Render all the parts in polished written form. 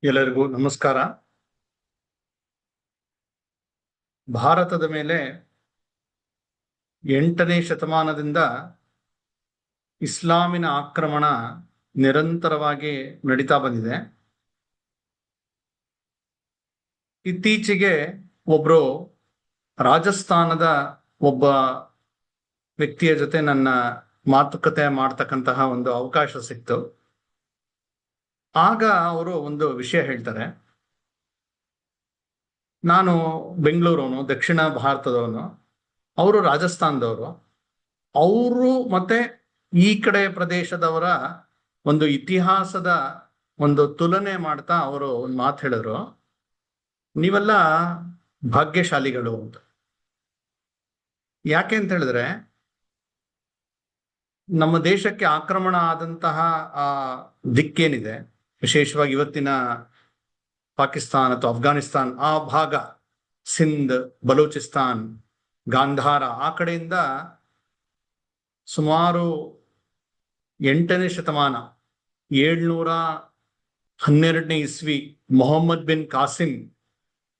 ಎಲ್ಲರಿಗೂ ನಮಸ್ಕಾರ. ಭಾರತದ ಮೇಲೆ 8ನೇ ಶತಮಾನದಿಂದ ಇಸ್ಲಾಮಿನ ಆಕ್ರಮಣ ನಿರಂತರವಾಗಿ ನಡೀತಾ ಬಂದಿದೆ. ಇತ್ತೀಚೆಗೆ ಒಬ್ರು ರಾಜಸ್ಥಾನದ ಒಬ್ಬ ವ್ಯಕ್ತಿಯ ಜೊತೆ ನನ್ನ ಮಾತುಕತೆ ಮಾಡ್ತಕ್ಕಂತಹ ಒಂದು ಅವಕಾಶ ಸಿಕ್ತು. ಆಗ ಅವರು ಒಂದು ವಿಷಯ ಹೇಳ್ತಾರೆ. ನಾನು ಬೆಂಗಳೂರವನು, ದಕ್ಷಿಣ ಭಾರತದವನು, ಅವರು ರಾಜಸ್ಥಾನದವರು. ಅವರು ಮತ್ತೆ ಈ ಕಡೆ ಪ್ರದೇಶದವರ ಒಂದು ಇತಿಹಾಸದ ಒಂದು ತುಲನೆ ಮಾಡ್ತಾ ಅವರು ಒಂದು ಮಾತು ಹೇಳಿದ್ರು. ನೀವೆಲ್ಲ ಭಾಗ್ಯಶಾಲಿಗಳು ಅಂತ. ಯಾಕೆ ಅಂತ ಹೇಳಿದ್ರೆ, ನಮ್ಮ ದೇಶಕ್ಕೆ ಆಕ್ರಮಣ ಆದಂತಹ ಆ ದಿಕ್ಕೇನಿದೆ, ವಿಶೇಷವಾಗಿ ಇವತ್ತಿನ ಪಾಕಿಸ್ತಾನ್ ಅಥವಾ ಅಫ್ಘಾನಿಸ್ತಾನ್ ಆ ಭಾಗ, ಸಿಂಧ್, ಬಲೂಚಿಸ್ತಾನ್, ಗಾಂಧಾರ, ಆ ಕಡೆಯಿಂದ ಸುಮಾರು 8ನೇ ಶತಮಾನ 712ನೇ ಇಸ್ವಿ ಮೊಹಮ್ಮದ್ ಬಿನ್ ಕಾಸಿಂ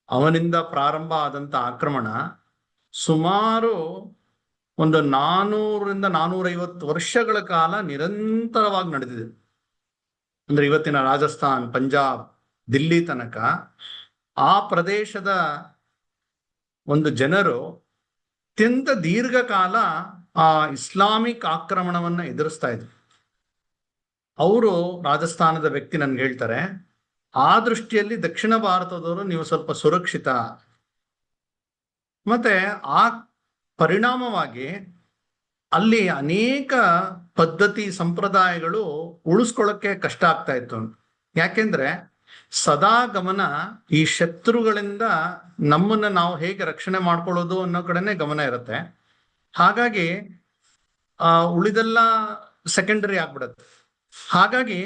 ಅವನಿಂದ ಪ್ರಾರಂಭ ಆದಂತ ಆಕ್ರಮಣ ಸುಮಾರು ಒಂದು 400ರಿಂದ 450 ವರ್ಷಗಳ ಕಾಲ ನಿರಂತರವಾಗಿ ನಡೆದಿದೆ. ಅಂದ್ರೆ ಇವತ್ತಿನ ರಾಜಸ್ಥಾನ್, ಪಂಜಾಬ್, ದಿಲ್ಲಿ ತನಕ ಆ ಪ್ರದೇಶದ ಒಂದು ಜನರು ಅತ್ಯಂತ ದೀರ್ಘಕಾಲ ಆ ಇಸ್ಲಾಮಿಕ್ ಆಕ್ರಮಣವನ್ನ ಎದುರಿಸ್ತಾ ಇದ್ರು. ಅವರು ರಾಜಸ್ಥಾನದ ವ್ಯಕ್ತಿ ನನ್ಗೆ ಹೇಳ್ತಾರೆ, ಆ ದೃಷ್ಟಿಯಲ್ಲಿ ದಕ್ಷಿಣ ಭಾರತದವರು ನೀವು ಸ್ವಲ್ಪ ಸುರಕ್ಷಿತ. ಮತ್ತೆ ಆ ಪರಿಣಾಮವಾಗಿ ಅಲ್ಲಿ ಅನೇಕ ಪದ್ಧತಿ ಸಂಪ್ರದಾಯಗಳು ಉಳಿಸ್ಕೊಳ್ಳಕ್ಕೆ ಕಷ್ಟ ಆಗ್ತಾ ಇತ್ತು. ಯಾಕೆಂದ್ರೆ ಸದಾ ಗಮನ ಈ ಶತ್ರುಗಳಿಂದ ನಮ್ಮನ್ನ ನಾವು ಹೇಗೆ ರಕ್ಷಣೆ ಮಾಡ್ಕೊಳ್ಳೋದು ಅನ್ನೋ ಕಡೆನೆ ಗಮನ ಇರುತ್ತೆ. ಹಾಗಾಗಿ ಉಳಿದೆಲ್ಲ ಸೆಕೆಂಡರಿ ಆಗ್ಬಿಡತ್ತೆ. ಹಾಗಾಗಿ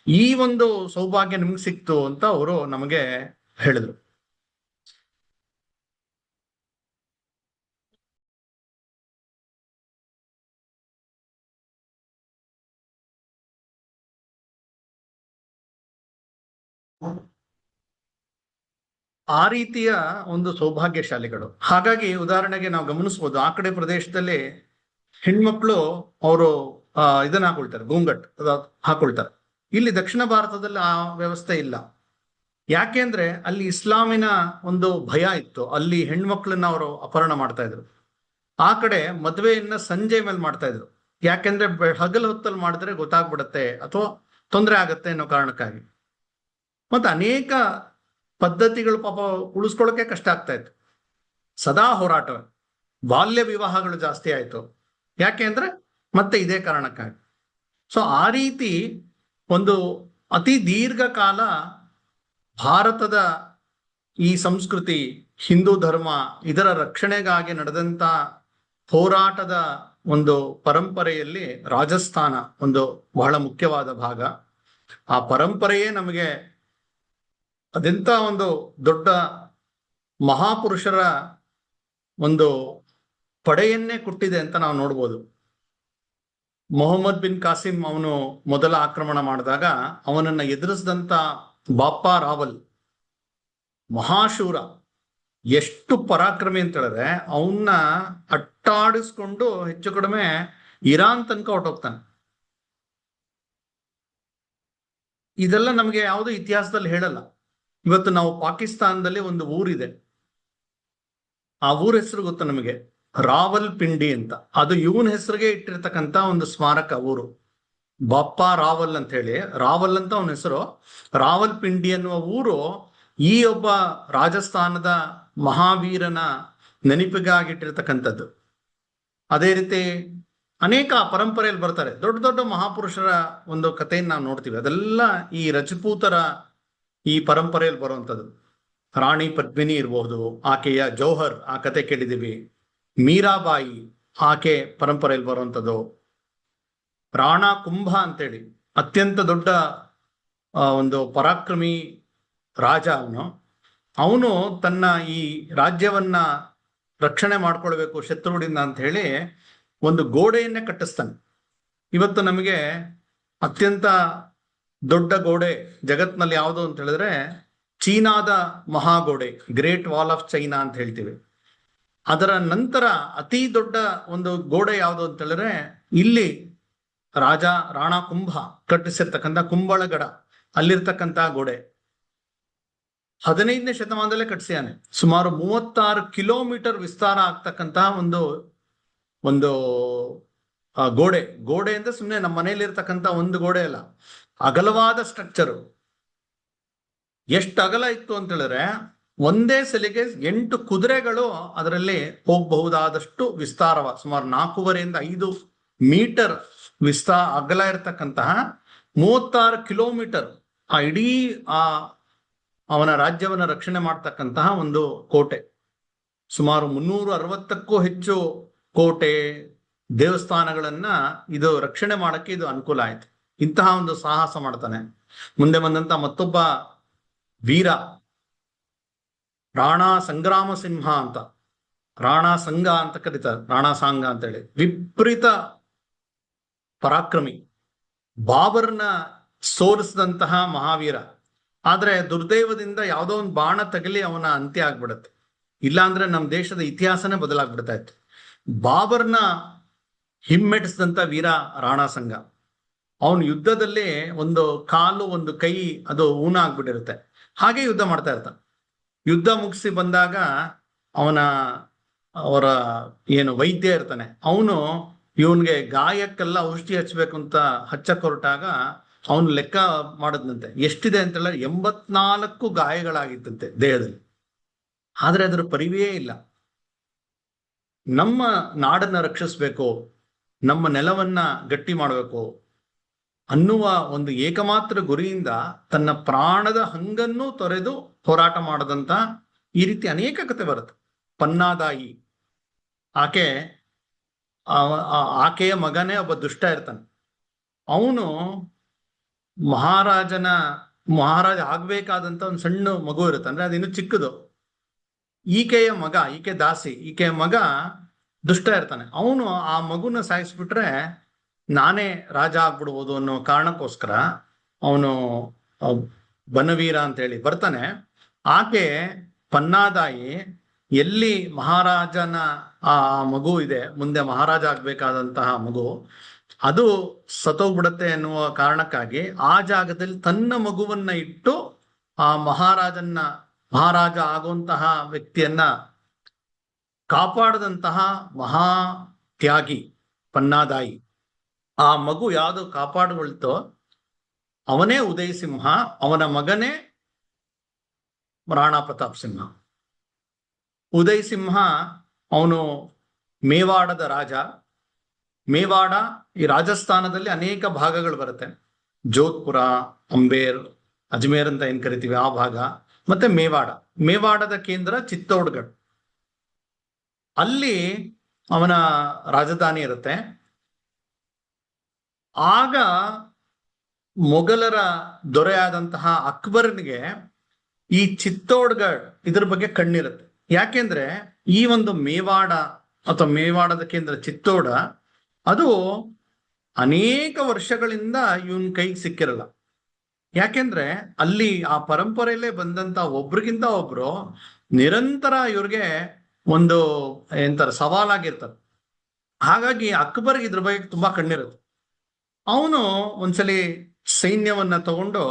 ಈ ಒಂದು ಸೌಭಾಗ್ಯ ನಿಮ್ಗೆ ಸಿಕ್ತು ಅಂತ ಅವರು ನಮಗೆ ಹೇಳಿದ್ರು. ಆ ರೀತಿಯ ಒಂದು ಸೌಭಾಗ್ಯಶಾಲಿಗಳು. ಹಾಗಾಗಿ ಉದಾಹರಣೆಗೆ ನಾವು ಗಮನಿಸ್ಬೋದು, ಆ ಕಡೆ ಪ್ರದೇಶದಲ್ಲಿ ಹೆಣ್ಮಕ್ಳು ಅವರು ಇದನ್ನ ಹಾಕೊಳ್ತಾರೆ, ಘೂಂಘಟ್ ಹಾಕೊಳ್ತಾರೆ. ಇಲ್ಲಿ ದಕ್ಷಿಣ ಭಾರತದಲ್ಲಿ ಆ ವ್ಯವಸ್ಥೆ ಇಲ್ಲ. ಯಾಕೆ ಅಂದ್ರೆ ಅಲ್ಲಿ ಇಸ್ಲಾಮಿನ ಒಂದು ಭಯ ಇತ್ತು. ಅಲ್ಲಿ ಹೆಣ್ಮಕ್ಳನ್ನ ಅವರು ಅಪಹರಣ ಮಾಡ್ತಾ ಇದ್ರು. ಆ ಕಡೆ ಮದುವೆಯನ್ನ ಸಂಜೆ ಮೇಲೆ ಮಾಡ್ತಾ ಇದ್ರು. ಯಾಕೆಂದ್ರೆ ಹಗಲು ಹೊತ್ತಲ್ಲಿ ಮಾಡಿದ್ರೆ ಗೊತ್ತಾಗ್ಬಿಡತ್ತೆ ಅಥವಾ ತೊಂದರೆ ಆಗತ್ತೆ ಅನ್ನೋ ಕಾರಣಕ್ಕಾಗಿ. ಮತ್ತೆ ಅನೇಕ ಪದ್ಧತಿಗಳು ಪಾಪ ಉಳಿಸ್ಕೊಳ್ಳೋಕೆ ಕಷ್ಟ ಆಗ್ತಾ ಇತ್ತು. ಸದಾ ಹೋರಾಟ, ಬಾಲ್ಯ ವಿವಾಹಗಳು ಜಾಸ್ತಿ ಆಯ್ತು. ಯಾಕೆ ಅಂದ್ರೆ ಮತ್ತೆ ಇದೇ ಕಾರಣಕ್ಕಾಗಿ. ಸೊ ಆ ರೀತಿ ಒಂದು ಅತಿ ದೀರ್ಘಕಾಲ ಭಾರತದ ಈ ಸಂಸ್ಕೃತಿ, ಹಿಂದೂ ಧರ್ಮ, ಇದರ ರಕ್ಷಣೆಗಾಗಿ ನಡೆದಂತ ಹೋರಾಟದ ಒಂದು ಪರಂಪರೆಯಲ್ಲಿ ರಾಜಸ್ಥಾನ ಒಂದು ಬಹಳ ಮುಖ್ಯವಾದ ಭಾಗ. ಆ ಪರಂಪರೆಯೇ ನಮಗೆ ಅದೆಂತ ಒಂದು ದೊಡ್ಡ ಮಹಾಪುರುಷರ ಒಂದು ಪಡೆಯನ್ನೇ ಕೊಟ್ಟಿದೆ ಅಂತ ನಾವು ನೋಡ್ಬೋದು. ಮೊಹಮ್ಮದ್ ಬಿನ್ ಕಾಸಿಂ ಅವನು ಮೊದಲ ಆಕ್ರಮಣ ಮಾಡಿದಾಗ ಅವನನ್ನ ಎದುರಿಸಿದಂತ ಬಾಪ್ಪಾ ರಾವಲ್ ಮಹಾಶೂರ, ಎಷ್ಟು ಪರಾಕ್ರಮಿ ಅಂತ ಹೇಳಿದ್ರೆ ಅವನ್ನ ಅಟ್ಟಾಡಿಸ್ಕೊಂಡು ಹೆಚ್ಚು ಕಡಿಮೆ ಇರಾನ್ ತನಕ ಹೊರಟೋಗ್ತಾನೆ. ಇದೆಲ್ಲ ನಮಗೆ ಯಾವುದು ಇತಿಹಾಸದಲ್ಲಿ ಹೇಳಲ್ಲ. ಇವತ್ತು ನಾವು ಪಾಕಿಸ್ತಾನದಲ್ಲಿ ಒಂದು ಊರಿದೆ, ಆ ಊರ ಹೆಸರು ಗೊತ್ತು ನಮಗೆ, ರಾವಲ್ ಪಿಂಡಿ ಅಂತ. ಅದು ಇವನ್ ಹೆಸರಿಗೆ ಇಟ್ಟಿರ್ತಕ್ಕಂತ ಒಂದು ಸ್ಮಾರಕ ಊರು, ಬಾಪ್ಪಾ ರಾವಲ್ ಅಂತ ಹೇಳಿ. ರಾವಲ್ ಅಂತ ಅವನ ಹೆಸರು. ರಾವಲ್ ಪಿಂಡಿ ಅನ್ನುವ ಊರು ಈ ಒಬ್ಬ ರಾಜಸ್ಥಾನದ ಮಹಾವೀರನ ನೆನಪಿಗಾಗಿಟ್ಟಿರ್ತಕ್ಕಂಥದ್ದು. ಅದೇ ರೀತಿ ಅನೇಕ ಪರಂಪರೆಯಲ್ಲಿ ಬರ್ತಾರೆ, ದೊಡ್ಡ ದೊಡ್ಡ ಮಹಾಪುರುಷರ ಒಂದು ಕಥೆಯನ್ನು ನಾವು ನೋಡ್ತೀವಿ. ಅದೆಲ್ಲ ಈ ರಜಪೂತರ ಈ ಪರಂಪರೆಯಲ್ಲಿ ಬರುವಂಥದ್ದು. ರಾಣಿ ಪದ್ಮಿನಿ ಇರಬಹುದು, ಆಕೆಯ ಜೌಹರ್ ಆ ಕತೆ ಕೇಳಿದೀವಿ. ಮೀರಾಬಾಯಿ ಆಕೆ ಪರಂಪರೆಯಲ್ಲಿ ಬರುವಂಥದ್ದು. ರಾಣಾ ಕುಂಭ ಅಂತೇಳಿ ಅತ್ಯಂತ ದೊಡ್ಡ ಒಂದು ಪರಾಕ್ರಮಿ ರಾಜ. ಅವನು ತನ್ನ ಈ ರಾಜ್ಯವನ್ನ ರಕ್ಷಣೆ ಮಾಡ್ಕೊಳ್ಬೇಕು ಶತ್ರುಗಳಿಂದ ಅಂತ ಹೇಳಿ ಒಂದು ಗೋಡೆಯನ್ನೇ ಕಟ್ಟಿಸ್ತಾನೆ. ಇವತ್ತು ನಮಗೆ ಅತ್ಯಂತ ದೊಡ್ಡ ಗೋಡೆ ಜಗತ್ನಲ್ಲಿ ಯಾವುದು ಅಂತ ಹೇಳಿದ್ರೆ ಚೀನಾದ ಮಹಾಗೋಡೆ, ಗ್ರೇಟ್ ವಾಲ್ ಆಫ್ ಚೈನಾ ಅಂತ ಹೇಳ್ತೀವಿ. ಅದರ ನಂತರ ಅತಿ ದೊಡ್ಡ ಒಂದು ಗೋಡೆ ಯಾವುದು ಅಂತ ಹೇಳಿದ್ರೆ ಇಲ್ಲಿ ರಾಜ ರಾಣಾ ಕುಂಭ ಕಟ್ಟಿಸಿರ್ತಕ್ಕಂಥ ಕುಂಬಳಗಡ, ಅಲ್ಲಿರ್ತಕ್ಕಂಥ ಗೋಡೆ 15ನೇ ಶತಮಾನದಲ್ಲೇ ಕಟ್ಟಿಸಿಯಾನೆ. ಸುಮಾರು 36 ಕಿಲೋಮೀಟರ್ ವಿಸ್ತಾರ ಆಗ್ತಕ್ಕಂತಹ ಒಂದು ಗೋಡೆ ಅಂದ್ರೆ ಸುಮ್ಮನೆ ನಮ್ಮ ಮನೆಯಲ್ಲಿ ಇರ್ತಕ್ಕಂಥ ಒಂದು ಗೋಡೆ ಅಲ್ಲ, ಅಗಲವಾದ ಸ್ಟ್ರಕ್ಚರು. ಎಷ್ಟು ಅಗಲ ಇತ್ತು ಅಂತ ಹೇಳಿದ್ರೆ ಒಂದೇ ಸಲಿಗೆ 8 ಕುದುರೆಗಳು ಅದರಲ್ಲಿ ಹೋಗಬಹುದಾದಷ್ಟು ವಿಸ್ತಾರವಾದ, ಸುಮಾರು 4.5 5 ಮೀಟರ್ ಅಗಲ ಇರತಕ್ಕಂತಹ 36 ಕಿಲೋಮೀಟರ್ ಆ ಇಡೀ ಅವನ ರಾಜ್ಯವನ್ನ ರಕ್ಷಣೆ ಮಾಡ್ತಕ್ಕಂತಹ ಒಂದು ಕೋಟೆ. ಸುಮಾರು 360ಕ್ಕೂ ಹೆಚ್ಚು ಕೋಟೆ ದೇವಸ್ಥಾನಗಳನ್ನ ಇದು ರಕ್ಷಣೆ ಮಾಡಕ್ಕೆ ಇದು ಅನುಕೂಲ ಆಯ್ತು. ಇಂತಹ ಒಂದು ಸಾಹಸ ಮಾಡ್ತಾನೆ. ಮುಂದೆ ಬಂದಂತ ಮತ್ತೊಬ್ಬ ವೀರ ರಾಣಾ ಸಂಗ್ರಾಮ ಸಿಂಹ ಅಂತ, ರಾಣಾ ಸಂಘ ಅಂತ ಕರೀತಾರೆ, ರಾಣಾ ಸಾಂಗ ಅಂತ ಹೇಳಿ, ವಿಪರೀತ ಪರಾಕ್ರಮಿ, ಬಾಬರ್ನ ಸೋಲಿಸಿದಂತಹ ಮಹಾವೀರ. ಆದ್ರೆ ದುರ್ದೈವದಿಂದ ಯಾವುದೋ ಒಂದು ಬಾಣ ತಗಲಿ ಅವನ ಅಂತ್ಯ ಆಗ್ಬಿಡತ್ತೆ. ಇಲ್ಲಾಂದ್ರೆ ನಮ್ಮ ದೇಶದ ಇತಿಹಾಸನೇ ಬದಲಾಗ್ಬಿಡ್ತಾ ಇತ್ತು. ಬಾಬರ್ನ ಹಿಮ್ಮೆಟ್ಟಿಸಿದಂತ ವೀರ ರಾಣಾ ಸಂಘ. ಅವನು ಯುದ್ಧದಲ್ಲಿ ಒಂದು ಕಾಲು ಒಂದು ಕೈ ಅದು ಊನ ಆಗ್ಬಿಟ್ಟಿರುತ್ತೆ. ಹಾಗೆ ಯುದ್ಧ ಮಾಡ್ತಾ ಇರ್ತಾನೆ. ಯುದ್ಧ ಮುಗಿಸಿ ಬಂದಾಗ ಅವರ ಏನು ವೈದ್ಯ ಇರ್ತಾನೆ, ಅವನು ಇವನ್ಗೆ ಗಾಯಕ್ಕೆಲ್ಲ ಔಷಧಿ ಹಚ್ಬೇಕು ಅಂತ ಹಚ್ಚಕ್ ಹೊರಟಾಗ ಅವನು ಲೆಕ್ಕ ಮಾಡದ್ನಂತೆ ಎಷ್ಟಿದೆ ಅಂತೆಲ್ಲ 84 ಗಾಯಗಳಾಗಿತ್ತಂತೆ ದೇಹದಲ್ಲಿ. ಆದ್ರೆ ಅದರ ಪರಿವೆಯೇ ಇಲ್ಲ. ನಮ್ಮ ನಾಡನ್ನ ರಕ್ಷಿಸ್ಬೇಕು, ನಮ್ಮ ನೆಲವನ್ನ ಗಟ್ಟಿ ಮಾಡಬೇಕು ಅನ್ನುವ ಒಂದು ಏಕಮಾತ್ರ ಗುರಿಯಿಂದ ತನ್ನ ಪ್ರಾಣದ ಹಂಗನ್ನು ತೊರೆದು ಹೋರಾಟ ಮಾಡದಂತ ಈ ರೀತಿ ಅನೇಕ ಕತೆ ಬರುತ್ತೆ. ಪನ್ನಾದಾಯಿ, ಆಕೆಯ ಮಗನೇ ಒಬ್ಬ ದುಷ್ಟ ಇರ್ತಾನೆ. ಅವನು ಮಹಾರಾಜ ಆಗ್ಬೇಕಾದಂತ ಒಂದು ಸಣ್ಣ ಮಗು ಇರುತ್ತೆ, ಅಂದ್ರೆ ಅದಿನ್ನು ಚಿಕ್ಕದು. ಈಕೆ ದಾಸಿ, ಈಕೆಯ ಮಗ ದುಷ್ಟ ಇರ್ತಾನೆ. ಅವನು ಆ ಮಗುನ ಸಾಯಿಸ್ಬಿಟ್ರೆ ನಾನೇ ರಾಜ ಆಗ್ಬಿಡ್ಬೋದು ಅನ್ನೋ ಕಾರಣಕ್ಕೋಸ್ಕರ ಅವನು ಬನವೀರ ಅಂತ ಹೇಳಿ ಬರ್ತಾನೆ. ಆಕೆ ಪನ್ನಾದಾಯಿ ಎಲ್ಲಿ ಮಹಾರಾಜನ ಆ ಮಗು ಇದೆ, ಮುಂದೆ ಮಹಾರಾಜ ಆಗ್ಬೇಕಾದಂತಹ ಮಗು, ಅದು ಸತ್ತೋಗ್ಬಿಡತ್ತೆ ಎನ್ನುವ ಕಾರಣಕ್ಕಾಗಿ ಆ ಜಾಗದಲ್ಲಿ ತನ್ನ ಮಗುವನ್ನ ಇಟ್ಟು ಆ ಮಹಾರಾಜ ಆಗುವಂತಹ ವ್ಯಕ್ತಿಯನ್ನ ಕಾಪಾಡದಂತಹ ಮಹಾ ತ್ಯಾಗಿ ಪನ್ನಾದಾಯಿ. ಆ ಮಗು ಯಾವುದು ಕಾಪಾಡಿಕೊಳ್ತೋ ಅವನೇ ಉದಯ್ ಸಿಂಹ, ಅವನ ಮಗನೇ ರಾಣಾ ಪ್ರತಾಪ್ ಸಿಂಹ. ಉದಯ್ ಸಿಂಹ ಅವನು ಮೇವಾಡದ ರಾಜ. ಮೇವಾಡ ಈ ರಾಜಸ್ಥಾನದಲ್ಲಿ ಅನೇಕ ಭಾಗಗಳು ಬರುತ್ತೆ. ಜೋಧ್ಪುರ, ಅಂಬೇರ್, ಅಜ್ಮೇರ್ ಅಂತ ಏನ್ ಕರಿತೀವಿ ಆ ಭಾಗ, ಮತ್ತೆ ಮೇವಾಡದ ಕೇಂದ್ರ ಚಿತ್ತೋಡ್ಗಢ್. ಅಲ್ಲಿ ಅವನ ರಾಜಧಾನಿ ಇರುತ್ತೆ. ಆಗ ಮೊಘಲರ ದೊರೆಯಾದಂತಹ ಅಕ್ಬರ್ನಿಗೆ ಈ ಚಿತ್ತೋಡ್ಗಢ್ ಇದ್ರ ಬಗ್ಗೆ ಕಣ್ಣಿರುತ್ತೆ. ಯಾಕೆಂದ್ರೆ ಈ ಒಂದು ಮೇವಾಡದ ಕೇಂದ್ರ ಚಿತ್ತೋಡ ಅದು ಅನೇಕ ವರ್ಷಗಳಿಂದ ಇವನ್ ಕೈಗೆ ಸಿಕ್ಕಿರಲ್ಲ. ಯಾಕೆಂದ್ರೆ ಅಲ್ಲಿ ಆ ಪರಂಪರೆಯಲ್ಲೇ ಬಂದಂತ ಒಬ್ರಿಗಿಂತ ಒಬ್ರು ನಿರಂತರ ಇವ್ರಿಗೆ ಒಂದು ಸವಾಲಾಗಿರ್ತಾರೆ. ಹಾಗಾಗಿ ಅಕ್ಬರ್ಗೆ ಇದ್ರ ಬಗ್ಗೆ ತುಂಬಾ ಕಣ್ಣಿರುತ್ತೆ. ಅವನು ಒಂದ್ಸಲಿ ಸೈನ್ಯವನ್ನ ತಗೊಂಡು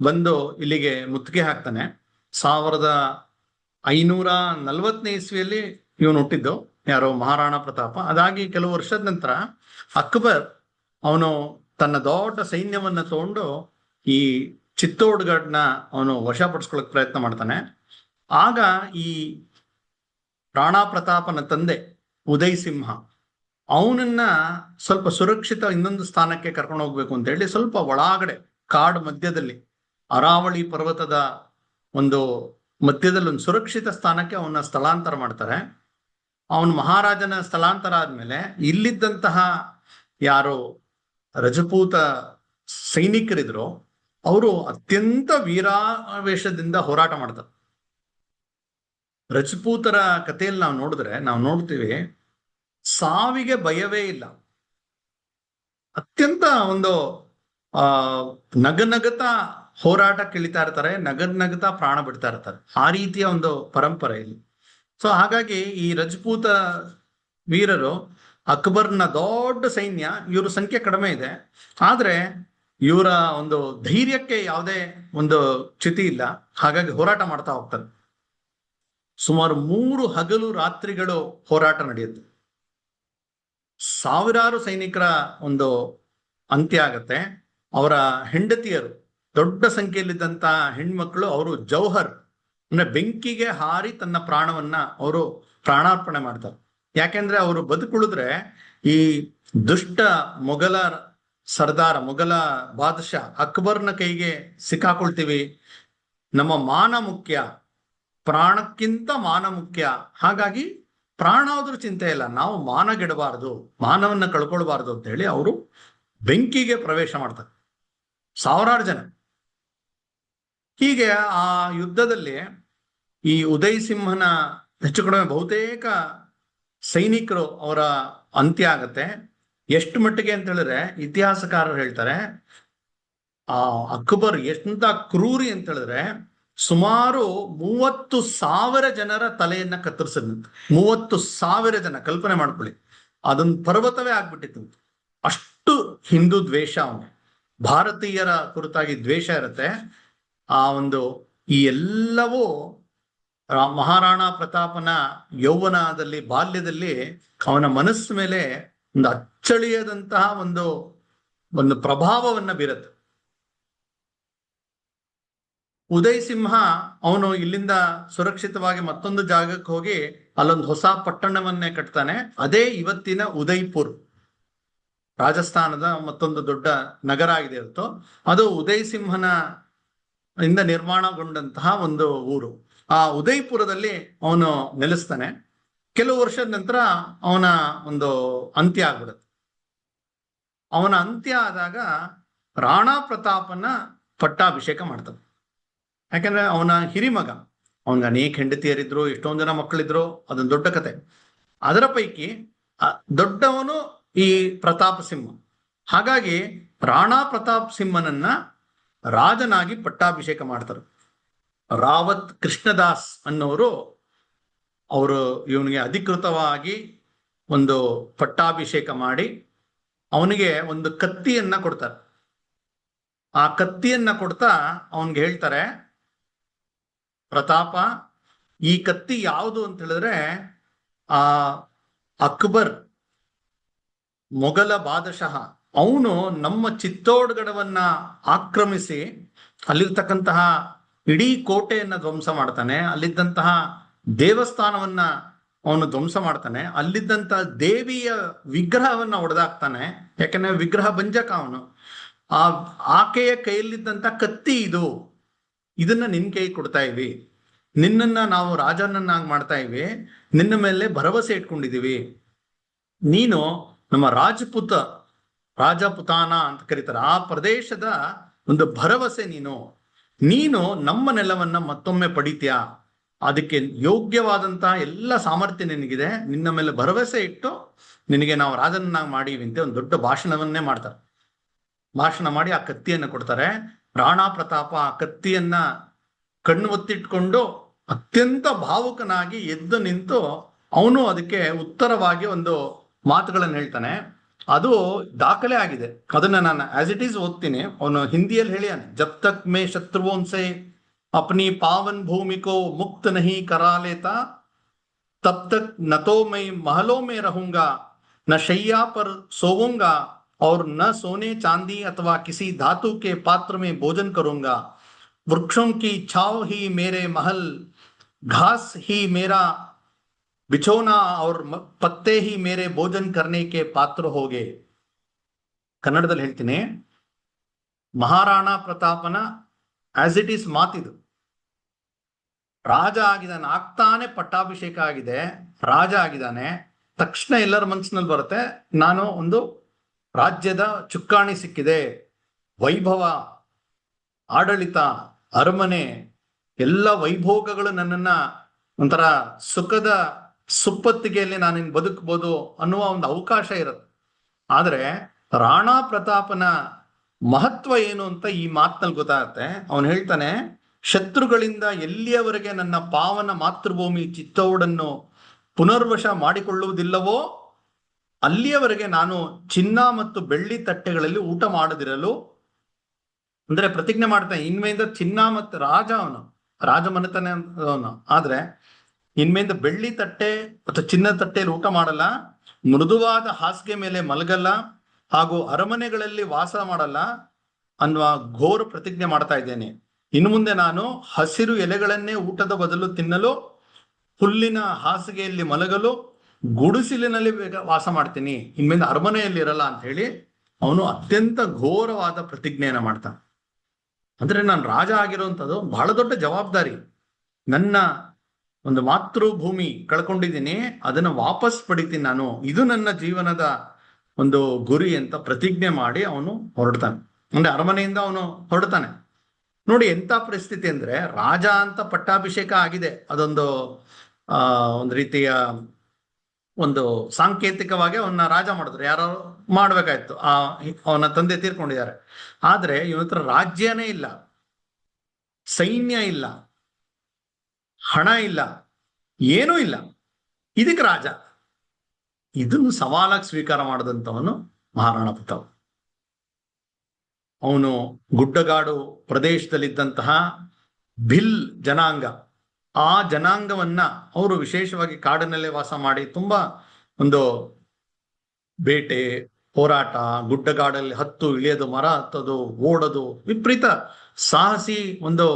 ಬಂದು ಇಲ್ಲಿಗೆ ಮುತ್ತಿಗೆ ಹಾಕ್ತಾನೆ. 1540ನೇ ಇಸ್ವಿಯಲ್ಲಿ ಇವನು ಹುಟ್ಟಿದ್ದು, ಯಾರೋ ಮಹಾರಾಣಾ ಪ್ರತಾಪ. ಅದಾಗಿ ಕೆಲವು ವರ್ಷದ ನಂತರ ಅಕ್ಬರ್ ಅವನು ತನ್ನ ದೊಡ್ಡ ಸೈನ್ಯವನ್ನ ತಗೊಂಡು ಈ ಚಿತ್ತೋಡ್ಗಢ್ನ ಅವನು ವಶಪಡಿಸ್ಕೊಳಕ್ ಪ್ರಯತ್ನ ಮಾಡ್ತಾನೆ. ಆಗ ಈ ರಾಣಾ ಪ್ರತಾಪನ ತಂದೆ ಉದಯ್ ಸಿಂಹ ಅವನನ್ನ ಸ್ವಲ್ಪ ಸುರಕ್ಷಿತ ಇನ್ನೊಂದು ಸ್ಥಾನಕ್ಕೆ ಕರ್ಕೊಂಡು ಹೋಗ್ಬೇಕು ಅಂತ ಹೇಳಿ ಸ್ವಲ್ಪ ಒಳಗಡೆ ಕಾಡು ಮಧ್ಯದಲ್ಲಿ ಅರಾವಳಿ ಪರ್ವತದ ಒಂದು ಮಧ್ಯದಲ್ಲಿ ಒಂದು ಸುರಕ್ಷಿತ ಸ್ಥಾನಕ್ಕೆ ಅವನ್ನ ಸ್ಥಳಾಂತರ ಮಾಡ್ತಾರೆ. ಅವನ ಮಹಾರಾಜನ ಸ್ಥಳಾಂತರ ಆದ್ಮೇಲೆ ಇಲ್ಲಿದ್ದಂತಹ ಯಾರು ರಜಪೂತ ಸೈನಿಕರಿದ್ರು ಅವರು ಅತ್ಯಂತ ವೀರಾವೇಶದಿಂದ ಹೋರಾಟ ಮಾಡ್ತಾರೆ. ರಜಪೂತರ ಕಥೆಯಲ್ಲಿ ನಾವು ನೋಡ್ತೀವಿ ಸಾವಿಗೆ ಭಯವೇ ಇಲ್ಲ. ಅತ್ಯಂತ ಒಂದು ಆ ನಗನಗತಾ ಹೋರಾಟ ಇಳಿತಾ ಇರ್ತಾರೆ, ನಗನಗತಾ ಪ್ರಾಣ ಬಿಡ್ತಾ ಇರ್ತಾರೆ. ಆ ರೀತಿಯ ಒಂದು ಪರಂಪರೆ ಇಲ್ಲಿ. ಸೊ ಹಾಗಾಗಿ ಈ ರಜಪೂತ ವೀರರು, ಅಕ್ಬರ್ನ ದೊಡ್ಡ ಸೈನ್ಯ, ಇವ್ರ ಸಂಖ್ಯೆ ಕಡಿಮೆ ಇದೆ, ಆದ್ರೆ ಇವರ ಒಂದು ಧೈರ್ಯಕ್ಕೆ ಯಾವುದೇ ಒಂದು ಚ್ಯುತಿ ಇಲ್ಲ. ಹಾಗಾಗಿ ಹೋರಾಟ ಮಾಡ್ತಾ ಹೋಗ್ತಾರೆ. ಸುಮಾರು 3 ಹಗಲು ರಾತ್ರಿಗಳು ಹೋರಾಟ ನಡೆಯುತ್ತೆ. ಸಾವಿರಾರು ಸೈನಿಕರ ಒಂದು ಅಂತ್ಯ ಆಗತ್ತೆ. ಅವರ ಹೆಂಡತಿಯರು, ದೊಡ್ಡ ಸಂಖ್ಯೆಯಲ್ಲಿದ್ದಂತ ಹೆಣ್ಮಕ್ಳು, ಅವರು ಜೌಹರ್ ಅಂದ್ರೆ ಬೆಂಕಿಗೆ ಹಾರಿ ತನ್ನ ಪ್ರಾಣವನ್ನ ಅವರು ಪ್ರಾಣಾರ್ಪಣೆ ಮಾಡ್ತಾರೆ. ಯಾಕೆಂದ್ರೆ ಅವರು ಬದುಕುಳಿದ್ರೆ ಈ ದುಷ್ಟ ಮೊಘಲ ಸರ್ದಾರ, ಮೊಘಲ ಬಾದಶಾ ಅಕ್ಬರ್ನ ಕೈಗೆ ಸಿಕ್ಕಾಕೊಳ್ತೀವಿ, ನಮ್ಮ ಮಾನ ಮುಖ್ಯ, ಪ್ರಾಣಕ್ಕಿಂತ ಮಾನ ಮುಖ್ಯ, ಹಾಗಾಗಿ ಪ್ರಾಣ ಆದ್ರೂ ಚಿಂತೆ ಇಲ್ಲ, ನಾವು ಮಾನಗೆಡಬಾರದು, ಮಾನವನ್ನ ಕಳ್ಕೊಳ್ಬಾರ್ದು ಅಂತ ಹೇಳಿ ಅವರು ಬೆಂಕಿಗೆ ಪ್ರವೇಶ ಮಾಡ್ತಾರೆ, ಸಾವಿರಾರು ಜನ. ಹೀಗೆ ಆ ಯುದ್ಧದಲ್ಲಿ ಈ ಉದಯ್ ಸಿಂಹನ ಹೆಚ್ಚು ಕಡಿಮೆ ಬಹುತೇಕ ಸೈನಿಕರು ಅವರ ಅಂತ್ಯ ಆಗತ್ತೆ. ಎಷ್ಟು ಮಟ್ಟಿಗೆ ಅಂತ ಹೇಳಿದ್ರೆ ಇತಿಹಾಸಕಾರರು ಹೇಳ್ತಾರೆ, ಆ ಅಕ್ಬರ್ ಎಂತ ಕ್ರೂರಿ ಅಂತ ಹೇಳಿದ್ರೆ ಸುಮಾರು 30,000 ಜನರ ತಲೆಯನ್ನ ಕತ್ತರಿಸಿದಂತೆ. 30,000 ಜನ, ಕಲ್ಪನೆ ಮಾಡ್ಕೊಳ್ಳಿ, ಅದೊಂದು ಪರ್ವತವೇ ಆಗ್ಬಿಟ್ಟಿತ್ತು. ಅಷ್ಟು ಹಿಂದೂ ದ್ವೇಷ, ಅವನು ಭಾರತೀಯರ ಕುರಿತಾಗಿ ದ್ವೇಷ ಇರುತ್ತೆ. ಆ ಒಂದು ಈ ಎಲ್ಲವೂ ಮಹಾರಾಣಾ ಪ್ರತಾಪನ ಯೌವನದಲ್ಲಿ, ಬಾಲ್ಯದಲ್ಲಿ ಅವನ ಮನಸ್ಸು ಮೇಲೆ ಒಂದು ಅಚ್ಚಳಿಯದಂತಹ ಒಂದು ಪ್ರಭಾವವನ್ನ ಬೀರುತ್ತೆ. ಉದಯ್ ಸಿಂಹ ಅವನು ಇಲ್ಲಿಂದ ಸುರಕ್ಷಿತವಾಗಿ ಮತ್ತೊಂದು ಜಾಗಕ್ಕೆ ಹೋಗಿ ಅಲ್ಲೊಂದು ಹೊಸ ಪಟ್ಟಣವನ್ನೇ ಕಟ್ತಾನೆ. ಅದೇ ಇವತ್ತಿನ ಉದಯ್ಪುರ್, ರಾಜಸ್ಥಾನದ ಮತ್ತೊಂದು ದೊಡ್ಡ ನಗರ ಆಗಿದೆ ಇವತ್ತು. ಅದು ಉದಯ್ ಸಿಂಹನ ಇಂದ ನಿರ್ಮಾಣಗೊಂಡಂತಹ ಒಂದು ಊರು. ಆ ಉದಯ್ಪುರದಲ್ಲಿ ಅವನು ನೆಲೆಸ್ತಾನೆ. ಕೆಲವು ವರ್ಷದ ನಂತರ ಅವನ ಒಂದು ಅಂತ್ಯ ಆಗ್ಬಿಡುತ್ತೆ. ಅವನ ಅಂತ್ಯ ಆದಾಗ ರಾಣಾ ಪ್ರತಾಪನ ಪಟ್ಟಾಭಿಷೇಕ ಮಾಡ್ತಾನೆ. ಯಾಕಂದ್ರೆ ಅವನ ಹಿರಿಮಗ, ಅವನಿಗೆ ಅನೇಕ ಹೆಂಡತಿಯರಿದ್ರು, ಎಷ್ಟೊಂದು ಜನ ಮಕ್ಕಳಿದ್ರು, ಅದೊಂದು ದೊಡ್ಡ ಕತೆ. ಅದರ ಪೈಕಿ ದೊಡ್ಡವನು ಈ ಪ್ರತಾಪ ಸಿಂಹ. ಹಾಗಾಗಿ ರಾಣಾ ಪ್ರತಾಪ್ ಸಿಂಹನನ್ನ ರಾಜನಾಗಿ ಪಟ್ಟಾಭಿಷೇಕ ಮಾಡ್ತಾರೆ. ರಾವತ್ ಕೃಷ್ಣದಾಸ್ ಅನ್ನೋರು ಅವರು ಇವನಿಗೆ ಅಧಿಕೃತವಾಗಿ ಒಂದು ಪಟ್ಟಾಭಿಷೇಕ ಮಾಡಿ ಅವನಿಗೆ ಒಂದು ಕತ್ತಿಯನ್ನ ಕೊಡ್ತಾರೆ. ಆ ಕತ್ತಿಯನ್ನ ಕೊಡ್ತಾ ಅವನ್ಗೆ ಹೇಳ್ತಾರೆ, ಪ್ರತಾಪ, ಈ ಕತ್ತಿ ಯಾವುದು ಅಂತ ಹೇಳಿದ್ರೆ ಆ ಅಕ್ಬರ್ ಮೊಘಲ ಬಾದಶಾಹ ಅವನು ನಮ್ಮ ಚಿತ್ತೋಡ್ಗಢವನ್ನ ಆಕ್ರಮಿಸಿ ಅಲ್ಲಿರ್ತಕ್ಕಂತಹ ಇಡೀ ಕೋಟೆಯನ್ನ ಧ್ವಂಸ ಮಾಡ್ತಾನೆ, ಅಲ್ಲಿದ್ದಂತಹ ದೇವಸ್ಥಾನವನ್ನ ಅವನು ಧ್ವಂಸ ಮಾಡ್ತಾನೆ, ಅಲ್ಲಿದ್ದಂತಹ ದೇವಿಯ ವಿಗ್ರಹವನ್ನ ಒಡೆದಾಕ್ತಾನೆ. ಯಾಕಂದ್ರೆ ವಿಗ್ರಹ ಭಂಜಕ ಅವನು. ಆಕೆಯ ಕೈಯಲ್ಲಿದ್ದಂತ ಕತ್ತಿ ಇದು, ಇದನ್ನ ನಿನ್ ಕೈ ಕೊಡ್ತಾ ಇವಿ, ನಿನ್ನನ್ನ ನಾವು ರಾಜನನ್ನಾಗಿ ಮಾಡ್ತಾ ಇವಿ, ನಿನ್ನ ಮೇಲೆ ಭರವಸೆ ಇಟ್ಕೊಂಡಿದೀವಿ, ನೀನು ನಮ್ಮ ರಾಜಪುತಾನ ಅಂತ ಕರೀತಾರೆ, ಆ ಪ್ರದೇಶದ ಒಂದು ಭರವಸೆ ನೀನು ನಮ್ಮ ನೆಲವನ್ನ ಮತ್ತೊಮ್ಮೆ ಪಡಿತೀಯಾ, ಅದಕ್ಕೆ ಯೋಗ್ಯವಾದಂತಹ ಎಲ್ಲ ಸಾಮರ್ಥ್ಯ ನಿನಗಿದೆ, ನಿನ್ನ ಮೇಲೆ ಭರವಸೆ ಇಟ್ಟು ನಿನಗೆ ನಾವು ರಾಜನನ್ನಾಗಿ ಮಾಡೀವಿ ಅಂತ ಒಂದು ದೊಡ್ಡ ಭಾಷಣವನ್ನೇ ಮಾಡ್ತಾರೆ. ಭಾಷಣ ಮಾಡಿ ಆ ಕತ್ತಿಯನ್ನು ಕೊಡ್ತಾರೆ. ರಾಣಾ ಪ್ರತಾಪ ಆ ಕತ್ತಿಯನ್ನ ಕಣ್ಣು ಒತ್ತಿಟ್ಕೊಂಡು ಅತ್ಯಂತ ಭಾವುಕನಾಗಿ ಎದ್ದು ನಿಂತು ಅವನು ಅದಕ್ಕೆ ಉತ್ತರವಾಗಿ ಒಂದು ಮಾತುಗಳನ್ನು ಹೇಳ್ತಾನೆ. ಅದು ದಾಖಲೆ ಆಗಿದೆ, ಅದನ್ನ ನಾನು ಆಸ್ ಇಟ್ ಈಸ್ ಓದ್ತೀನಿ. ಅವನು ಹಿಂದಿಯಲ್ಲಿ ಹೇಳಿಯಾನೆ, ಜಬ್ ತಕ್ ಮೇ ಶತ್ರುವೋನ್ ಸೆ ಅಪ್ನಿ ಪಾವನ್ ಭೂಮಿ ಕೋ ಮುಕ್ತ ನಹಿ ಕರಾ ಲೇತಾ ತಬ್ ತಕ್ ನ ತೋ ಮೈ महलों में रहूंगा न शैया पर सोऊंगा और न सोने चांदी अथवा किसी धातु के पात्र में भोजन करूंगा, वृक्षों की छाव ही मेरे महल, घास ही मेरा बिछोना और पत्ते ही मेरे भोजन करने के पात्र होगे. ಕನ್ನಡದಲ್ಲಿ ಹೇಳ್ತೀನಿ, ಮಹಾರಾಣಾ ಪ್ರತಾಪನ ಆಸ್ ಇಟ್ ಈಸ್ ಮಾತಿದು. ರಾಜ ಆಗಿದ್ದಾನೆ, ಆಗ್ತಾನೆ ಪಟ್ಟಾಭಿಷೇಕ ಆಗಿದೆ, ರಾಜ ಆಗಿದ್ದಾನೆ. ತಕ್ಷಣ ಎಲ್ಲರ ಮನಸ್ಸಿನಲ್ಲಿ ಬರುತ್ತೆ, ನಾನು ಒಂದು ರಾಜ್ಯದ ಚುಕ್ಕಾಣಿ ಸಿಕ್ಕಿದೆ, ವೈಭವ, ಆಡಳಿತ, ಅರಮನೆ, ಎಲ್ಲ ವೈಭೋಗಗಳು ನನ್ನನ್ನ ಒಂಥರ ಸುಖದ ಸುಪ್ಪತ್ತಿಗೆಯಲ್ಲಿ ನಾನು ಬದುಕಬಹುದು ಅನ್ನುವ ಒಂದು ಅವಕಾಶ ಇರುತ್ತೆ. ಆದ್ರೆ ರಾಣಾ ಪ್ರತಾಪನ ಮಹತ್ವ ಏನು ಅಂತ ಈ ಮಾತಿನಲ್ಲಿ ಗೊತ್ತಾಗತ್ತೆ. ಅವನು ಹೇಳ್ತಾನೆ, ಶತ್ರುಗಳಿಂದ ಎಲ್ಲಿಯವರೆಗೆ ನನ್ನ ಪಾವನ ಮಾತೃಭೂಮಿ ಚಿತ್ತೌಡನ್ನು ಪುನರ್ವಶ ಮಾಡಿಕೊಳ್ಳುವುದಿಲ್ಲವೋ ಅಲ್ಲಿಯವರೆಗೆ ನಾನು ಚಿನ್ನ ಮತ್ತು ಬೆಳ್ಳಿ ತಟ್ಟೆಗಳಲ್ಲಿ ಊಟ ಮಾಡದಿರಲು, ಅಂದ್ರೆ ಪ್ರತಿಜ್ಞೆ ಮಾಡ್ತಾನೆ, ಇನ್ಮೆಯಿಂದ ಚಿನ್ನ ಮತ್ತು ಅವನು ರಾಜಮನೆತನ ಅವನು, ಆದ್ರೆ ಇನ್ಮೆಯಿಂದ ಬೆಳ್ಳಿ ತಟ್ಟೆ ಅಥವಾ ಚಿನ್ನದ ತಟ್ಟೆಯಲ್ಲಿ ಊಟ ಮಾಡಲ್ಲ, ಮೃದುವಾದ ಹಾಸಿಗೆ ಮೇಲೆ ಮಲಗಲ್ಲ, ಹಾಗೂ ಅರಮನೆಗಳಲ್ಲಿ ವಾಸ ಮಾಡಲ್ಲ ಅನ್ನುವ ಘೋರ ಪ್ರತಿಜ್ಞೆ ಮಾಡ್ತಾ ಇದ್ದೇನೆ. ಇನ್ನು ಮುಂದೆ ನಾನು ಹಸಿರು ಎಲೆಗಳನ್ನೇ ಊಟದ ಬದಲು ತಿನ್ನಲು, ಹುಲ್ಲಿನ ಹಾಸಿಗೆಯಲ್ಲಿ ಮಲಗಲು, ಗುಡಿಸಿಲಿನಲ್ಲಿ ವಾಸ ಮಾಡ್ತೀನಿ, ಇನ್ಮೇಲೆ ಅರಮನೆಯಲ್ಲಿ ಇರಲ್ಲ ಅಂತ ಹೇಳಿ ಅವನು ಅತ್ಯಂತ ಘೋರವಾದ ಪ್ರತಿಜ್ಞೆಯನ್ನ ಮಾಡ್ತಾನೆ. ಅಂದ್ರೆ ನಾನು ರಾಜ ಆಗಿರುವಂಥದ್ದು ಬಹಳ ದೊಡ್ಡ ಜವಾಬ್ದಾರಿ. ನನ್ನ ಒಂದು ಮಾತೃಭೂಮಿ ಕಳ್ಕೊಂಡಿದ್ದೀನಿ, ಅದನ್ನು ವಾಪಸ್ ಪಡಿತೀನಿ ನಾನು, ಇದು ನನ್ನ ಜೀವನದ ಒಂದು ಗುರಿ ಅಂತ ಪ್ರತಿಜ್ಞೆ ಮಾಡಿ ಅವನು ಹೊರಡ್ತಾನೆ. ಅಂದ್ರೆ ಅರಮನೆಯಿಂದ ಅವನು ಹೊರಡ್ತಾನೆ. ನೋಡಿ ಎಂತ ಪರಿಸ್ಥಿತಿ ಅಂದ್ರೆ, ರಾಜ ಅಂತ ಪಟ್ಟಾಭಿಷೇಕ ಆಗಿದೆ, ಅದೊಂದು ಒಂದು ರೀತಿಯ ಒಂದು ಸಾಂಕೇತಿಕವಾಗಿ ಅವನ್ನ ರಾಜ ಮಾಡಿದ್ರು, ಯಾರು ಮಾಡ್ಬೇಕಾಯ್ತು, ಅವನ ತಂದೆ ತೀರ್ಕೊಂಡಿದ್ದಾರೆ. ಆದ್ರೆ ಇವನ ಹತ್ರ ರಾಜ್ಯನೇ ಇಲ್ಲ, ಸೈನ್ಯ ಇಲ್ಲ, ಹಣ ಇಲ್ಲ, ಏನೂ ಇಲ್ಲ, ಇದಕ್ಕೆ ರಾಜ. ಇದನ್ನು ಸವಾಲಾಗಿ ಸ್ವೀಕಾರ ಮಾಡಿದಂಥವನು ಮಹಾರಾಣಾ ಪ್ರತಾಪ್. ಅವನು ಗುಡ್ಡಗಾಡು ಪ್ರದೇಶದಲ್ಲಿದ್ದಂತಹ ಭಿಲ್ ಜನಾಂಗ, ಆ ಜನಾಂಗವನ್ನ ಅವರು ವಿಶೇಷವಾಗಿ ಕಾಡಿನಲ್ಲೇ ವಾಸ ಮಾಡಿ ತುಂಬಾ ಒಂದು ಬೇಟೆ, ಹೋರಾಟ, ಗುಡ್ಡಗಾಡಲ್ಲಿ ಹತ್ತು ಇಳಿಯೋದು, ಮರ ಹತ್ತೋದು, ಓಡೋದು, ವಿಪರೀತ ಸಾಹಸಿ ಒಂದು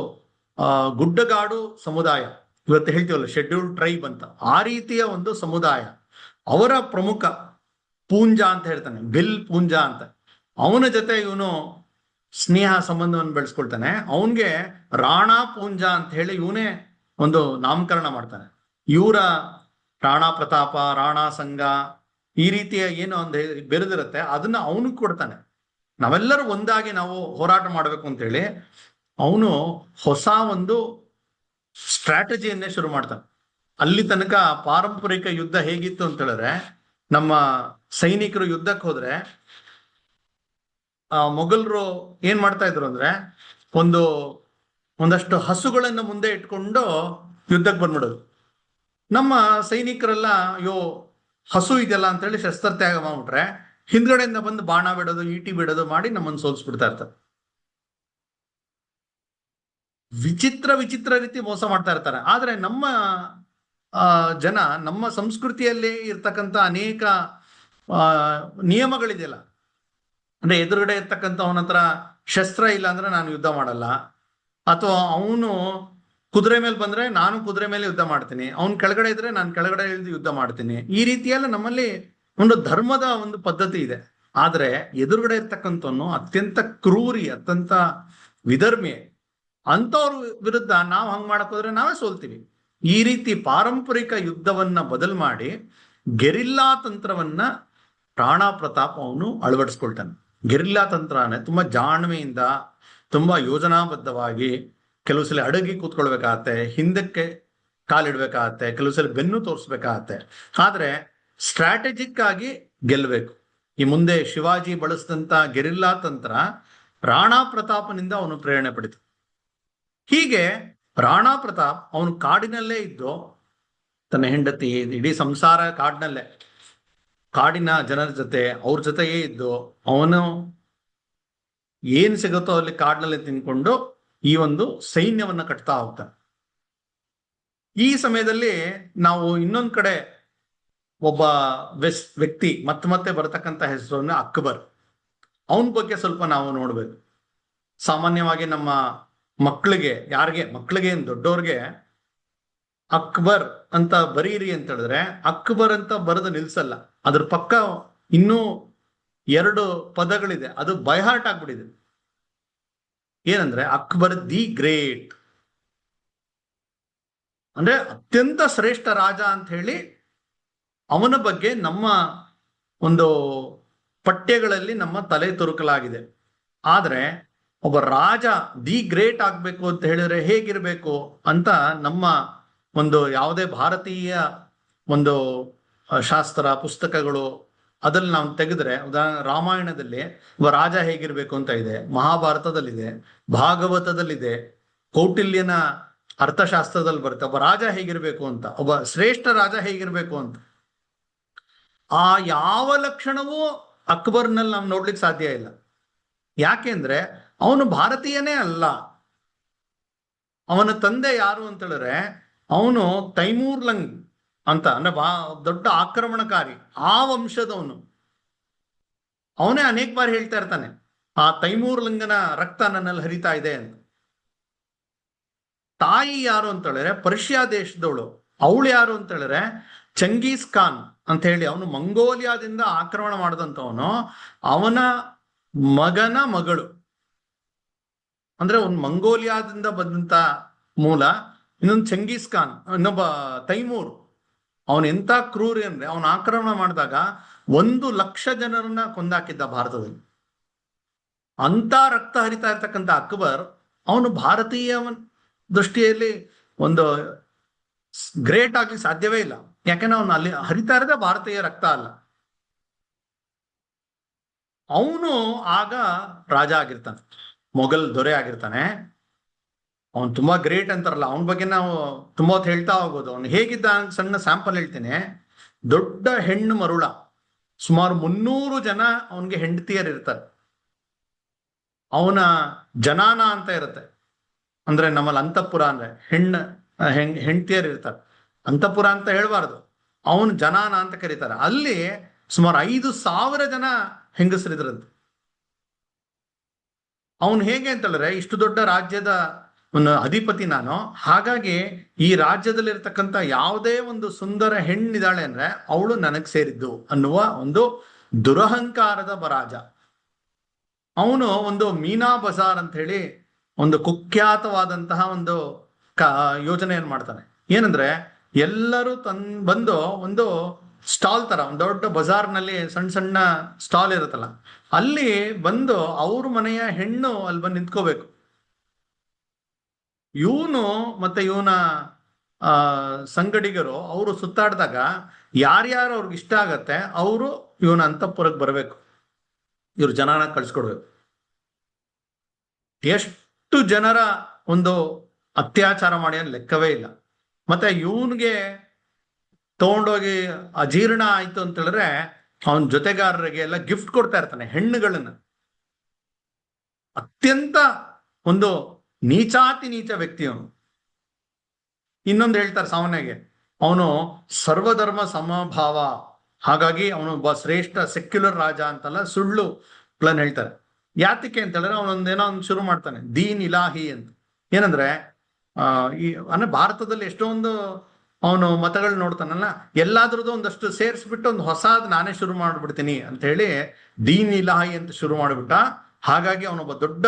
ಗುಡ್ಡಗಾಡು ಸಮುದಾಯ. ಇವತ್ತು ಹೇಳ್ತೀವಲ್ಲ ಶೆಡ್ಯೂಲ್ಡ್ ಟ್ರೈಬ್ ಅಂತ, ಆ ರೀತಿಯ ಒಂದು ಸಮುದಾಯ. ಅವರ ಪ್ರಮುಖ ಪೂಂಜ ಅಂತ ಹೇಳ್ತಾನೆ, ಭಿಲ್ ಪೂಂಜ ಅಂತ. ಅವನ ಜೊತೆ ಇವನು ಸ್ನೇಹ ಸಂಬಂಧವನ್ನು ಬೆಳೆಸ್ಕೊಳ್ತಾನೆ. ಅವನ್ಗೆ ರಾಣಾ ಪೂಂಜ ಅಂತ ಹೇಳಿ ಇವನೇ ಒಂದು ನಾಮಕರಣ ಮಾಡ್ತಾನೆ. ಇವರ ರಾಣಾ ಪ್ರತಾಪ, ರಾಣಾ ಸಂಘ, ಈ ರೀತಿಯ ಏನು ಒಂದು ಬೆರೆದಿರುತ್ತೆ, ಅದನ್ನ ಅವನು ಕೊಡ್ತಾನೆ. ನಾವೆಲ್ಲರೂ ಒಂದಾಗಿ ನಾವು ಹೋರಾಟ ಮಾಡ್ಬೇಕು ಅಂತೇಳಿ ಅವನು ಹೊಸ ಒಂದು ಸ್ಟ್ರಾಟಜಿಯನ್ನೇ ಶುರು ಮಾಡ್ತಾನೆ. ಅಲ್ಲಿ ತನಕ ಪಾರಂಪರಿಕ ಯುದ್ಧ ಹೇಗಿತ್ತು ಅಂತ ಹೇಳಿದ್ರೆ, ನಮ್ಮ ಸೈನಿಕರು ಯುದ್ಧಕ್ಕೆ ಹೋದ್ರೆ ಮೊಘಲರು ಏನ್ ಮಾಡ್ತಾ ಇದ್ರು ಅಂದ್ರೆ, ಒಂದಷ್ಟು ಹಸುಗಳನ್ನ ಮುಂದೆ ಇಟ್ಕೊಂಡು ಯುದ್ಧಕ್ಕೆ ಬಂದ್ಬಿಡೋದು. ನಮ್ಮ ಸೈನಿಕರೆಲ್ಲ ಅಯ್ಯೋ ಹಸು ಇದೆಯಲ್ಲ ಅಂತ ಹೇಳಿ ಶಸ್ತ್ರತ್ಯಾಗ ಮಾಡ್ಬಿಟ್ರೆ, ಹಿಂದ್ಗಡೆಯಿಂದ ಬಂದು ಬಾಣ ಬಿಡೋದು, ಈಟಿ ಬಿಡೋದು ಮಾಡಿ ನಮ್ಮನ್ನು ಸೋಲ್ಸ್ಬಿಡ್ತಾ ಇರ್ತಾರೆ. ವಿಚಿತ್ರ ರೀತಿ ಮೋಸ ಮಾಡ್ತಾ ಇರ್ತಾರೆ. ಆದ್ರೆ ನಮ್ಮ ಜನ, ನಮ್ಮ ಸಂಸ್ಕೃತಿಯಲ್ಲಿ ಇರ್ತಕ್ಕಂಥ ಅನೇಕ ನಿಯಮಗಳಿದೆಯಲ್ಲ, ಅಂದ್ರೆ ಎದುರುಗಡೆ ಇರ್ತಕ್ಕಂಥ ಅವನ ಹತ್ರ ಶಸ್ತ್ರ ಇಲ್ಲ ಅಂದ್ರೆ ನಾನು ಯುದ್ಧ ಮಾಡಲ್ಲ, ಅಥವಾ ಅವನು ಕುದುರೆ ಮೇಲೆ ಬಂದ್ರೆ ನಾನು ಕುದುರೆ ಮೇಲೆ ಯುದ್ಧ ಮಾಡ್ತೀನಿ, ಅವನ್ ಕೆಳಗಡೆ ಇದ್ರೆ ನಾನು ಕೆಳಗಡೆ ಇಳಿದು ಯುದ್ಧ ಮಾಡ್ತೀನಿ. ಈ ರೀತಿಯೆಲ್ಲ ನಮ್ಮಲ್ಲಿ ಒಂದು ಧರ್ಮದ ಒಂದು ಪದ್ಧತಿ ಇದೆ. ಆದ್ರೆ ಎದುರುಗಡೆ ಇರ್ತಕ್ಕಂಥವನು ಅತ್ಯಂತ ಕ್ರೂರಿ, ಅತ್ಯಂತ ವಿಧರ್ಮಿ, ಅಂಥವ್ರ ವಿರುದ್ಧ ನಾವು ಹಂಗ್ ಮಾಡಕ್ ಹೋದ್ರೆ ನಾವೇ ಸೋಲ್ತೀವಿ. ಈ ರೀತಿ ಪಾರಂಪರಿಕ ಯುದ್ಧವನ್ನ ಬದಲು ಮಾಡಿ ಗೆರಿಲ್ಲಾ ತಂತ್ರವನ್ನ ರಾಣಾ ಪ್ರತಾಪ್ ಅವನು ಅಳವಡಿಸ್ಕೊಳ್ತಾನೆ. ಗೆರಿಲ್ಲಾ ತಂತ್ರನೇ ತುಂಬಾ ಜಾಣ್ಮೆಯಿಂದ, ತುಂಬಾ ಯೋಜನಾಬದ್ಧವಾಗಿ, ಕೆಲವು ಸಲ ಅಡಗಿ ಕೂತ್ಕೊಳ್ಬೇಕಾಗತ್ತೆ, ಹಿಂದಕ್ಕೆ ಕಾಲಿಡ್ಬೇಕಾಗತ್ತೆ, ಕೆಲವು ಸಲ ಬೆನ್ನು ತೋರಿಸ್ಬೇಕಾಗತ್ತೆ. ಆದ್ರೆ ಸ್ಟ್ರಾಟಜಿಕ್ ಆಗಿ ಗೆಲ್ಲಬೇಕು. ಈ ಮುಂದೆ ಶಿವಾಜಿ ಬಳಸಿದಂತ ಗೆರಿಲ್ಲಾ ತಂತ್ರ ರಾಣಾ ಪ್ರತಾಪನಿಂದ ಅವನು ಪ್ರೇರಣೆ ಪಡಿತು. ಹೀಗೆ ರಾಣಾ ಪ್ರತಾಪ್ ಅವನು ಕಾಡಿನಲ್ಲೇ ಇದ್ದು, ತನ್ನ ಹೆಂಡತಿ, ಇಡೀ ಸಂಸಾರ ಕಾಡಿನಲ್ಲೇ, ಕಾಡಿನ ಜನರ ಜೊತೆ, ಅವ್ರ ಜೊತೆಗೇ ಇದ್ದು, ಅವನು ಏನ್ ಸಿಗುತ್ತೋ ಅಲ್ಲಿ ಕಾಡಿನಲ್ಲಿ ತಿನ್ಕೊಂಡು ಈ ಒಂದು ಸೈನ್ಯವನ್ನ ಕಟ್ತಾ ಹೋಗ್ತಾನೆ. ಈ ಸಮಯದಲ್ಲಿ ನಾವು ಇನ್ನೊಂದ್ ಕಡೆ ಒಬ್ಬ ವ್ಯಕ್ತಿ ಮತ್ತೆ ಬರತಕ್ಕಂಥ ಹೆಸರು ಅಕ್ಬರ್. ಅವನ ಬಗ್ಗೆ ಸ್ವಲ್ಪ ನಾವು ನೋಡ್ಬೇಕು. ಸಾಮಾನ್ಯವಾಗಿ ನಮ್ಮ ಮಕ್ಕಳಿಗೆ ಏನ್ ದೊಡ್ಡವ್ರಿಗೆ ಅಕ್ಬರ್ ಅಂತ ಬರೀರಿ ಅಂತ ಹೇಳಿದ್ರೆ, ಅಕ್ಬರ್ ಅಂತ ಬರೆದು ನಿಲ್ಸಲ್ಲ, ಅದ್ರ ಪಕ್ಕ ಇನ್ನೂ 2 ಪದಗಳಿದೆ, ಅದು ಬೈ ಹಾರ್ಟ್ ಆಗ್ಬಿಟ್ಟಿದೆ. ಏನಂದ್ರೆ ಅಕ್ಬರ್ ದಿ ಗ್ರೇಟ್, ಅಂದ್ರೆ ಅತ್ಯಂತ ಶ್ರೇಷ್ಠ ರಾಜ ಅಂತ ಹೇಳಿ ಅವನ ಬಗ್ಗೆ ನಮ್ಮ ಒಂದು ಪಠ್ಯಗಳಲ್ಲಿ ನಮ್ಮ ತಲೆ ತುರುಕಲಾಗಿದೆ. ಆದ್ರೆ ಒಬ್ಬ ರಾಜ ದಿ ಗ್ರೇಟ್ ಆಗ್ಬೇಕು ಅಂತ ಹೇಳಿದ್ರೆ ಹೇಗಿರ್ಬೇಕು ಅಂತ ನಮ್ಮ ಒಂದು ಯಾವುದೇ ಭಾರತೀಯ ಒಂದು ಶಾಸ್ತ್ರ ಪುಸ್ತಕಗಳು ಅದ್ರಲ್ಲಿ ನಾವು ತೆಗೆದ್ರೆ ಉದಾಹರಣೆ ರಾಮಾಯಣದಲ್ಲಿ ಒಬ್ಬ ರಾಜ ಹೇಗಿರ್ಬೇಕು ಅಂತ ಇದೆ, ಮಹಾಭಾರತದಲ್ಲಿದೆ, ಭಾಗವತದಲ್ಲಿದೆ, ಕೌಟಿಲ್ಯನ ಅರ್ಥಶಾಸ್ತ್ರದಲ್ಲಿ ಬರುತ್ತೆ ಒಬ್ಬ ರಾಜ ಹೇಗಿರ್ಬೇಕು ಅಂತ, ಒಬ್ಬ ಶ್ರೇಷ್ಠ ರಾಜ ಹೇಗಿರ್ಬೇಕು ಅಂತ. ಆ ಯಾವ ಲಕ್ಷಣವೂ ಅಕ್ಬರ್ನಲ್ಲಿ ನಾವು ನೋಡ್ಲಿಕ್ಕೆ ಸಾಧ್ಯ ಇಲ್ಲ. ಯಾಕೆಂದ್ರೆ ಅವನು ಭಾರತೀಯನೇ ಅಲ್ಲ. ಅವನ ತಂದೆ ಯಾರು ಅಂತ ಹೇಳಿದ್ರೆ ಅವನು ತೈಮೂರ್ಲಂಗ್ ಅಂತ, ಅಂದ್ರೆ ದೊಡ್ಡ ಆಕ್ರಮಣಕಾರಿ, ಆ ವಂಶದವನು. ಅವನೇ ಅನೇಕ ಬಾರಿ ಹೇಳ್ತಾ ಇರ್ತಾನೆ, ಆ ತೈಮೂರ್ಲಂಗನ ರಕ್ತ ನನ್ನಲ್ಲಿ ಹರಿತಾ ಇದೆ ಅಂತ. ತಾಯಿ ಯಾರು ಅಂತ ಹೇಳಿದ್ರೆ ಪರ್ಷಿಯಾ ದೇಶದವಳು. ಅವಳು ಯಾರು ಅಂತ ಹೇಳಿದ್ರೆ ಚಂಗೀಸ್ ಖಾನ್ ಅಂತ ಹೇಳಿ, ಅವನು ಮಂಗೋಲಿಯಾದಿಂದ ಆಕ್ರಮಣ ಮಾಡಿದಂಥವನು. ಅವನ ಮಗನ ಮಗಳು, ಅಂದ್ರೆ ಒಂದು ಮಂಗೋಲಿಯಾದಿಂದ ಬಂದಂತ ಮೂಲ. ಇನ್ನೊಂದು ಚಂಗೀಸ್ ಖಾನ್, ಇನ್ನೊಬ್ಬ ತೈಮೂರ್. ಅವನು ಎಂತ ಕ್ರೂರಿ ಅಂದ್ರೆ ಅವನು ಆಕ್ರಮಣ ಮಾಡಿದಾಗ 1,00,000 ಜನರನ್ನ ಕೊಂದಾಕಿದ್ದ ಭಾರತದಲ್ಲಿ. ಅಂತ ರಕ್ತ ಹರಿತಾ ಇರ್ತಕ್ಕಂಥ ಅಕ್ಬರ್ ಅವನು ಭಾರತೀಯ ದೃಷ್ಟಿಯಲ್ಲಿ ಒಂದು ಗ್ರೇಟ್ ಆಗ್ಲಿ ಸಾಧ್ಯವೇ ಇಲ್ಲ. ಯಾಕೆಂದ್ರೆ ಅವನು ಅಲ್ಲಿ ಹರಿತಾ ಇರೋದೇ ಭಾರತೀಯ ರಕ್ತ ಅಲ್ಲ. ಅವನು ಆಗ ರಾಜ ಆಗಿರ್ತಾನೆ, ಮೊಘಲ್ ದೊರೆ ಆಗಿರ್ತಾನೆ. ಅವನು ತುಂಬಾ ಗ್ರೇಟ್ ಅಂತಾರಲ್ಲ, ಅವನ ಬಗ್ಗೆ ನಾವು ತುಂಬಾ ಹೊತ್ತು ಹೇಳ್ತಾ ಹೋಗ್ಬೋದು. ಅವನು ಹೇಗಿದ್ದ ಸಣ್ಣ ಸ್ಯಾಂಪಲ್ ಹೇಳ್ತೇನೆ. ದೊಡ್ಡ ಹೆಣ್ಣು ಮರುಳ, ಸುಮಾರು 300 ಜನ ಅವನಿಗೆ ಹೆಂಡತಿಯರು ಇರ್ತಾರೆ. ಅವನ ಜನಾನ ಅಂತ ಇರುತ್ತೆ, ಅಂದ್ರೆ ನಮ್ಮಲ್ಲಿ ಅಂತಃಪುರ ಅಂದ್ರೆ ಹೆಂಡತಿಯರು ಇರ್ತಾರೆ. ಅಂತಃಪುರ ಅಂತ ಹೇಳ್ಬಾರ್ದು, ಅವನು ಜನಾನ ಅಂತ ಕರೀತಾರೆ. ಅಲ್ಲಿ ಸುಮಾರು 5,000 ಜನ ಹೆಂಗಸರಿದ್ರಂತೆ. ಅವನು ಹೇಗೆ ಅಂತ ಹೇಳಿದ್ರೆ, ಇಷ್ಟು ದೊಡ್ಡ ರಾಜ್ಯದ ಒಂದು ಅಧಿಪತಿ ನಾನು, ಹಾಗಾಗಿ ಈ ರಾಜ್ಯದಲ್ಲಿ ಇರ್ತಕ್ಕಂಥ ಯಾವುದೇ ಒಂದು ಸುಂದರ ಹೆಣ್ಣಿದಾಳೆ ಅಂದ್ರೆ ಅವಳು ನನಗ್ ಸೇರಿದ್ದು ಅನ್ನುವ ಒಂದು ದುರಹಂಕಾರದ ರಾಜ. ಅವನು ಒಂದು ಮೀನಾ ಬಜಾರ್ ಅಂತ ಹೇಳಿ ಒಂದು ಕುಖ್ಯಾತವಾದಂತಹ ಒಂದು ಯೋಜನೆಯನ್ನು ಮಾಡ್ತಾನೆ. ಏನಂದ್ರೆ ಎಲ್ಲರೂ ಬಂದು ಒಂದು ಸ್ಟಾಲ್ ತರ, ಒಂದು ದೊಡ್ಡ ಬಜಾರ್ನಲ್ಲಿ ಸಣ್ಣ ಸಣ್ಣ ಸ್ಟಾಲ್ ಇರುತ್ತಲ್ಲ, ಅಲ್ಲಿ ಬಂದು ಅವ್ರ ಮನೆಯ ಹೆಣ್ಣು ಅಲ್ಲಿ ಬಂದು ನಿಂತ್ಕೋಬೇಕು. ಇವನು ಮತ್ತೆ ಇವನ ಸಂಗಡಿಗರು ಅವರು ಸುತ್ತಾಡಿದಾಗ ಯಾರ್ಯಾರು ಅವ್ರಿಗೆ ಇಷ್ಟ ಆಗತ್ತೆ ಅವರು ಇವನ ಅಂತಃಪುರಕ್ಕೆ ಬರಬೇಕು, ಇವ್ರ ಜನನ ಕಳ್ಸ್ಕೊಡ್ಬೇಕು. ಎಷ್ಟು ಜನರ ಒಂದು ಅತ್ಯಾಚಾರ ಮಾಡಿ ಅಂತ ಲೆಕ್ಕವೇ ಇಲ್ಲ. ಮತ್ತೆ ಇವನ್ಗೆ ತಗೊಂಡೋಗಿ ಅಜೀರ್ಣ ಆಯ್ತು ಅಂತ ಹೇಳಿದ್ರೆ ಅವನ ಜೊತೆಗಾರರಿಗೆ ಎಲ್ಲ ಗಿಫ್ಟ್ ಕೊಡ್ತಾ ಇರ್ತಾನೆ ಹೆಣ್ಣುಗಳನ್ನ. ಅತ್ಯಂತ ಒಂದು ನೀಚಾತಿ ನೀಚ ವ್ಯಕ್ತಿ ಅವನು. ಇನ್ನೊಂದು ಹೇಳ್ತಾರೆ ಸಾಮಾನ್ಯಗೆ, ಅವನು ಸರ್ವಧರ್ಮ ಸಮಭಾವ, ಹಾಗಾಗಿ ಅವನು ಒಬ್ಬ ಶ್ರೇಷ್ಠ ಸೆಕ್ಯುಲರ್ ರಾಜ ಅಂತಲ್ಲ, ಸುಳ್ಳು ಪ್ಲಾನ್ ಹೇಳ್ತಾರೆ. ಯಾತಕ್ಕೆ ಅಂತ ಹೇಳಿದ್ರೆ ಅವನೊಂದೇನೋ ಒಂದು ಶುರು ಮಾಡ್ತಾನೆ, ದೀನ್ ಇಲಾಹಿ ಅಂತ. ಏನಂದ್ರೆ ಅಂದ್ರೆ ಭಾರತದಲ್ಲಿ ಎಷ್ಟೊಂದು ಅವನು ಮತಗಳು ನೋಡ್ತಾನಲ್ಲ, ಎಲ್ಲಾದ್ರದ್ದು ಒಂದಷ್ಟು ಸೇರಿಸ್ಬಿಟ್ಟು ಒಂದು ಹೊಸಾದ್ ನಾನೇ ಶುರು ಮಾಡ್ಬಿಡ್ತೀನಿ ಅಂತ ಹೇಳಿ ದೀನ್ ಇಲಾಹಿ ಅಂತ ಶುರು ಮಾಡಿಬಿಟ್ಟ. ಹಾಗಾಗಿ ಅವನೊಬ್ಬ ದೊಡ್ಡ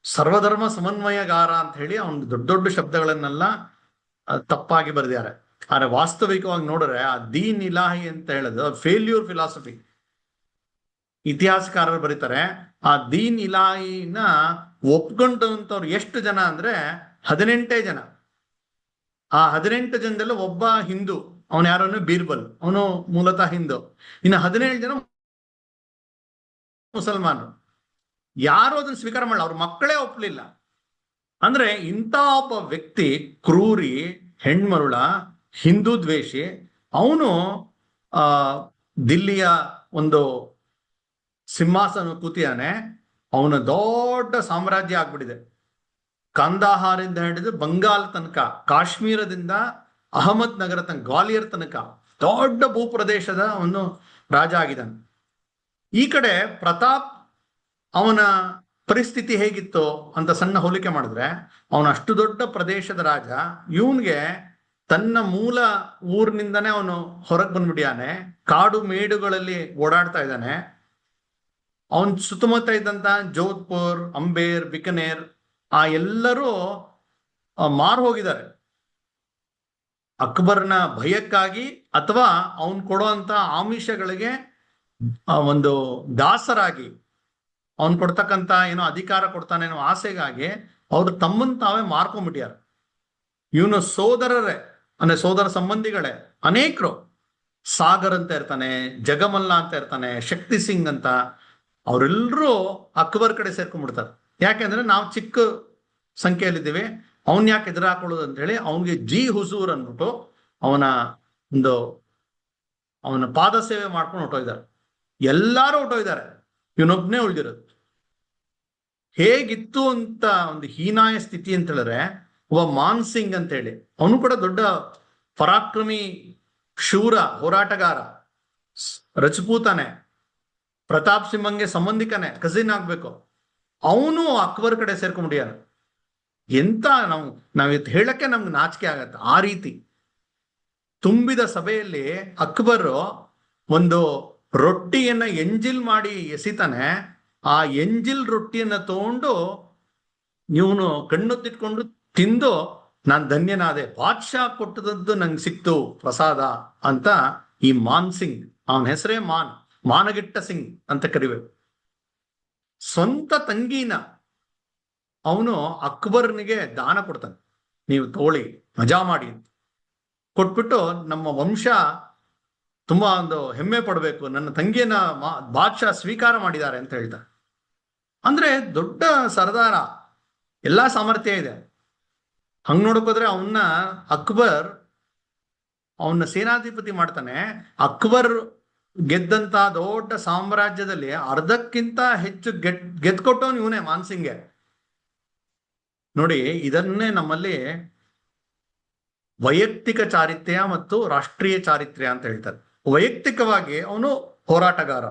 ಸರ್ವಧರ್ಮ ಸಮನ್ವಯಗಾರ ಅಂತ ಹೇಳಿ ಅವನು ದೊಡ್ಡ ದೊಡ್ಡ ಶಬ್ದಗಳನ್ನೆಲ್ಲ ತಪ್ಪಾಗಿ ಬರೆದಿದ್ದಾರೆ. ಆದ್ರೆ ವಾಸ್ತವಿಕವಾಗಿ ನೋಡಿದ್ರೆ ಆ ದೀನ್ ಇಲಾಹಿ ಅಂತ ಹೇಳೋದು ಫೇಲ್ಯೂರ್ ಫಿಲಾಸಫಿ. ಇತಿಹಾಸಕಾರರು ಬರೀತಾರೆ, ಆ ದೀನ್ ಇಲಾಹಿನ ಒಪ್ಕೊಂಡಂತವ್ರು ಎಷ್ಟು ಜನ ಅಂದ್ರೆ 18 ಜನ. ಆ 18 ಜನದಲ್ಲಿ ಒಬ್ಬ ಹಿಂದೂ, ಅವನು ಯಾರನ್ನು ಬೀರ್ಬಲ್, ಅವನು ಮೂಲತಃ ಹಿಂದೂ. ಇನ್ನು 17 ಜನ ಮುಸಲ್ಮಾನರು. ಯಾರು ಅದನ್ನ ಸ್ವೀಕಾರ ಮಾಡಲ್ಲ, ಅವ್ರ ಮಕ್ಕಳೇ ಒಪ್ಲಿಲ್ಲ. ಅಂದ್ರೆ ಇಂಥ ಒಬ್ಬ ವ್ಯಕ್ತಿ ಕ್ರೂರಿ, ಹೆಣ್ಮರುಳ, ಹಿಂದೂ ದ್ವೇಷಿ, ಅವನು ದಿಲ್ಲಿಯ ಒಂದು ಸಿಂಹಾಸನ ಕೂತಿಯಾನೆ. ಅವನ ದೊಡ್ಡ ಸಾಮ್ರಾಜ್ಯ ಆಗ್ಬಿಟ್ಟಿದೆ. ಕಂದಾಹಾರಿಂದ ಹಿಡಿದು ಬಂಗಾಲ್ ತನಕ, ಕಾಶ್ಮೀರದಿಂದ ಅಹಮದ್ ನಗರ ತನಕ, ಗ್ವಾಲಿಯರ್ ತನಕ ದೊಡ್ಡ ಭೂಪ್ರದೇಶದ ಅವನು ರಾಜ ಆಗಿದ್ದಾನೆ. ಈ ಕಡೆ ಪ್ರತಾಪ್, ಅವನ ಪರಿಸ್ಥಿತಿ ಹೇಗಿತ್ತು ಅಂತ ಸಣ್ಣ ಹೋಲಿಕೆ ಮಾಡಿದ್ರೆ, ಅವನು ಅಷ್ಟು ದೊಡ್ಡ ಪ್ರದೇಶದ ರಾಜ. ಇವನ್ಗೆ ತನ್ನ ಮೂಲ ಊರಿನಿಂದನೇ ಅವನು ಹೊರಗೆ ಬಂದ್ಬಿಟ್ಟಿಯಾನೆ, ಕಾಡು ಮೇಡುಗಳಲ್ಲಿ ಓಡಾಡ್ತಾ ಇದ್ದಾನೆ. ಅವನ್ ಸುತ್ತಮುತ್ತ ಇದ್ದಂತ ಜೋಧ್ಪುರ್, ಅಂಬೇರ್, ಬಿಕನೇರ್ ಆ ಎಲ್ಲರೂ ಮಾರು ಹೋಗಿದ್ದಾರೆ ಅಕ್ಬರ್ನ ಭಯಕ್ಕಾಗಿ, ಅಥವಾ ಅವನ್ ಕೊಡುವಂತ ಆಮಿಷಗಳಿಗೆ ಒಂದು ದಾಸರಾಗಿ, ಅವನ್ ಕೊಡ್ತಕ್ಕಂತ ಏನೋ ಅಧಿಕಾರ ಕೊಡ್ತಾನೇನೋ ಆಸೆಗಾಗಿ ಅವ್ರು ತಮ್ಮನ್ ತಾವೇ ಮಾರ್ಕೊಂಡ್ಬಿಟ್ಯಾರ. ಇವನು ಸೋದರರೇ, ಅಂದ್ರೆ ಸೋದರ ಸಂಬಂಧಿಗಳೇ ಅನೇಕರು ಸಾಗರ್ ಅಂತ ಇರ್ತಾನೆ, ಜಗಮಲ್ಲ ಅಂತ ಇರ್ತಾನೆ, ಶಕ್ತಿ ಸಿಂಗ್ ಅಂತ, ಅವರೆಲ್ಲರೂ ಅಕ್ಬರ್ ಕಡೆ ಸೇರ್ಕೊಂಡ್ಬಿಡ್ತಾರೆ. ಯಾಕೆಂದ್ರೆ ನಾವು ಚಿಕ್ಕ ಸಂಖ್ಯೆಯಲ್ಲಿದ್ದೀವಿ, ಅವನ್ ಯಾಕೆ ಎದುರು ಹಾಕೊಳ್ಳೋದು ಅಂತ ಹೇಳಿ ಅವನಿಗೆ ಜಿ ಹುಜೂರ್ ಅಂದ್ಬಿಟ್ಟು ಅವನ ಒಂದು ಅವನ ಪಾದ ಸೇವೆ ಮಾಡ್ಕೊಂಡು ಹೊಟ್ಟೋಯ್ತಾರೆ. ಎಲ್ಲಾರು ಹೊಟ್ಟೋಯ್ತಾರೆ, ಇವನೊಬ್ನೇ ಉಳಿದಿರೋದು. ಹೇಗಿತ್ತು ಅಂತ ಒಂದು ಹೀನಾಯ ಸ್ಥಿತಿ ಅಂತ ಹೇಳಿದ್ರೆ, ಒಬ್ಬ ಮಾನ್ ಸಿಂಗ್ ಅಂತ ಹೇಳಿ ಅವನು ಕೂಡ ದೊಡ್ಡ ಪರಾಕ್ರಮಿ, ಶೂರ, ಹೋರಾಟಗಾರ, ರಜಪೂತಾನೆ, ಪ್ರತಾಪ್ ಸಿಂಹಂಗೆ ಸಂಬಂಧಿಕನೇ, ಕಸಿನ್ ಆಗ್ಬೇಕು. ಅವನು ಅಕ್ಬರ್ ಕಡೆ ಸೇರ್ಕೊಂಡ್ಬಿಟ್ಟಿಯಾನ. ಎಂತ ನಾವಿತ್ತು ಹೇಳಕ್ಕೆ ನಮ್ಗೆ ನಾಚಿಕೆ ಆಗತ್ತೆ. ಆ ರೀತಿ ತುಂಬಿದ ಸಭೆಯಲ್ಲಿ ಅಕ್ಬರ್ ಒಂದು ರೊಟ್ಟಿಯನ್ನ ಎಂಜಿಲ್ ಮಾಡಿ ಎಸಿತಾನೆ. ಆ ಎಂಜಿಲ್ ರೊಟ್ಟಿಯನ್ನ ತಗೊಂಡು ಇವನು ಕಣ್ಣೊತ್ತಿಟ್ಕೊಂಡು ತಿಂದು, ನಾನು ಧನ್ಯನಾದೆ, ಬಾದ್ಶಾ ಕೊಟ್ಟದದ್ದು ನಂಗೆ ಸಿಕ್ತು ಪ್ರಸಾದ ಅಂತ ಈ ಮಾನ್ ಸಿಂಗ್, ಅವನ ಹೆಸರೇ ಮಾನಗಿಟ್ಟ ಸಿಂಗ್ ಅಂತ ಕರಿಬೇಕು. ಸ್ವಂತ ತಂಗಿನ ಅವನು ಅಕ್ಬರ್ನಿಗೆ ದಾನ ಕೊಡ್ತಾನೆ, ನೀವು ತೋಳಿ ಮಜಾ ಮಾಡಿ ಅಂತ ಕೊಟ್ಬಿಟ್ಟು, ನಮ್ಮ ವಂಶ ತುಂಬಾ ಒಂದು ಹೆಮ್ಮೆ ಪಡಬೇಕು, ನನ್ನ ತಂಗಿಯನ್ನ ಬಾದ್ಶಾ ಸ್ವೀಕಾರ ಮಾಡಿದ್ದಾರೆ ಅಂತ ಹೇಳ್ತಾರೆ. ಅಂದ್ರೆ ದೊಡ್ಡ ಸರ್ದಾರ, ಎಲ್ಲಾ ಸಾಮರ್ಥ್ಯ ಇದೆ. ಹಂಗ್ ನೋಡಕೋದ್ರೆ ಅಕ್ಬರ್ ಅವನ್ನ ಸೇನಾಧಿಪತಿ ಮಾಡ್ತಾನೆ. ಅಕ್ಬರ್ ಗೆದ್ದಂತ ದೊಡ್ಡ ಸಾಮ್ರಾಜ್ಯದಲ್ಲಿ ಅರ್ಧಕ್ಕಿಂತ ಹೆಚ್ಚು ಗೆದ್ಕೊಟ್ಟವನು ಇವನೇ, ಮಾನ್ಸಿಂಗ್ಗೆ. ನೋಡಿ, ಇದನ್ನೇ ನಮ್ಮಲ್ಲಿ ವೈಯಕ್ತಿಕ ಚಾರಿತ್ರ್ಯ ಮತ್ತು ರಾಷ್ಟ್ರೀಯ ಚಾರಿತ್ರ್ಯ ಅಂತ ಹೇಳ್ತಾರೆ. ವೈಯಕ್ತಿಕವಾಗಿ ಅವನು ಹೋರಾಟಗಾರ,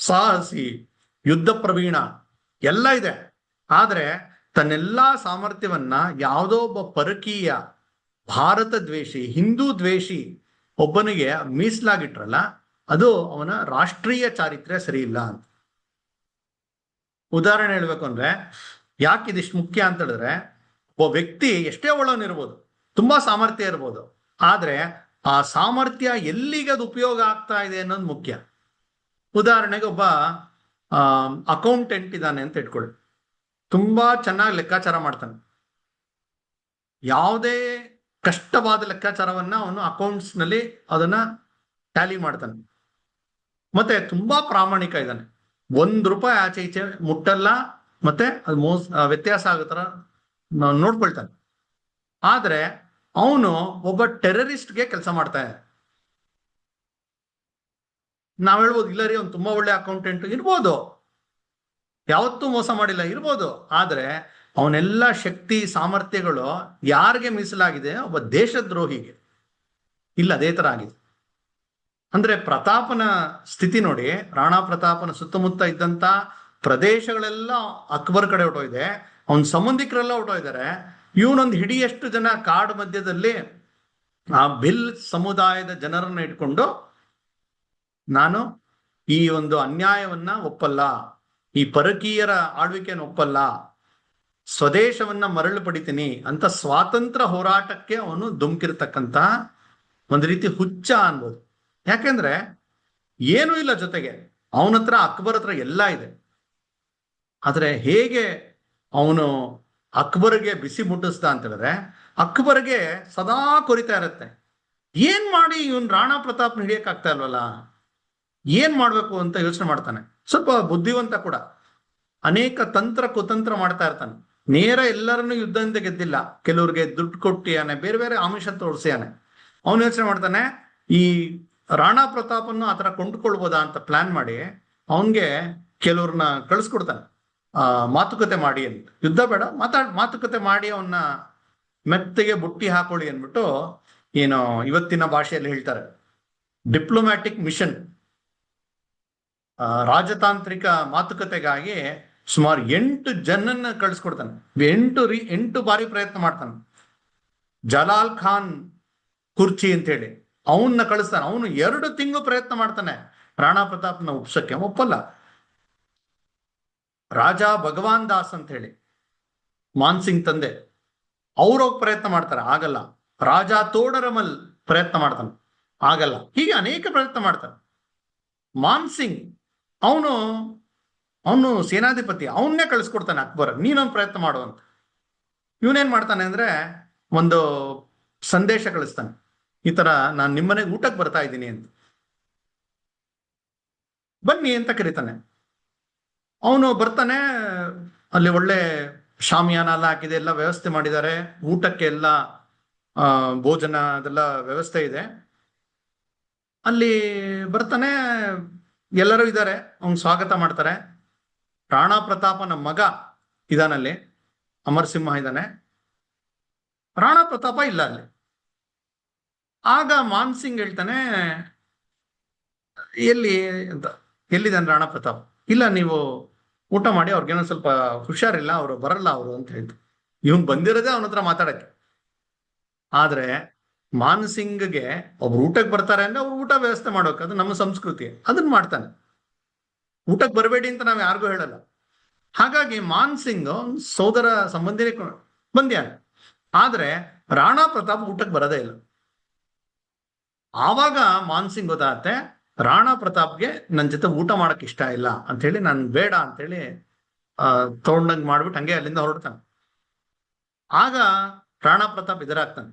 ಸಾಹಸಿ, ಯುದ್ಧ ಪ್ರವೀಣ ಎಲ್ಲ ಇದೆ. ಆದ್ರೆ ತನ್ನೆಲ್ಲಾ ಸಾಮರ್ಥ್ಯವನ್ನ ಯಾವುದೋ ಒಬ್ಬ ಪರಕೀಯ, ಭಾರತ ದ್ವೇಷಿ, ಹಿಂದೂ ದ್ವೇಷಿ ಒಬ್ಬನಿಗೆ ಮೀಸಲಾಗಿಟ್ರಲ್ಲ, ಅದು ಅವನ ರಾಷ್ಟ್ರೀಯ ಚಾರಿತ್ರ್ಯ ಸರಿ ಇಲ್ಲ ಅಂತ. ಉದಾಹರಣೆ ಹೇಳ್ಬೇಕು ಅಂದ್ರೆ, ಯಾಕೆ ಇದಿಷ್ಟು ಮುಖ್ಯ ಅಂತ ಹೇಳಿದ್ರೆ, ಒಬ್ಬ ವ್ಯಕ್ತಿ ಎಷ್ಟೇ ಒಳ್ಳೆಯವನಿರ್ಬೋದು, ತುಂಬಾ ಸಾಮರ್ಥ್ಯ ಇರ್ಬೋದು, ಆದ್ರೆ ಆ ಸಾಮರ್ಥ್ಯ ಎಲ್ಲಿಗೆ ಅದು ಉಪಯೋಗ ಆಗ್ತಾ ಇದೆ ಅನ್ನೋದು ಮುಖ್ಯ. ಉದಾಹರಣೆಗೆ ಒಬ್ಬ ಅಕೌಂಟೆಂಟ್ ಇದ್ದಾನೆ ಅಂತ ಇಟ್ಕೊಳ್ಳಿ, ತುಂಬಾ ಚೆನ್ನಾಗಿ ಲೆಕ್ಕಾಚಾರ ಮಾಡ್ತಾನೆ. ಯಾವುದೇ ಕಷ್ಟವಾದ ಲೆಕ್ಕಾಚಾರವನ್ನ ಅವನು ಅಕೌಂಟ್ಸ್ ನಲ್ಲಿ ಅದನ್ನ ಟ್ಯಾಲಿ ಮಾಡ್ತಾನೆ. ಮತ್ತೆ ತುಂಬಾ ಪ್ರಾಮಾಣಿಕ ಇದ್ದಾನೆ, ₹1 ಆಚೆ ಈಚೆ ಮುಟ್ಟಲ್ಲ, ಮತ್ತೆ ಅದು ವ್ಯತ್ಯಾಸ ಆಗೋ ತರ ನೋಡ್ಕೊಳ್ತಾನೆ. ಆದ್ರೆ ಅವನು ಒಬ್ಬ ಟೆರರಿಸ್ಟ್ಗೆ ಕೆಲಸ ಮಾಡ್ತಾ ಇದ್ದಾನೆ. ನಾವ್ ಹೇಳ್ಬೋದು, ಇಲ್ಲ ರೀ, ಅವ್ನು ತುಂಬಾ ಒಳ್ಳೆ ಅಕೌಂಟೆಂಟ್ ಇರ್ಬೋದು, ಯಾವತ್ತೂ ಮೋಸ ಮಾಡಿಲ್ಲ ಇರ್ಬೋದು, ಆದ್ರೆ ಅವನೆಲ್ಲ ಶಕ್ತಿ ಸಾಮರ್ಥ್ಯಗಳು ಯಾರಿಗೆ ಮೀಸಲಾಗಿದೆ? ಒಬ್ಬ ದೇಶದ್ರೋಹಿಗೆ. ಇಲ್ಲ, ಅದೇ ತರ ಆಗಿದೆ. ಅಂದ್ರೆ ಪ್ರತಾಪನ ಸ್ಥಿತಿ ನೋಡಿ, ರಾಣಾ ಪ್ರತಾಪನ ಸುತ್ತಮುತ್ತ ಇದ್ದಂತ ಪ್ರದೇಶಗಳೆಲ್ಲ ಅಕ್ಬರ್ ಕಡೆ ಹೊಟ್ಟೋಗಿದೆ, ಅವನ ಸಂಬಂಧಿಕರೆಲ್ಲ ಹೊಟ್ಟೋಗಿದ್ದಾರೆ. ಇವನೊಂದು ಹಿಡಿಯಷ್ಟು ಜನ ಕಾಡು ಮಧ್ಯದಲ್ಲಿ ಆ ಭಿಲ್ ಸಮುದಾಯದ ಜನರನ್ನ ಇಟ್ಕೊಂಡು, ನಾನು ಈ ಒಂದು ಅನ್ಯಾಯವನ್ನ ಒಪ್ಪಲ್ಲ, ಈ ಪರಕೀಯರ ಆಳ್ವಿಕೆಯನ್ನು ಒಪ್ಪಲ್ಲ, ಸ್ವದೇಶವನ್ನ ಮರಳು ಪಡಿತೀನಿ ಅಂತ ಸ್ವಾತಂತ್ರ್ಯ ಹೋರಾಟಕ್ಕೆ ಅವನು ಧುಮುಕಿರ್ತಕ್ಕಂತ ಒಂದು ರೀತಿ ಹುಚ್ಚ ಅನ್ಬೋದು. ಯಾಕೆಂದ್ರೆ ಏನೂ ಇಲ್ಲ ಜೊತೆಗೆ, ಅವನ ಹತ್ರ, ಅಕ್ಬರ್ ಹತ್ರ ಎಲ್ಲ ಇದೆ. ಆದ್ರೆ ಹೇಗೆ ಅವನು ಅಕ್ಬರ್ಗೆ ಬಿಸಿ ಮುಟ್ಟಿಸ್ದ ಅಂತ ಹೇಳಿದ್ರೆ, ಅಕ್ಬರ್ಗೆ ಸದಾ ಕೊರಿತಾ ಇರತ್ತೆ, ಏನ್ ಮಾಡಿ ಇವನ್ ರಾಣಾ ಪ್ರತಾಪ್ ಹಿಡಿಯಕ್ ಆಗ್ತಾ ಇಲ್ವಲ್ಲ, ಏನ್ ಮಾಡ್ಬೇಕು ಅಂತ ಯೋಚನೆ ಮಾಡ್ತಾನೆ. ಸ್ವಲ್ಪ ಬುದ್ಧಿವಂತ ಕೂಡ, ಅನೇಕ ತಂತ್ರ ಕುತಂತ್ರ ಮಾಡ್ತಾ ಇರ್ತಾನೆ. ನೇರ ಎಲ್ಲರನ್ನು ಯುದ್ಧದಿಂದ ಗೆದ್ದಿಲ್ಲ, ಕೆಲವ್ರಿಗೆ ದುಡ್ಡು ಕೊಟ್ಟಿಯಾನೆ, ಬೇರೆ ಬೇರೆ ಆಮಿಷ ತೋರಿಸಿಯಾನೆ. ಅವನು ಯೋಚನೆ ಮಾಡ್ತಾನೆ, ಈ ರಾಣಾ ಪ್ರತಾಪನ್ನು ಆತರ ಕೊಂಡ್ಕೊಳ್ಬೋದಾ ಅಂತ ಪ್ಲಾನ್ ಮಾಡಿ ಅವನ್ಗೆ ಕೆಲವ್ರನ್ನ ಕಳಿಸ್ಕೊಡ್ತಾನೆ, ಮಾತುಕತೆ ಮಾಡಿ ಅಂತ. ಯುದ್ಧ ಬೇಡ, ಮಾತುಕತೆ ಮಾಡಿ ಅವನ್ನ ಮೆತ್ತಗೆ ಬುಟ್ಟಿ ಹಾಕೊಳ್ಳಿ ಅಂದ್ಬಿಟ್ಟು, ಏನು ಇವತ್ತಿನ ಭಾಷೆಯಲ್ಲಿ ಹೇಳ್ತಾರೆ ಡಿಪ್ಲೊಮ್ಯಾಟಿಕ್ ಮಿಷನ್, ರಾಜತಾಂತ್ರಿಕ ಮಾತುಕತೆಗಾಗಿ ಸುಮಾರು 8 ಜನನ್ನ ಕಳಿಸ್ಕೊಡ್ತಾನೆ. 8 ಬಾರಿ ಪ್ರಯತ್ನ ಮಾಡ್ತಾನೆ. ಜಲಾಲ್ ಖಾನ್ ಕುರ್ಚಿ ಅಂತ ಹೇಳಿ ಅವನ್ನ ಕಳಿಸ್ತಾನೆ. ಅವನು 2 ತಿಂಗಳು ಪ್ರಯತ್ನ ಮಾಡ್ತಾನೆ ರಾಣಾ ಪ್ರತಾಪ್ನ ಒಪ್ಸಕ್ಕೆ, ಒಪ್ಪಲ್ಲ. ರಾಜ ಭಗವಾನ್ ದಾಸ್ ಅಂತ ಹೇಳಿ ಮಾನ್ಸಿಂಗ್ ತಂದೆ, ಅವ್ರೋಗಿ ಪ್ರಯತ್ನ ಮಾಡ್ತಾರೆ, ಆಗಲ್ಲ. ರಾಜ ತೋಡರಮಲ್ ಪ್ರಯತ್ನ ಮಾಡ್ತಾನೆ, ಆಗಲ್ಲ. ಹೀಗೆ ಅನೇಕ ಪ್ರಯತ್ನ ಮಾಡ್ತಾನೆ. ಮಾನ್ಸಿಂಗ್ ಅವನು ಸೇನಾಧಿಪತಿ, ಅವನ್ನೇ ಕಳಿಸ್ಕೊಡ್ತಾನೆ ಅಕ್ಬರ್, ನೀನೊಂದು ಪ್ರಯತ್ನ ಮಾಡುವಂತ. ಇವನೇನ್ ಮಾಡ್ತಾನೆ ಅಂದ್ರೆ, ಒಂದು ಸಂದೇಶ ಕಳಿಸ್ತಾನೆ, ಈ ತರ ನಾನು ನಿಮ್ಮನೆಗೆ ಊಟಕ್ಕೆ ಬರ್ತಾ ಇದ್ದೀನಿ ಅಂತ. ಬನ್ನಿ ಅಂತ ಕರೀತಾನೆ. ಅವನು ಬರ್ತಾನೆ. ಅಲ್ಲಿ ಒಳ್ಳೆ ಶಾಮಿಯಾನ ಎಲ್ಲ ಹಾಕಿದೆ, ಎಲ್ಲ ವ್ಯವಸ್ಥೆ ಮಾಡಿದ್ದಾರೆ, ಊಟಕ್ಕೆ ಎಲ್ಲ ಭೋಜನ ಅದೆಲ್ಲ ವ್ಯವಸ್ಥೆ ಇದೆ. ಅಲ್ಲಿ ಬರ್ತಾನೆ, ಎಲ್ಲರೂ ಇದ್ದಾರೆ, ಅವ್ನ್ ಸ್ವಾಗತ ಮಾಡ್ತಾರೆ. ರಾಣಾ ಪ್ರತಾಪನ ಮಗ ಇದಾನಲ್ಲಿ, ಅಮರಸಿಂಹ ಇದ್ದಾನೆ, ರಾಣಾ ಪ್ರತಾಪ ಇಲ್ಲ ಅಲ್ಲಿ. ಆಗ ಮಾನ್ಸಿಂಗ್ ಹೇಳ್ತಾನೆ, ಎಲ್ಲಿ ಅಂತ. ಎಲ್ಲಿದ್ದಾನೆ ರಾಣಾ ಪ್ರತಾಪ್? ಇಲ್ಲ, ನೀವು ಊಟ ಮಾಡಿ, ಅವ್ರಿಗೇನೋ ಸ್ವಲ್ಪ ಹುಷಾರಿಲ್ಲ, ಅವರು ಬರಲ್ಲ ಅವರು ಅಂತ ಹೇಳ್ತು. ಇವನ್ ಬಂದಿರೋದೇ ಅವನ ಹತ್ರ ಮಾತಾಡಕ್ಕೆ. ಆದ್ರೆ ಮಾನ್ಸಿಂಗ್ಗೆ ಒಬ್ರು ಊಟಕ್ಕೆ ಬರ್ತಾರೆ ಅಂದ್ರೆ ಅವ್ರು ಊಟ ವ್ಯವಸ್ಥೆ ಮಾಡೋಕೆ, ಅದು ನಮ್ಮ ಸಂಸ್ಕೃತಿ, ಅದನ್ನ ಮಾಡ್ತಾನೆ. ಊಟಕ್ಕೆ ಬರಬೇಡಿ ಅಂತ ನಾವ್ ಯಾರಿಗೂ ಹೇಳಲ್ಲ. ಹಾಗಾಗಿ ಮಾನ್ಸಿಂಗ್ ಸೋದರ ಸಂಬಂಧಿ ಬಂದ್ಯಾನೆ. ಆದ್ರೆ ರಾಣಾ ಪ್ರತಾಪ್ ಊಟಕ್ಕೆ ಬರೋದೇ ಇಲ್ಲ. ಆವಾಗ ಮಾನ್ಸಿಂಗ್ ಗೊತ್ತಾಗತ್ತೆ, ರಾಣಾ ಪ್ರತಾಪ್ಗೆ ನನ್ನ ಜೊತೆ ಊಟ ಮಾಡಕ್ ಇಷ್ಟ ಇಲ್ಲ ಅಂತ ಹೇಳಿ, ನನ್ ಬೇಡ ಅಂತ ಹೇಳಿ ತಗೊಂಡಂಗ್ ಮಾಡ್ಬಿಟ್ಟು ಹಂಗೆ ಅಲ್ಲಿಂದ ಹೊರಡ್ತಾನೆ. ಆಗ ರಾಣಾ ಪ್ರತಾಪ್ ಎದುರಾಗ್ತಾನೆ,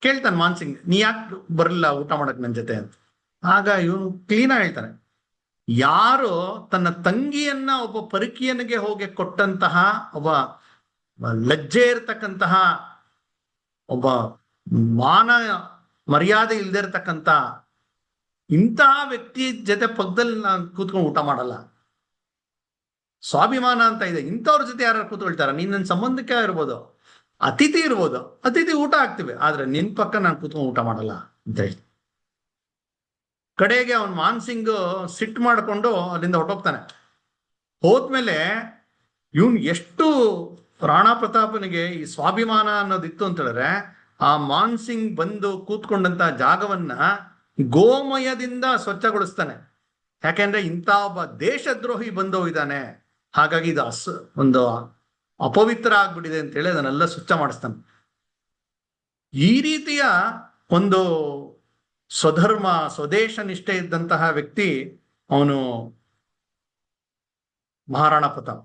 ಕೇಳ್ತಾನೆ ಮಾನ್ಸಿಂಗ್, ನೀ ಯಾಕೆ ಬರಲಿಲ್ಲ ಊಟ ಮಾಡಕ್ ನನ್ ಜೊತೆ ಅಂತ. ಆಗ ಇವನು ಕ್ಲೀನ್ ಆಗಿ ಹೇಳ್ತಾನೆ, ಯಾರು ತನ್ನ ತಂಗಿಯನ್ನ ಒಬ್ಬ ಪರಕೀಯನಿಗೆ ಹೋಗಿ ಕೊಟ್ಟಂತಹ ಒಬ್ಬ ಲಜ್ಜೆ ಇರತಕ್ಕಂತಹ, ಒಬ್ಬ ಮಾನ ಮರ್ಯಾದೆ ಇಲ್ದೇ ಇರತಕ್ಕಂತ ಇಂತಹ ವ್ಯಕ್ತಿ ಜೊತೆ ಪಕ್ಕದಲ್ಲಿ ನಾನು ಕೂತ್ಕೊಂಡು ಊಟ ಮಾಡಲ್ಲ. ಸ್ವಾಭಿಮಾನ ಅಂತ ಇದೆ, ಇಂಥವ್ರ ಜೊತೆ ಯಾರು ಕೂತ್ಕೊಳ್ತಾರ? ನೀನ್ ನನ್ನ ಸಂಬಂಧಕ್ಕೆ ಇರ್ಬೋದು, ಅತಿಥಿ ಇರ್ಬೋದು, ಅತಿಥಿ ಊಟ ಹಾಕ್ತಿವಿ, ಆದ್ರೆ ನಿನ್ ಪಕ್ಕ ನಾನು ಕೂತ್ಕೊಂಡು ಊಟ ಮಾಡಲ್ಲ ಅಂತ ಹೇಳಿ. ಕಡೆಗೆ ಅವನ್ ಮಾನ್ಸಿಂಗ್ ಸಿಟ್ಟು ಮಾಡ್ಕೊಂಡು ಅಲ್ಲಿಂದ ಹೊಟ್ಟೋಗ್ತಾನೆ. ಹೋದ್ಮೇಲೆ ಇವನ್ ಎಷ್ಟು ರಾಣಾ ಪ್ರತಾಪನಿಗೆ ಈ ಸ್ವಾಭಿಮಾನ ಅನ್ನೋದಿತ್ತು ಅಂತ ಹೇಳಿದ್ರೆ, ಆ ಮಾನ್ಸಿಂಗ್ ಬಂದು ಕೂತ್ಕೊಂಡಂತ ಜಾಗವನ್ನ ಗೋಮಯದಿಂದ ಸ್ವಚ್ಛಗೊಳಿಸ್ತಾನೆ. ಯಾಕೆಂದ್ರೆ ಇಂಥ ಒಬ್ಬ ದೇಶದ್ರೋಹಿ ಬಂದು ಇದ್ದಾನೆ, ಹಾಗಾಗಿ ಇದು ಒಂದು ಅಪವಿತ್ರ ಆಗ್ಬಿಟ್ಟಿದೆ ಅಂತ ಹೇಳಿ ಅದನ್ನೆಲ್ಲ ಸ್ವಚ್ಛ ಮಾಡಿಸ್ತಾನೆ. ಈ ರೀತಿಯ ಒಂದು ಸ್ವಧರ್ಮ ಸ್ವದೇಶ ನಿಷ್ಠೆ ಇದ್ದಂತಹ ವ್ಯಕ್ತಿ ಅವನು ಮಹಾರಾಣಾ ಪ್ರತಾಪ್.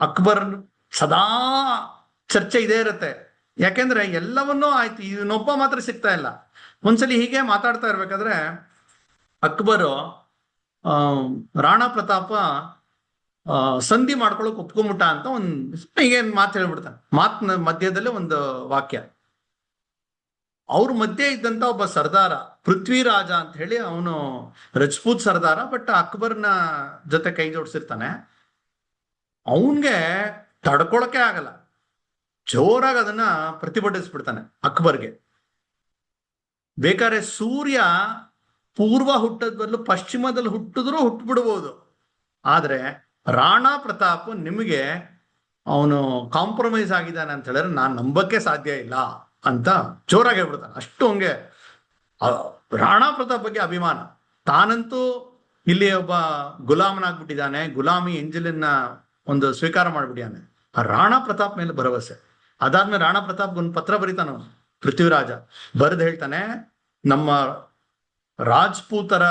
ಅಕ್ಬರ್ ಸದಾ ಚರ್ಚೆ ಇದೇ ಇರುತ್ತೆ, ಯಾಕೆಂದ್ರೆ ಎಲ್ಲವನ್ನೂ ಆಯ್ತು, ಇವನೊಬ್ಬ ಮಾತ್ರ ಸಿಗ್ತಾ ಇಲ್ಲ. ಒಂದ್ಸಲಿ ಹೀಗೆ ಮಾತಾಡ್ತಾ ಇರ್ಬೇಕಾದ್ರೆ ಅಕ್ಬರು ರಾಣಾ ಪ್ರತಾಪ ಸಂಧಿ ಮಾಡ್ಕೊಳಕ್ ಒಪ್ಕೊಂಬಿಟ್ಟ ಅಂತ ಹೀಗೆ ಮಾತು ಹೇಳ್ಬಿಡ್ತಾನೆ. ಮಾತಿನ ಮಧ್ಯದಲ್ಲಿ ಒಂದು ವಾಕ್ಯ. ಅವ್ರ ಮಧ್ಯೆ ಇದ್ದಂತ ಒಬ್ಬ ಸರ್ದಾರ ಪೃಥ್ವಿರಾಜ ಅಂತ ಹೇಳಿ, ಅವನು ರಜಪೂತ್ ಸರ್ದಾರ, ಬಟ್ ಅಕ್ಬರ್ನ ಜೊತೆ ಕೈ ಜೋಡಿಸಿರ್ತಾನೆ. ಅವನ್ಗೆ ತಡ್ಕೊಳಕ್ಕೆ ಆಗಲ್ಲ, ಜೋರಾಗಿ ಅದನ್ನ ಪ್ರತಿಭಟಿಸ್ಬಿಡ್ತಾನೆ ಅಕ್ಬರ್ಗೆ. ಬೇಕಾದ್ರೆ ಸೂರ್ಯ ಪೂರ್ವ ಹುಟ್ಟದ ಬದಲು ಪಶ್ಚಿಮದಲ್ಲಿ ಹುಟ್ಟಿದ್ರು ಹುಟ್ಟಬಿಡ್ಬೋದು, ಆದ್ರೆ ರಾಣಾ ಪ್ರತಾಪ್ ನಿಮಗೆ ಅವನು ಕಾಂಪ್ರಮೈಸ್ ಆಗಿದ್ದಾನೆ ಅಂತ ಹೇಳಿದ್ರೆ ನಾನು ನಂಬಕ್ಕೆ ಸಾಧ್ಯ ಇಲ್ಲ ಅಂತ ಜೋರಾಗಿ ಹೇಳ್ಬಿಡ್ತಾನೆ. ಅಷ್ಟು ಹಂಗೆ ರಾಣಾ ಪ್ರತಾಪ್ ಬಗ್ಗೆ ಅಭಿಮಾನ. ತಾನಂತೂ ಇಲ್ಲಿ ಒಬ್ಬ ಗುಲಾಮನಾಗ್ಬಿಟ್ಟಿದ್ದಾನೆ, ಗುಲಾಮಿ ಎಂಜಲಿನ ಒಂದು ಸ್ವೀಕಾರ ಮಾಡ್ಬಿಟ್ಟಿದ್ದಾನೆ. ಆ ರಾಣಾ ಪ್ರತಾಪ್ ಮೇಲೆ ಭರವಸೆ. ಅದಾದ್ಮೇಲೆ ರಾಣಾ ಪ್ರತಾಪ್ ಒಂದು ಪತ್ರ ಬರೀತಾನ ಪೃಥ್ವಿರಾಜ. ಬರೆದು ಹೇಳ್ತಾನೆ, ನಮ್ಮ ರಾಜ್ಪೂತರ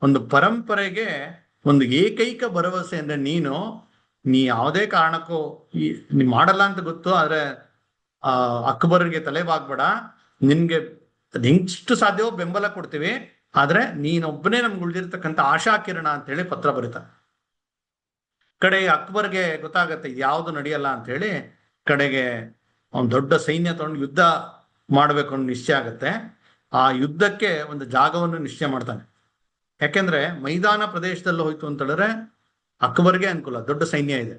ಒಂದು ಪರಂಪರೆಗೆ ಒಂದು ಏಕೈಕ ಭರವಸೆ ಅಂದ್ರೆ ನೀ ಯಾವುದೇ ಕಾರಣಕ್ಕೂ ನೀ ಮಾಡಲ್ಲ ಅಂತ ಗೊತ್ತು, ಆದ್ರೆ ಅಕ್ಬರ್ಗೆ ತಲೆಬಾಗ್ಬೇಡ, ನಿನ್ಗೆ ಹೆಂಗಿಷ್ಟು ಸಾಧ್ಯವೋ ಬೆಂಬಲ ಕೊಡ್ತೀವಿ, ಆದ್ರೆ ನೀನೊಬ್ಬನೇ ನಮ್ಗೆ ಉಳಿದಿರ್ತಕ್ಕಂಥ ಆಶಾ ಕಿರಣ ಅಂತ ಹೇಳಿ ಪತ್ರ ಬರೀತ. ಕಡೆ ಅಕ್ಬರ್ಗೆ ಗೊತ್ತಾಗತ್ತೆ ಯಾವುದು ನಡೆಯಲ್ಲ ಅಂತ ಹೇಳಿ, ಕಡೆಗೆ ಅವನ್ ದೊಡ್ಡ ಸೈನ್ಯ ತಗೊಂಡು ಯುದ್ಧ ಮಾಡ್ಬೇಕು ಅನ್ನೋ ನಿಶ್ಚಯ ಆಗತ್ತೆ. ಆ ಯುದ್ಧಕ್ಕೆ ಒಂದು ಜಾಗವನ್ನು ನಿಶ್ಚಯ ಮಾಡ್ತಾನೆ. ಯಾಕೆಂದ್ರೆ ಮೈದಾನ ಪ್ರದೇಶದಲ್ಲಿ ಹೋಯ್ತು ಅಂತ ಹೇಳಿದ್ರೆ ಅಕ್ಬರ್ಗೆ ಅನುಕೂಲ, ದೊಡ್ಡ ಸೈನ್ಯ ಇದೆ,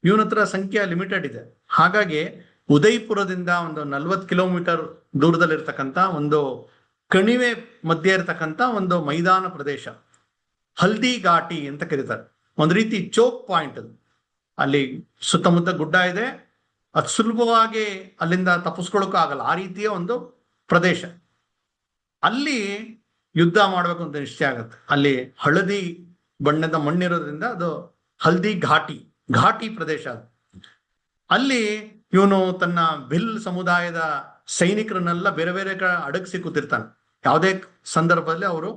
ಇವನ ಹತ್ರ ಸಂಖ್ಯೆ ಲಿಮಿಟೆಡ್ ಇದೆ. ಹಾಗಾಗಿ ಉದಯ್ಪುರದಿಂದ ಒಂದು 40 ಕಿಲೋಮೀಟರ್ ದೂರದಲ್ಲಿರ್ತಕ್ಕಂಥ ಒಂದು ಕಣಿವೆ ಮಧ್ಯೆ ಇರತಕ್ಕಂಥ ಒಂದು ಮೈದಾನ ಪ್ರದೇಶ, ಹಲ್ದಿ ಘಾಟಿ ಅಂತ ಕರೀತಾರೆ. ಒಂದು ರೀತಿ ಚೋಕ್ ಪಾಯಿಂಟ್ ಅದು. ಅಲ್ಲಿ ಸುತ್ತಮುತ್ತ ಗುಡ್ಡ ಇದೆ, ಅದು ಸುಲಭವಾಗಿ ಅಲ್ಲಿಂದ ತಪ್ಪಿಸ್ಕೊಳ್ಳೋಕೆ ಆಗಲ್ಲ, ಆ ರೀತಿಯ ಒಂದು ಪ್ರದೇಶ. ಅಲ್ಲಿ ಯುದ್ಧ ಮಾಡ್ಬೇಕು ಅಂತ ನಿಶ್ಚಯ ಆಗುತ್ತೆ. ಅಲ್ಲಿ ಹಳದಿ ಬಣ್ಣದ ಮಣ್ಣಿರೋದ್ರಿಂದ ಅದು ಹಲ್ದಿ ಘಾಟಿ ಪ್ರದೇಶ ಅದು. ಅಲ್ಲಿ ಇವನು ತನ್ನ ಭಿಲ್ ಸಮುದಾಯದ ಸೈನಿಕರನ್ನೆಲ್ಲ ಬೇರೆ ಬೇರೆ ಅಡಗಿಸಿ ಕೂತಿರ್ತಾನೆ. ಯಾವುದೇ ಸಂದರ್ಭದಲ್ಲಿ ಅವರು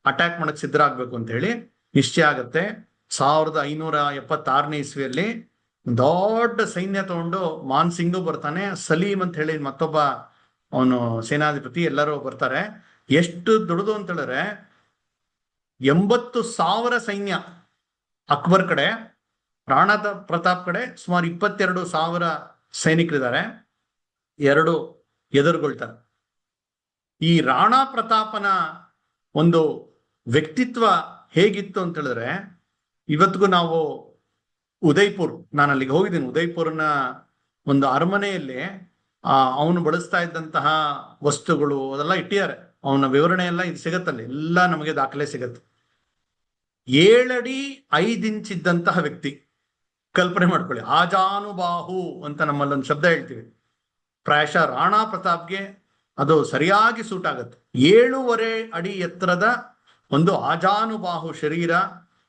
ಅಟ್ಯಾಕ್ ಮಾಡಕ್ ಸಿದ್ಧರಾಗ್ಬೇಕು ಅಂತ ಹೇಳಿ ನಿಶ್ಚಯ ಆಗತ್ತೆ. 1576ನೇ ಇಸ್ವಿಯಲ್ಲಿ ದೊಡ್ಡ ಸೈನ್ಯ ತಗೊಂಡು ಮಾನ್ಸಿಂಗು ಬರ್ತಾನೆ, ಸಲೀಂ ಅಂತ ಹೇಳಿ ಮತ್ತೊಬ್ಬ ಅವನು ಸೇನಾಧಿಪತಿ, ಎಲ್ಲರೂ ಬರ್ತಾರೆ. ಎಷ್ಟು ದೊಡ್ಡದು ಅಂತ ಹೇಳಿದ್ರೆ 80,000 ಸೈನ್ಯ ಅಕ್ಬರ್ ಕಡೆ, ರಾಣಾ ಪ್ರತಾಪ್ ಕಡೆ ಸುಮಾರು 22,000 ಸೈನಿಕರಿದ್ದಾರೆ. ಎರಡು ಎದುರುಗೊಳ್ತಾರೆ. ಈ ರಾಣಾ ಪ್ರತಾಪನ ಒಂದು ವ್ಯಕ್ತಿತ್ವ ಹೇಗಿತ್ತು ಅಂತ ಹೇಳಿದ್ರೆ, ಇವತ್ತಿಗೂ ನಾವು ಉದಯ್ಪುರ್, ನಾನು ಅಲ್ಲಿಗೆ ಹೋಗಿದ್ದೀನಿ, ಉದಯ್ಪುರ್ನ ಒಂದು ಅರಮನೆಯಲ್ಲಿ ಅವನು ಬಳಸ್ತಾ ಇದ್ದಂತಹ ವಸ್ತುಗಳು ಅದೆಲ್ಲ ಇಟ್ಟಿದ್ದಾರೆ. ಅವನ ವಿವರಣೆ ಎಲ್ಲ ಇದು ಸಿಗತ್ತಲ್ಲಿ, ಎಲ್ಲ ನಮಗೆ ದಾಖಲೆ ಸಿಗತ್ತೆ. 7 ಅಡಿ 5 ಇಂಚ್ ಇದ್ದಂತಹ ವ್ಯಕ್ತಿ, ಕಲ್ಪನೆ ಮಾಡ್ಕೊಳ್ಳಿ. ಆಜಾನುಬಾಹು ಅಂತ ನಮ್ಮಲ್ಲೊಂದು ಶಬ್ದ ಹೇಳ್ತೀವಿ. ಪ್ರಾಯಶಃ ರಾಣಾ ಪ್ರತಾಪ್ಗೆ ಅದು ಸರಿಯಾಗಿ ಸೂಟ್ ಆಗುತ್ತೆ. 7.5 ಅಡಿ ಎತ್ತರದ ಒಂದು ಆಜಾನುಬಾಹು ಶರೀರ,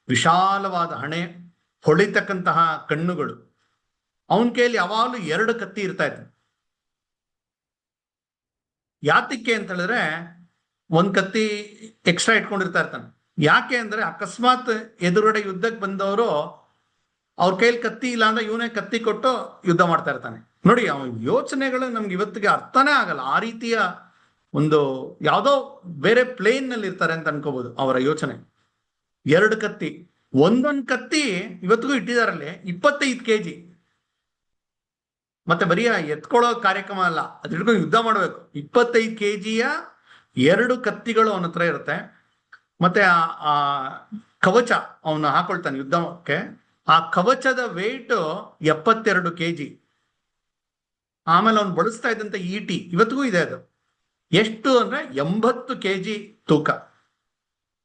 ವಿಶಾಲವಾದ ಹಣೆ, ಹೊಳಿತಕ್ಕಂತಹ ಕಣ್ಣುಗಳು. ಅವನ ಕೈಯಲ್ಲಿ ಯಾವಾಗಲೂ 2 ಕತ್ತಿ ಇರ್ತಾ ಇತ್ತು. ಯಾತಕ್ಕೆ ಅಂತ ಹೇಳಿದ್ರೆ, ಒಂದ್ ಕತ್ತಿ ಎಕ್ಸ್ಟ್ರಾ ಇಟ್ಕೊಂಡಿರ್ತಾ ಇರ್ತಾನೆ. ಯಾಕೆ ಅಂದ್ರೆ ಅಕಸ್ಮಾತ್ ಎದುರುಗಡೆ ಯುದ್ಧಕ್ಕೆ ಬಂದವರು ಅವ್ರ ಕೈಯಲ್ಲಿ ಕತ್ತಿ ಇಲ್ಲ ಅಂದ್ರೆ ಇವನೇ ಕತ್ತಿ ಕೊಟ್ಟು ಯುದ್ಧ ಮಾಡ್ತಾ ಇರ್ತಾನೆ. ನೋಡಿ, ಅವನ ಯೋಚನೆಗಳು ನಮ್ಗೆ ಇವತ್ತಿಗೆ ಅರ್ಥನೇ ಆಗಲ್ಲ. ಆ ರೀತಿಯ ಒಂದು ಯಾವುದೋ ಬೇರೆ ಪ್ಲೇನ್ ನಲ್ಲಿ ಇರ್ತಾರೆ ಅಂತ ಅನ್ಕೋಬಹುದು ಅವರ ಯೋಚನೆ. 2 ಕತ್ತಿ, ಒಂದೊಂದು ಕತ್ತಿ ಇವತ್ತಿಗೂ ಇಟ್ಟಿದಾರಲ್ಲಿ 25 kg. ಮತ್ತೆ ಬರೀ ಎತ್ಕೊಳ್ಳೋ ಕಾರ್ಯಕ್ರಮ ಅಲ್ಲ, ಅದ್ ಹಿಡ್ಕೊಂಡು ಯುದ್ಧ ಮಾಡಬೇಕು. 25 kgಯ 2 ಕತ್ತಿಗಳು ಅವನ ಹತ್ರ ಇರುತ್ತೆ. ಮತ್ತೆ ಆ ಕವಚ ಅವನು ಹಾಕೊಳ್ತಾನೆ ಯುದ್ಧಕ್ಕೆ. ಆ ಕವಚದ ವೇಟ್ 72 kg. ಆಮೇಲೆ ಅವನು ಬಳಸ್ತಾ ಇದ್ದಂತ ಈಟಿ ಇವತ್ತಿಗೂ ಇದೆ. ಅದು ಎಷ್ಟು ಅಂದ್ರೆ 80 kg ತೂಕ.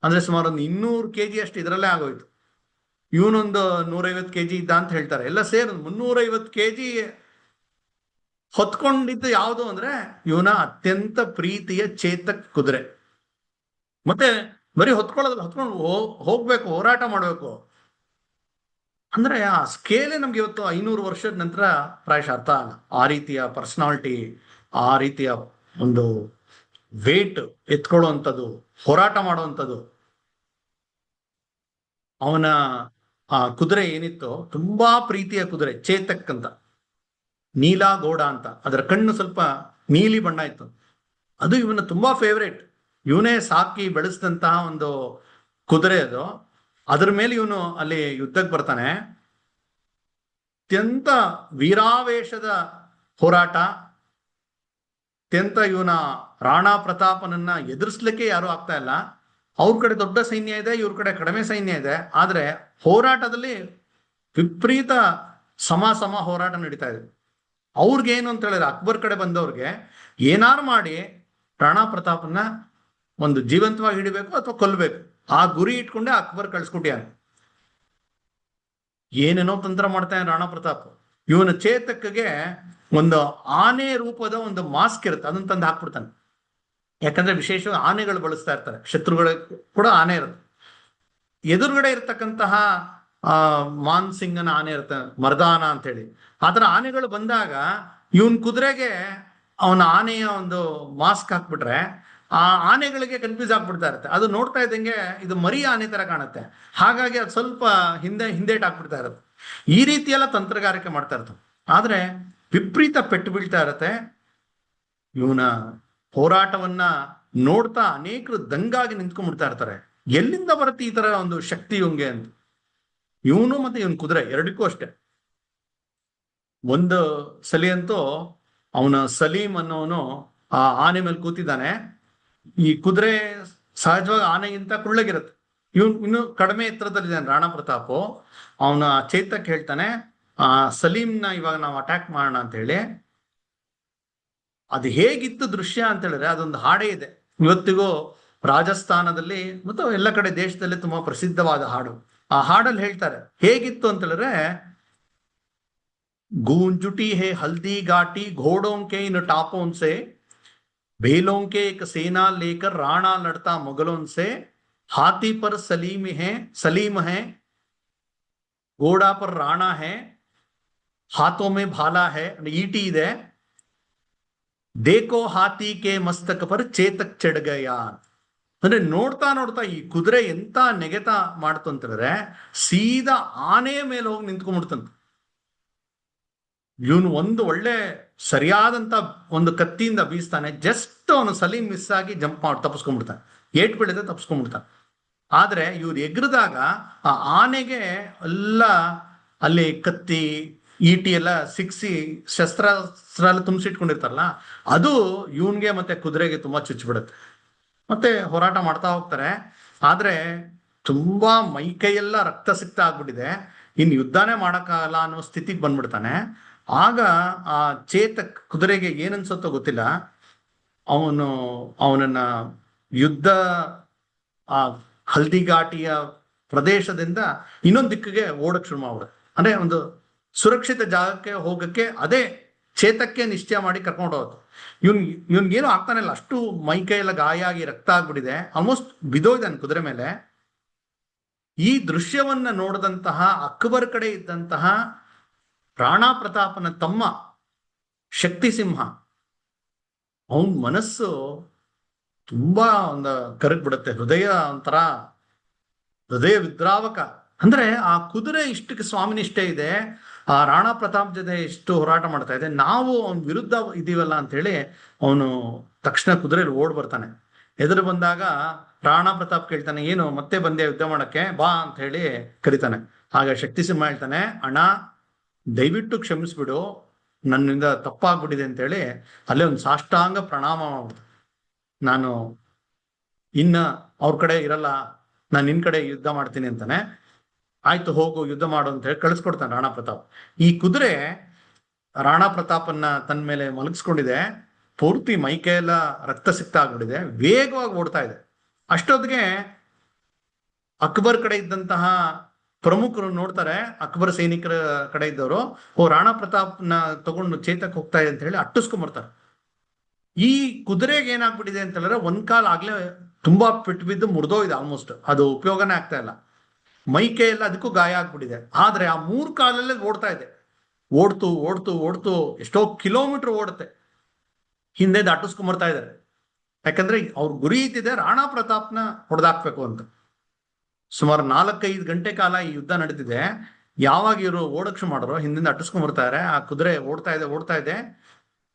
ಅಂದ್ರೆ ಸುಮಾರು ಒಂದು 200 kg ಅಷ್ಟು ಇದರಲ್ಲೇ ಆಗೋಯ್ತು. ಇವನೊಂದು 150 kg ಇದ್ದ ಅಂತ ಹೇಳ್ತಾರೆ. ಎಲ್ಲ ಸೇರಿ 350 kg ಹೊತ್ಕೊಂಡಿದ್ದು ಯಾವುದು ಅಂದ್ರೆ ಇವನ ಅತ್ಯಂತ ಪ್ರೀತಿಯ ಚೇತಕ್ ಕುದುರೆ. ಮತ್ತೆ ಬರೀ ಹೊತ್ಕೊಳ್ಳೋದಲ್ಲ, ಹೊತ್ಕೊಂಡು ಹೋಗ್ಬೇಕು, ಹೋರಾಟ ಮಾಡ್ಬೇಕು ಅಂದ್ರೆ ಆ ಸ್ಕೇಲೆ ನಮ್ಗೆ ಇವತ್ತು 500 ವರ್ಷದ ನಂತರ ಪ್ರಾಯಶಃ ಅರ್ಥ ಆಗಲ್ಲ. ಆ ರೀತಿಯ ಪರ್ಸನಾಲಿಟಿ, ಆ ರೀತಿಯ ಒಂದು ವೇಟ್ ಎತ್ಕೊಳ್ಳುವಂಥದ್ದು, ಹೋರಾಟ ಮಾಡುವಂಥದ್ದು. ಅವನ ಆ ಕುದುರೆ ಏನಿತ್ತು, ತುಂಬಾ ಪ್ರೀತಿಯ ಕುದುರೆ, ಚೇತಕ್ ಅಂತ, ನೀಲಾ ಗೋಡ ಅಂತ. ಅದರ ಕಣ್ಣು ಸ್ವಲ್ಪ ನೀಲಿ ಬಣ್ಣ ಇತ್ತು. ಅದು ಇವನ ತುಂಬಾ ಫೇವ್ರೇಟ್. ಇವನೇ ಸಾಕಿ ಬೆಳೆಸಿದಂತಹ ಒಂದು ಕುದುರೆ ಅದು. ಅದ್ರ ಮೇಲೆ ಇವನು ಅಲ್ಲಿ ಯುದ್ಧಕ್ಕೆ ಬರ್ತಾನೆ. ಅತ್ಯಂತ ವೀರಾವೇಶದ ಹೋರಾಟ. ಅತ್ಯಂತ ಇವನ ರಾಣಾ ಪ್ರತಾಪನನ್ನ ಎದುರಿಸ್ಲಿಕ್ಕೆ ಯಾರು ಆಗ್ತಾ ಇಲ್ಲ. ಅವ್ರ ಕಡೆ ದೊಡ್ಡ ಸೈನ್ಯ ಇದೆ, ಇವ್ರ ಕಡೆ ಕಡಿಮೆ ಸೈನ್ಯ ಇದೆ. ಆದ್ರೆ ಹೋರಾಟದಲ್ಲಿ ವಿಪರೀತ ಸಮ ಹೋರಾಟ ನಡೀತಾ ಇದೆ. ಅವ್ರಿಗೇನು ಅಂತ ಹೇಳಿದ್ರೆ, ಅಕ್ಬರ್ ಕಡೆ ಬಂದವ್ರಿಗೆ ಏನಾರು ಮಾಡಿ ರಾಣಾ ಪ್ರತಾಪನ್ನ ಒಂದು ಜೀವಂತವಾಗಿ ಹಿಡಿಬೇಕು ಅಥವಾ ಕೊಲ್ಲಬೇಕು, ಆ ಗುರಿ ಇಟ್ಕೊಂಡೆ ಅಕ್ಬರ್ ಕಳ್ಸ್ಕೊಟ್ಯಾನೆ. ಏನೇನೋ ತಂತ್ರ ಮಾಡ್ತಾನೆ ರಾಣಾ ಪ್ರತಾಪ್. ಇವನ ಚೇತಕ್ಗೆ ಒಂದು ಆನೆ ರೂಪದ ಒಂದು ಮಾಸ್ಕ್ ಇರುತ್ತೆ, ಅದನ್ನ ತಂದು ಹಾಕ್ಬಿಡ್ತಾನೆ. ಯಾಕಂದ್ರೆ ವಿಶೇಷವಾಗಿ ಆನೆಗಳು ಬಳಸ್ತಾ ಇರ್ತಾರೆ, ಶತ್ರುಗಳ ಕೂಡ ಆನೆ ಇರುತ್ತೆ. ಎದುರುಗಡೆ ಇರತಕ್ಕಂತಹ ಮಾನ್ಸಿಂಗನ ಆನೆ ಇರುತ್ತೆ, ಮರ್ದಾನ ಅಂತ ಹೇಳಿ. ಆತರ ಆನೆಗಳು ಬಂದಾಗ ಇವನ್ ಕುದುರೆಗೆ ಅವನ ಆನೆಯ ಒಂದು ಮಾಸ್ಕ್ ಹಾಕ್ಬಿಟ್ರೆ ಆ ಆನೆಗಳಿಗೆ ಕನ್ಫ್ಯೂಸ್ ಆಗ್ಬಿಡ್ತಾ ಇರುತ್ತೆ. ಅದು ನೋಡ್ತಾ ಇದ್ದಂಗೆ ಇದು ಮರಿ ಆನೆ ತರ ಕಾಣುತ್ತೆ. ಹಾಗಾಗಿ ಅದು ಸ್ವಲ್ಪ ಹಿಂದೇಟ್ ಹಾಕ್ಬಿಡ್ತಾ ಇರುತ್ತೆ. ಈ ರೀತಿ ಎಲ್ಲ ತಂತ್ರಗಾರಿಕೆ ಮಾಡ್ತಾ ಇರ್ತವೆ. ಆದ್ರೆ ವಿಪರೀತ ಪೆಟ್ಟು ಬೀಳ್ತಾ ಇರತ್ತೆ. ಇವನ ಹೋರಾಟವನ್ನ ನೋಡ್ತಾ ಅನೇಕರು ದಂಗಾಗಿ ನಿಂತ್ಕೊಂಡ್ಬಿಡ್ತಾ ಇರ್ತಾರೆ. ಎಲ್ಲಿಂದ ಬರುತ್ತೆ ಈ ತರ ಒಂದು ಶಕ್ತಿ ಇವಂಗೆ ಅಂತ. ಇವನು ಮತ್ತೆ ಇವನ್ ಕುದುರೆ ಎರಡಕ್ಕೂ ಅಷ್ಟೆ. ಒಂದು ಸಲಿ ಅಂತೂ ಅವನ ಸಲೀಂ ಅನ್ನೋನು ಆ ಆನೆ ಮೇಲೆ ಕೂತಿದ್ದಾನೆ. ಈ ಕುದುರೆ ಸಹಜವಾಗಿ ಆನೆಗಿಂತ ಕುಳ್ಳಗಿರುತ್ತೆ. ಇವನ್ ಇನ್ನು ಕಡಿಮೆ ಎತ್ತರದಲ್ಲಿದ್ದಾನೆ ರಾಣಾ ಪ್ರತಾಪ್. ಅವನ ಚೇತಕ್ ಹೇಳ್ತಾನೆ, ಆ ಸಲೀಂನ ಇವಾಗ ನಾವು ಅಟ್ಯಾಕ್ ಮಾಡೋಣ ಅಂತ ಹೇಳಿ. ಅದು ಹೇಗಿತ್ತು ದೃಶ್ಯ ಅಂತ ಹೇಳಿದ್ರೆ, ಅದೊಂದು ಹಾಡೇ ಇದೆ ಇವತ್ತಿಗೂ ರಾಜಸ್ಥಾನದಲ್ಲಿ ಮತ್ತು ಎಲ್ಲ ಕಡೆ ದೇಶದಲ್ಲಿ ತುಂಬಾ ಪ್ರಸಿದ್ಧವಾದ ಹಾಡು. ಆ ಹಾಡಲ್ಲಿ ಹೇಳ್ತಾರೆ ಹೇಗಿತ್ತು ಅಂತ ಹೇಳಿದ್ರೆ, गूंजुटी है हल्दी घाटी घोड़ों के इन टापों से, बेलों के एक सेना लेकर राणा लड़ता मुगलों से, हाथी पर सलीम है घोड़ा पर राणा है, हाथों में भाला है, ईटी ಇದೆ, देखो हाथी के मस्तक पर चेतक चढ़ गया. ಅಂದ್ರೆ ನೋಡ್ತಾ ನೋಡ್ತಾ ಈ ಕುದುರೆ ಎಂತ ನೆಗೆತ ಮಾಡ್ತು ಅಂತಂದ್ರೆ, ಸೀದಾ ಆನೆಯ ಮೇಲೆ ಹೋಗಿ ನಿಂತ್ಕೊಂಡ್ಬಿಡ್ತಂತ. ಇವನು ಒಂದು ಒಳ್ಳೆ ಸರಿಯಾದಂತ ಒಂದು ಕತ್ತಿಯಿಂದ ಬೀಸ್ತಾನೆ. ಜಸ್ಟ್ ಅವನು ಸಲೀಂ ಮಿಸ್ ಆಗಿ ಜಂಪ್ ಮಾಡಿ ತಪ್ಪಿಸ್ಕೊಂಡ್ಬಿಡ್ತಾನೆ, ಏಟ್ ಬೀಳದೆ ತಪ್ಪಿಸ್ಕೊಂಡ್ಬಿಡ್ತಾನೆ. ಆದ್ರೆ ಇವ್ರು ಎಗ್ರದಾಗ ಆ ಆನೆಗೆ ಎಲ್ಲ ಅಲ್ಲಿ ಕತ್ತಿ ಈಟಿ ಎಲ್ಲ ಸಿಕ್ಸಿ ಶಸ್ತ್ರಾಸ್ತ್ರ ಎಲ್ಲ ತುಂಬಿಸಿಟ್ಕೊಂಡಿರ್ತಾರಲ್ಲ, ಅದು ಇವನ್ಗೆ ಮತ್ತೆ ಕುದುರೆಗೆ ತುಂಬಾ ಚುಚ್ಚಿಬಿಡುತ್ತೆ. ಮತ್ತೆ ಹೋರಾಟ ಮಾಡ್ತಾ ಹೋಗ್ತಾರೆ. ಆದ್ರೆ ತುಂಬಾ ಮೈಕೈಯೆಲ್ಲ ರಕ್ತ ಸಿಕ್ತ ಆಗ್ಬಿಟ್ಟಿದೆ, ಇನ್ ಯುದ್ಧನೇ ಮಾಡಕ್ಕಾಗಲ್ಲ ಅನ್ನೋ ಸ್ಥಿತಿಗೆ ಬಂದ್ಬಿಡ್ತಾನೆ. ಆಗ ಆ ಚೇತಕ್ ಕುದುರೆಗೆ ಏನನ್ಸುತ್ತೋ ಗೊತ್ತಿಲ್ಲ, ಅವನನ್ನ ಯುದ್ಧ ಆ ಹಲ್ದಿಘಾಟಿಯ ಪ್ರದೇಶದಿಂದ ಇನ್ನೊಂದು ದಿಕ್ಕಿಗೆ ಓಡಕ್ ಶುರು ಮಾಡ್ಬಿಡುತ್ತೆ. ಅಂದ್ರೆ ಒಂದು ಸುರಕ್ಷಿತ ಜಾಗಕ್ಕೆ ಹೋಗಕ್ಕೆ ಅದೇ ಚೇತಕ್ಕೆ ನಿಶ್ಚಯ ಮಾಡಿ ಕರ್ಕೊಂಡು ಹೋಗುತ್ತೆ. ಇವನ್ಗೇನು ಆಗ್ತಾನೆ ಇಲ್ಲ, ಅಷ್ಟು ಮೈಕೈ ಎಲ್ಲ ಗಾಯ ಆಗಿ ರಕ್ತ ಆಗ್ಬಿಟ್ಟಿದೆ, ಆಲ್ಮೋಸ್ಟ್ ಬಿದೋಯ್ದಾನೆ ಕುದುರೆ ಮೇಲೆ. ಈ ದೃಶ್ಯವನ್ನ ನೋಡಿದಂತಹ ಅಕ್ಬರ್ ಕಡೆ ಇದ್ದಂತಹ ರಾಣಾ ಪ್ರತಾಪನ ತಮ್ಮ ಶಕ್ತಿ ಸಿಂಹ, ಅವನ್ ಮನಸ್ಸು ತುಂಬಾ ಕರಗ್ ಬಿಡುತ್ತೆ, ಒಂಥರ ಹೃದಯ ವಿದ್ರಾವಕ. ಅಂದ್ರೆ ಆ ಕುದುರೆ ಇಷ್ಟಕ್ಕೆ ಸ್ವಾಮಿನಿಷ್ಠೆ ಇದೆ, ಆ ರಾಣಾ ಪ್ರತಾಪ್ ಜೊತೆ ಇಷ್ಟು ಹೋರಾಟ ಮಾಡ್ತಾ ಇದೆ, ನಾವು ಅವನ ವಿರುದ್ಧ ಇದೀವಲ್ಲ ಅಂತ ಹೇಳಿ ಅವನು ತಕ್ಷಣ ಕುದುರೆಯಲ್ಲಿ ಓಡ್ ಬರ್ತಾನೆ. ಎದುರು ಬಂದಾಗ ರಾಣಾ ಪ್ರತಾಪ್ ಕೇಳ್ತಾನೆ, ಏನು ಮತ್ತೆ ಬಂದೆ ಯುದ್ಧ ಮಾಡಕ್ಕೆ, ಬಾ ಅಂತ ಹೇಳಿ ಕರಿತಾನೆ. ಆಗ ಶಕ್ತಿ ಸಿಂಹ ಹೇಳ್ತಾನೆ, ಅಣ್ಣ ದಯವಿಟ್ಟು ಕ್ಷಮಿಸ್ಬಿಡು, ನನ್ನಿಂದ ತಪ್ಪಾಗ್ಬಿಟ್ಟಿದೆ ಅಂತ ಹೇಳಿ ಅಲ್ಲೇ ಒಂದು ಸಾಷ್ಟಾಂಗ ಪ್ರಣಾಮ ಮಾಡ್ಬಿಡ್ತಾನೆ. ನಾನು ಇನ್ನ ಅವ್ರ ಕಡೆ ಇರಲ್ಲ, ನಾನು ನಿನ್ ಕಡೆ ಯುದ್ಧ ಮಾಡ್ತೀನಿ ಅಂತಾನೆ. ಆಯ್ತು ಹೋಗು ಯುದ್ಧ ಮಾಡು ಅಂತ ಹೇಳಿ ಕಳಿಸ್ಕೊಡ್ತಾನೆ ರಾಣಾ ಪ್ರತಾಪ್. ಈ ಕುದುರೆ ರಾಣಾ ಪ್ರತಾಪನ್ನ ತನ್ನ ಮೇಲೆ ಮಲಗಿಸ್ಕೊಂಡಿದೆ, ಪೂರ್ತಿ ಮೈಕೈಯೆಲ್ಲ ರಕ್ತ ಸಿಕ್ತ ಆಗ್ಬಿಟ್ಟಿದೆ, ವೇಗವಾಗಿ ಓಡ್ತಾ ಇದೆ. ಅಷ್ಟೊತ್ತಿಗೆ ಅಕ್ಬರ್ ಕಡೆ ಇದ್ದಂತಹ ಪ್ರಮುಖರು ನೋಡ್ತಾರೆ, ಅಕ್ಬರ್ ಸೈನಿಕರ ಕಡೆ ಇದ್ದವರು, ರಾಣಾ ಪ್ರತಾಪ್ನ ತಗೊಂಡು ಚೇತಕ್ ಹೋಗ್ತಾ ಇದೆ ಅಂತ ಹೇಳಿ ಅಟ್ಟಿಸ್ಕೊಂಡ್ಬರ್ತಾರೆ. ಈ ಕುದುರೆಗೆ ಏನಾಗ್ಬಿಟ್ಟಿದೆ ಅಂತ ಹೇಳಿದ್ರೆ, ಒಂದ್ ಕಾಲ್ ಆಗ್ಲೇ ತುಂಬಾ ಪೆಟ್ಟು ಬಿದ್ದು ಮುರಿದೋಗಿದೆ, ಆಲ್ಮೋಸ್ಟ್ ಅದು ಉಪಯೋಗನೇ ಆಗ್ತಾ ಇಲ್ಲ, ಮೈಕೈ ಎಲ್ಲ ಅದಕ್ಕೂ ಗಾಯ ಆಗ್ಬಿಟ್ಟಿದೆ. ಆದ್ರೆ ಆ 3 ಕಾಲಲ್ಲೇ ಓಡ್ತಾ ಇದೆ, ಓಡ್ತು ಓಡ್ತು ಓಡ್ತು ಎಷ್ಟೋ ಕಿಲೋಮೀಟರ್ ಓಡುತ್ತೆ, ಹಿಂದೆ ದಾಟಿಸ್ಕೊಂಬರ್ತಾ ಇದ್ದಾರೆ. ಯಾಕಂದ್ರೆ ಅವ್ರ ಗುರಿ ಇದ್ದಿದೆ ರಾಣಾ ಪ್ರತಾಪ್ನ ಹೊಡೆದಾಕ್ಬೇಕು ಅಂತ. ಸುಮಾರು 4-5 ಗಂಟೆ ಕಾಲ ಈ ಯುದ್ಧ ನಡೀತಿದೆ. ಯಾವಾಗ ಇವರು ಓಡಕ್ಷ ಮಾಡೋರು ಹಿಂದಿಂದ ಅಟ್ಟಿಸ್ಕೊಂಡ್ಬರ್ತಾ ಇದಾರೆ, ಆ ಕುದುರೆ ಓಡ್ತಾ ಇದೆ,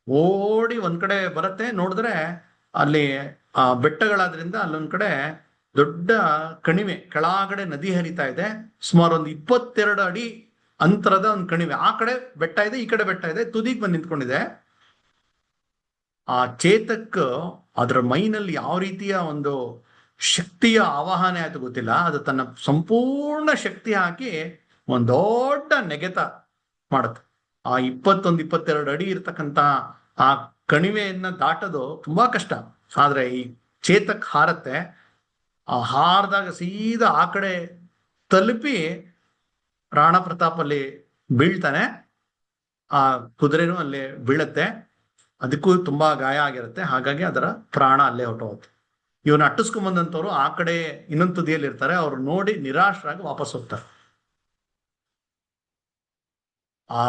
ಓಡಿ ಒಂದ್ ಕಡೆ ಬರುತ್ತೆ. ನೋಡಿದ್ರೆ ಅಲ್ಲಿ ಆ ಬೆಟ್ಟಗಳಾದ್ರಿಂದ ಅಲ್ಲೊಂದ್ ಕಡೆ ದೊಡ್ಡ ಕಣಿವೆ, ಕೆಳಗಡೆ ನದಿ ಹರಿತಾ ಇದೆ, ಸುಮಾರು ಒಂದು 22 ಅಡಿ ಅಂತರದ ಒಂದು ಕಣಿವೆ. ಆ ಕಡೆ ಬೆಟ್ಟ ಇದೆ, ಈ ಕಡೆ ಬೆಟ್ಟ ಇದೆ, ತುದಿಗೆ ಬಂದು ನಿಂತ್ಕೊಂಡಿದೆ. ಆ ಚೇತಕ್ ಅದರ ಮೈನಲ್ಲಿ ಯಾವ ರೀತಿಯ ಒಂದು ಶಕ್ತಿಯ ಆವಾಹನೆ ಆಯ್ತು ಗೊತ್ತಿಲ್ಲ, ಅದು ತನ್ನ ಸಂಪೂರ್ಣ ಶಕ್ತಿ ಹಾಕಿ ಒಂದ್ ದೊಡ್ಡ ನೆಗೆತ ಮಾಡುತ್ತೆ. ಆ 21-22 ಅಡಿ ಇರ್ತಕ್ಕಂತ ಆ ಕಣಿವೆಯನ್ನ ದಾಟೋದು ತುಂಬಾ ಕಷ್ಟ. ಆದ್ರೆ ಈ ಚೇತಕ್ ಹಾರತ್ತೆ. ಆ ಹಾರದಾಗ ಸೀದಾ ಆ ಕಡೆ ತಲುಪಿ ರಾಣಾ ಪ್ರತಾಪ್ ಅಲ್ಲಿ ಬೀಳ್ತಾನೆ, ಆ ಕುದುರೆನೂ ಅಲ್ಲಿ ಬೀಳತ್ತೆ, ಅದಕ್ಕೂ ತುಂಬಾ ಗಾಯ ಆಗಿರುತ್ತೆ. ಹಾಗಾಗಿ ಅದರ ಪ್ರಾಣ ಅಲ್ಲೇ ಹೊರಟೋಗುತ್ತೆ. ಇವನ್ನ ಅಟ್ಟಿಸ್ಕೊಂಬಂದಂತವ್ರು ಆ ಕಡೆ ಇನ್ನೊಂದು ತುದಿಯಲ್ಲಿ ಇರ್ತಾರೆ, ಅವ್ರು ನೋಡಿ ನಿರಾಶರಾಗಿ ವಾಪಸ್ ಹೋಗ್ತಾರೆ. ಆ